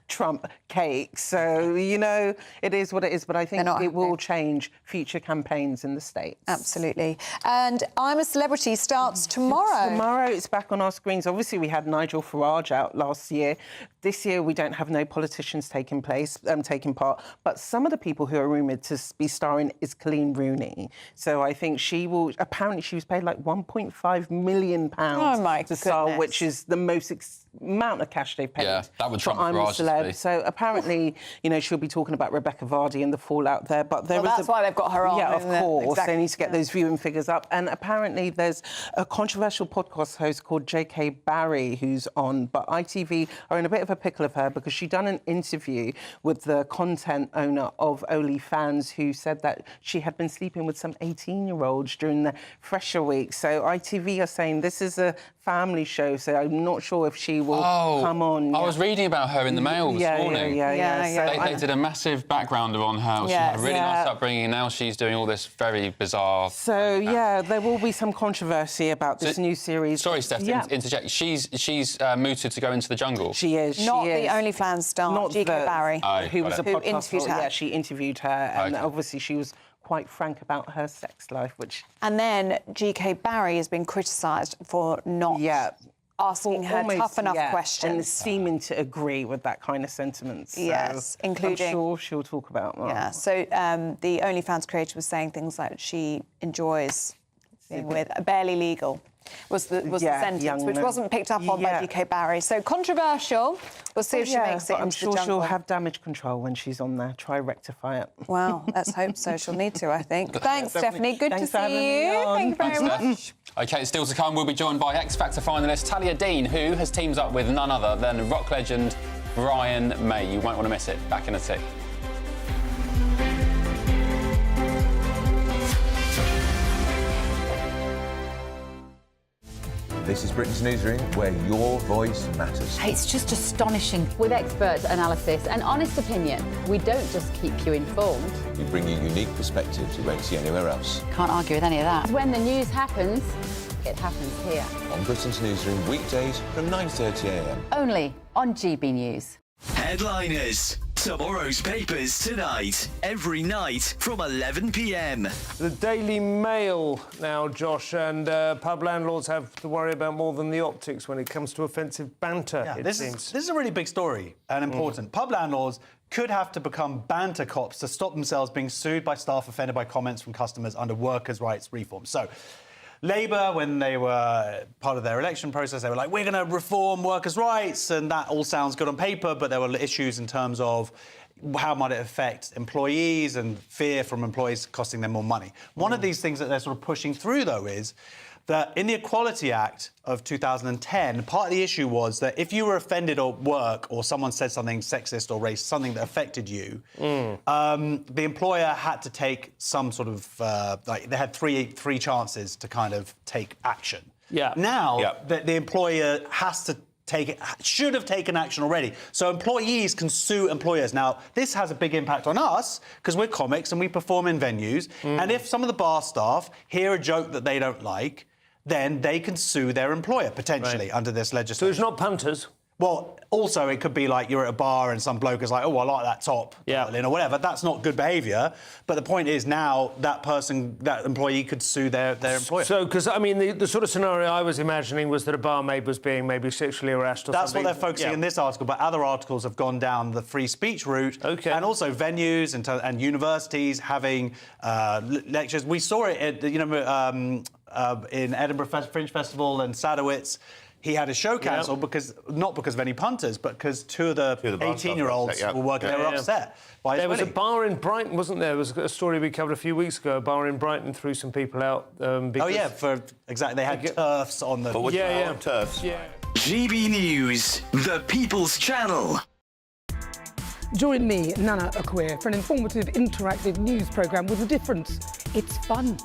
Trump cake. So, you know, it is what it is, but I think it will change future campaigns in the States. Absolutely. And I'm a Celebrity starts tomorrow. Tomorrow it's back on our screens. Obviously, we had Nigel Farage out last year. This year, we don't have no politicians taking part. But some of the people who are rumoured to be starring is Colleen Rooney. So I think she will... Apparently, she was paid like £1.5 million to star, which is the most amount of cash they've paid. Yeah, that would trump I'm a Farage. Celeb. So apparently, you know, she'll be talking about Rebecca Vardy and the fallout there. But that's why they've got her on. Yeah, of course. Exactly. They need to get those viewing figures up. And apparently, there's a controversial podcast host called J.K. Barry who's on. But ITV are in a bit of a pickle of her because she done an interview with the content owner of OnlyFans who said that she had been sleeping with some 18-year-olds during the Fresher Week. So ITV are saying this is a family show, so I'm not sure if she will come on. I was reading about her in the Mail this morning. Yeah. They did a massive background on her. She had a really nice upbringing, and now she's doing all this very bizarre... So, yeah, there will be some controversy about this new series. Sorry, Steph, to interject. She's mooted to go into the jungle. She is. Not the OnlyFans star, G.K. Barry, who was a podcast interviewed her. Yeah, she interviewed her, and obviously she was quite frank about her sex life, which... And then G.K. Barry has been criticised for not asking her tough enough questions. And seeming to agree with that kind of sentiment. So yes, including... I'm sure she'll talk about that. Yeah, so the OnlyFans creator was saying things like she enjoys being with a barely legal. Was the sentence, which wasn't picked up on by G.K. Barry. So controversial. We'll see if she makes it into I'm the sure jungle. she'll have damage control when she's on there. Try rectify it. Well, let's hope so. She'll need to, I think. Thanks, Stephanie. Good to see you. Thank you very much. OK, still to come, we'll be joined by X Factor finalist Talia Dean, who has teamed up with none other than rock legend Brian May. You won't want to miss it. Back in a tick. This is Britain's Newsroom, where your voice matters. It's just astonishing. With expert analysis and honest opinion, we don't just keep you informed. We bring you unique perspectives you won't see anywhere else. Can't argue with any of that. When the news happens, it happens here. On Britain's Newsroom, weekdays from 9:30 a.m. Only on GB News. Headliners. Tomorrow's papers tonight, every night from 11 p.m. The Daily Mail now, Josh, and pub landlords have to worry about more than the optics when it comes to offensive banter, Yeah, it this seems. is a really big story and important. Pub landlords could have to become banter cops to stop themselves being sued by staff offended by comments from customers under workers' rights reform. So, Labour, when they were part of their election process, they were like, we're going to reform workers' rights, and that all sounds good on paper, but there were issues in terms of how might it affect employees and fear from employees costing them more money. One of these things that they're sort of pushing through, though, is that in the Equality Act of 2010, part of the issue was that if you were offended at work or someone said something sexist or racist, something that affected you, the employer had to take some sort of... they had three chances to kind of take action. Now, the employer has to should have taken action already. So employees can sue employers. Now, this has a big impact on us because we're comics and we perform in venues. And if some of the bar staff hear a joke that they don't like, then they can sue their employer, potentially, under this legislation. So it's not punters? Well, also, it could be like you're at a bar and some bloke is like, oh, I like that top, or whatever. That's not good behaviour. But the point is now that employee could sue their employer. So, because, I mean, the sort of scenario I was imagining was that a barmaid was being maybe sexually harassed or That's something. what they're focusing in this article, but other articles have gone down the free speech route. OK. And also venues and universities having lectures. We saw it at, in Edinburgh Fringe Festival and Sadowitz. He had his show cancelled not because of any punters, but because two of the 18-year-olds were working. They were upset by his There was a wedding. bar in Brighton, wasn't there? There was a story we covered a few weeks ago. A bar in Brighton threw some people out because... exactly. They had turfs on the... turfs. GB News, the People's Channel. Join me, Nana Akua, for an informative, interactive news programme with a difference. It's fun.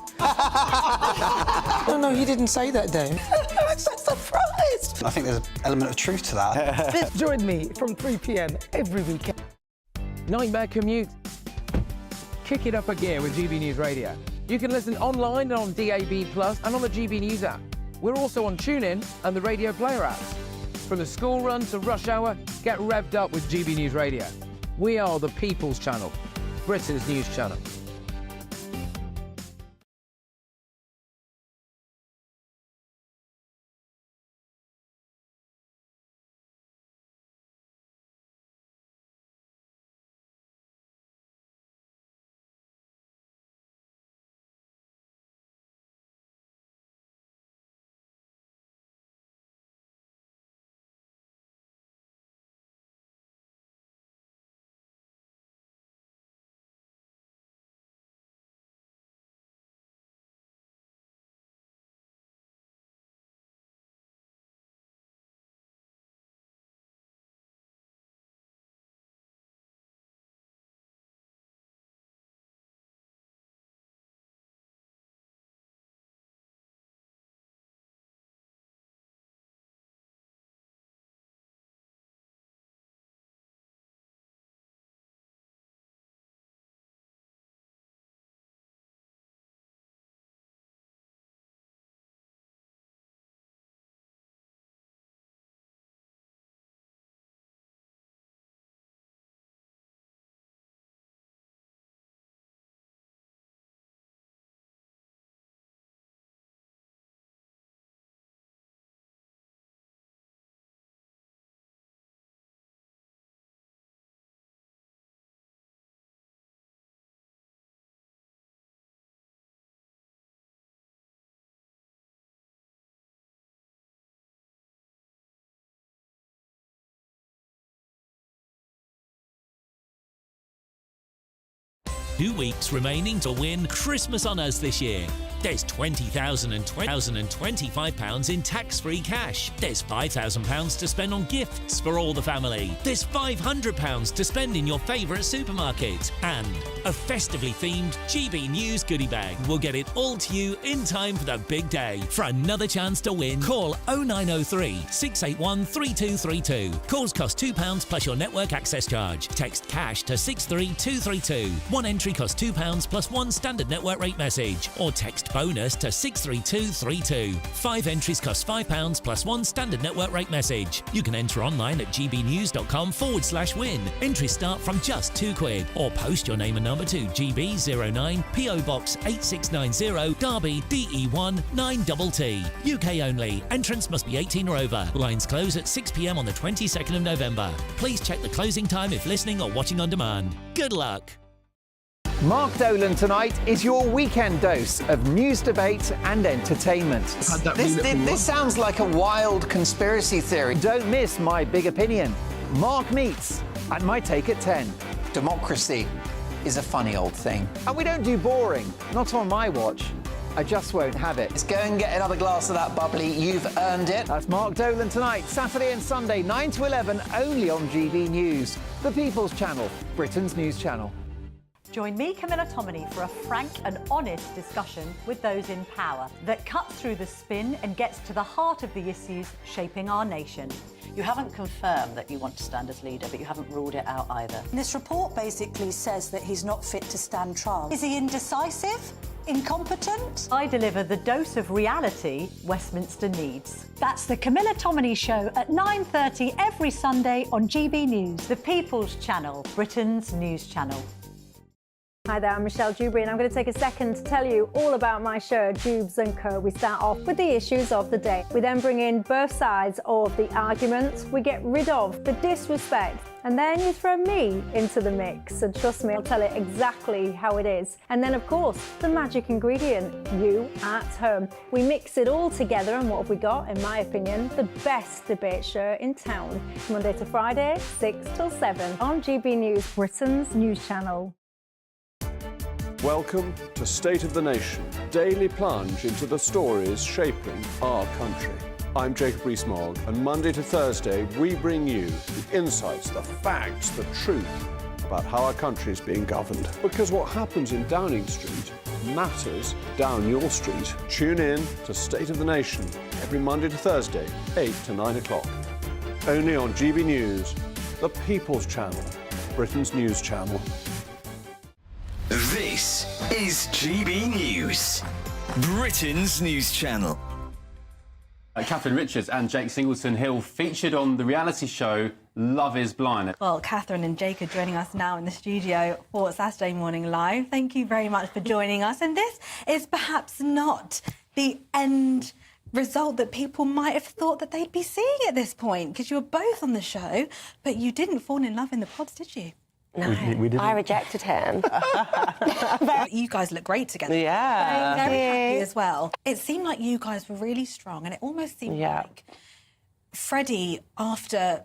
No, he didn't say that, Dave. I'm so surprised. I think there's an element of truth to that. Join me from 3 p.m. every weekend. Nightmare commute. kick it up a gear with GB News Radio. You can listen online and on DAB+, and on the GB News app. We're also on TuneIn and the Radio Player app. From the school run to rush hour, get revved up with GB News Radio. We are the People's Channel, Britain's news channel. Two weeks remaining to win Christmas on us this year. There's £20,000 and £25 in tax-free cash. There's £5,000 to spend on gifts for all the family. There's £500 to spend in your favourite supermarket. And a festively themed GB News goodie bag. We'll get it all to you in time for the big day. For another chance to win, call 0903 681 3232. Calls cost £2 plus your network access charge. Text cash to 63232. One entry costs £2 plus one standard network rate message. Or text bonus to 63232. 5 entries cost £5 plus one standard network rate message. You can enter online at gbnews.com/win. Entries start from just £2 or post your name and number to GB09 PO Box 8690 Derby DE1 9TT. UK only. Entrance must be 18 or over. Lines close at 6 p.m. on the 22nd of November. Please check the closing time if listening or watching on demand. Good luck. Mark Dolan tonight is your weekend dose of news, debate and entertainment. This sounds like a wild conspiracy theory. Don't miss My Big Opinion, Mark Meets, and My Take at 10. Democracy is a funny old thing. And we don't do boring, not on my watch. I just won't have it. Let's go and get another glass of that bubbly. You've earned it. That's Mark Dolan tonight, Saturday and Sunday, 9 to 11, only on GB News, the People's Channel, Britain's news channel. Join me, Camilla Tominey, for a frank and honest discussion with those in power that cuts through the spin and gets to the heart of the issues shaping our nation. You haven't confirmed that you want to stand as leader, but you haven't ruled it out either. This report basically says that he's not fit to stand trial. Is he indecisive? Incompetent? I deliver the dose of reality Westminster needs. That's the Camilla Tominey Show at 9:30 every Sunday on GB News, the People's Channel, Britain's news channel. Hi there, I'm Michelle Dewberry and I'm going to take a second to tell you all about my show, Dubes & Co. We start off with the issues of the day. We then bring in both sides of the arguments. We get rid of the disrespect. And then you throw me into the mix. And trust me, I'll tell it exactly how it is. And then, of course, the magic ingredient, you at home. We mix it all together and what have we got, in my opinion, the best debate show in town. Monday to Friday, 6 till 7 on GB News, Britain's news channel. Welcome to State of the Nation, daily plunge into the stories shaping our country. I'm Jacob Rees-Mogg, and Monday to Thursday we bring you the insights, the facts, the truth about how our country is being governed. Because what happens in Downing Street matters down your street. Tune in to State of the Nation every Monday to Thursday, 8 to 9 o'clock. Only on GB News, the People's Channel, Britain's news channel. This is GB News, Britain's news channel. Catherine Richards and Jake Singleton-Hill featured on the reality show Love is Blind. Well, Catherine and Jake are joining us now in the studio for Saturday Morning Live. Thank you very much for joining us. And this is perhaps not the end result that people might have thought that they'd be seeing at this point, because you were both on the show, but you didn't fall in love in the pods, did you? No, we didn't. I rejected him. You guys look great together. Yeah. Very Thank happy you. as well. It seemed like you guys were really strong, and it almost seemed like Freddie, after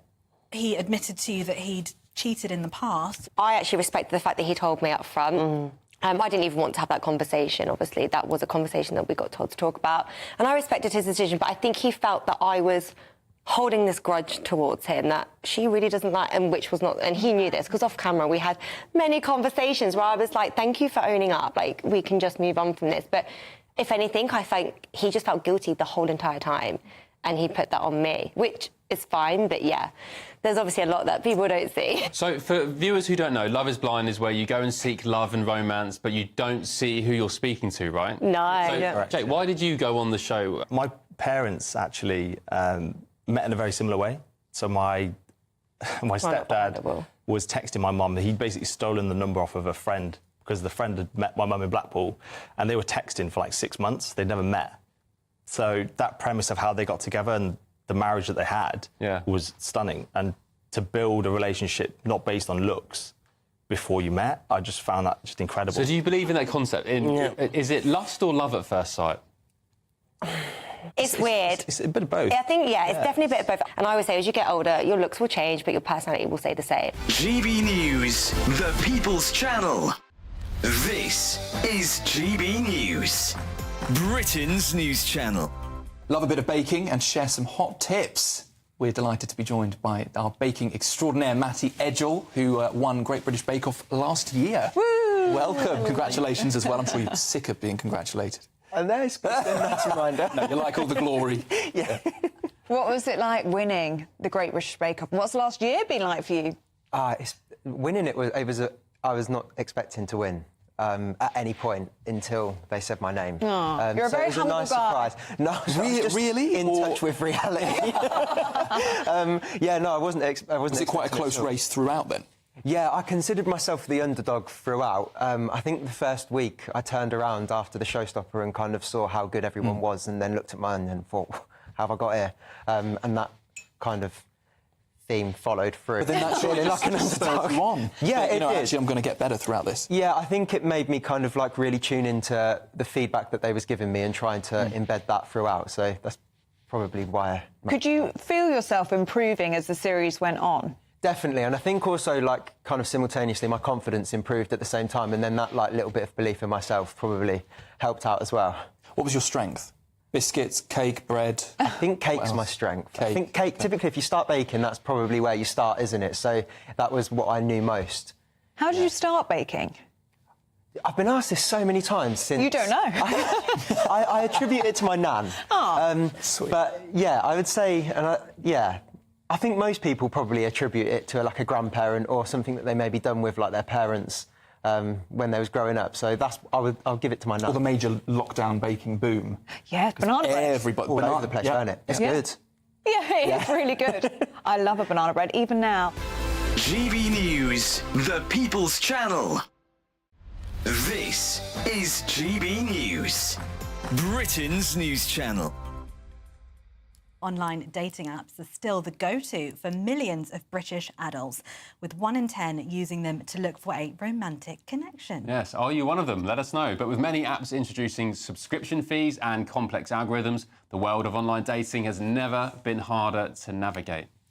he admitted to you that he'd cheated in the past. I actually respected the fact that he told me up front. I didn't even want to have that conversation, obviously. That was a conversation that we got told to talk about. And I respected his decision, but I think he felt that I was holding this grudge towards him that she really doesn't like, and which was not, and he knew this, because off camera we had many conversations where I was like, thank you for owning up, like, we can just move on from this. But if anything, I think he just felt guilty the whole entire time, and he put that on me, which is fine, but yeah, there's obviously a lot that people don't see. So for viewers who don't know, Love is Blind is where you go and seek love and romance, but you don't see who you're speaking to, right? No. So, Jake, why did you go on the show? My parents actually met in a very similar way. So my stepdad was texting my mum. He'd basically stolen the number off of a friend because the friend had met my mum in Blackpool, and they were texting for like 6 months. They'd never met. So that premise of how they got together and the marriage that they had was stunning. And to build a relationship not based on looks before you met, I just found that just incredible. So do you believe in that concept? Is it lust or love at first sight? It's weird. It's a bit of both. I think, it's definitely a bit of both. And I always say, as you get older, your looks will change, but your personality will stay the same. GB News, the People's Channel. This is GB News, Britain's news channel. Love a bit of baking and share some hot tips. We're delighted to be joined by our baking extraordinaire, Matty Edgell, who won Great British Bake Off last year. Woo! Welcome. Congratulations as well. I'm sure you're sick of being congratulated. And there's a reminder. No, you like all the glory. What was it like winning the Great British Bake Off? What's last year been like for you? Winning it was I was not expecting to win. At any point until they said my name. You're a so very it was a humble nice guy. surprise. No, I was just really? in touch with reality. I wasn't. Was it quite a close race throughout then? Yeah, I considered myself the underdog throughout. I think the first week I turned around after the showstopper and kind of saw how good everyone was, and then looked at mine and thought, how have I got here? And that kind of theme followed through. But then that surely like an underdog. you on. Yeah, it did. Actually, I'm going to get better throughout this. Yeah, I think it made me kind of like really tune into the feedback that they was giving me and trying to embed that throughout. So that's probably why. Could you feel yourself improving as the series went on? Definitely, and I think also, like, kind of simultaneously, my confidence improved at the same time, and then that, like, little bit of belief in myself probably helped out as well. What was your strength? Biscuits, cake, bread? I think cake's my strength. I think cake, typically, if you start baking, that's probably where you start, isn't it? So that was what I knew most. How did you start baking? I've been asked this so many times since... You don't know? I attribute it to my nan. Sweet. But, yeah, I would say... I think most people probably attribute it to, like, a grandparent or something that they maybe done with, like, their parents when they was growing up. So that's... I'll give it to my nan. Or the major lockdown baking boom. Yeah, banana bread. Everybody... All over the place, isn't it? It's good. Yeah, it's really good. I love a banana bread, even now. GB News, the People's Channel. This is GB News, Britain's news channel. Online dating apps are still the go-to for millions of British adults, with 1 in 10 using them to look for a romantic connection. Yes, are you one of them? Let us know. But with many apps introducing subscription fees and complex algorithms, the world of online dating has never been harder to navigate.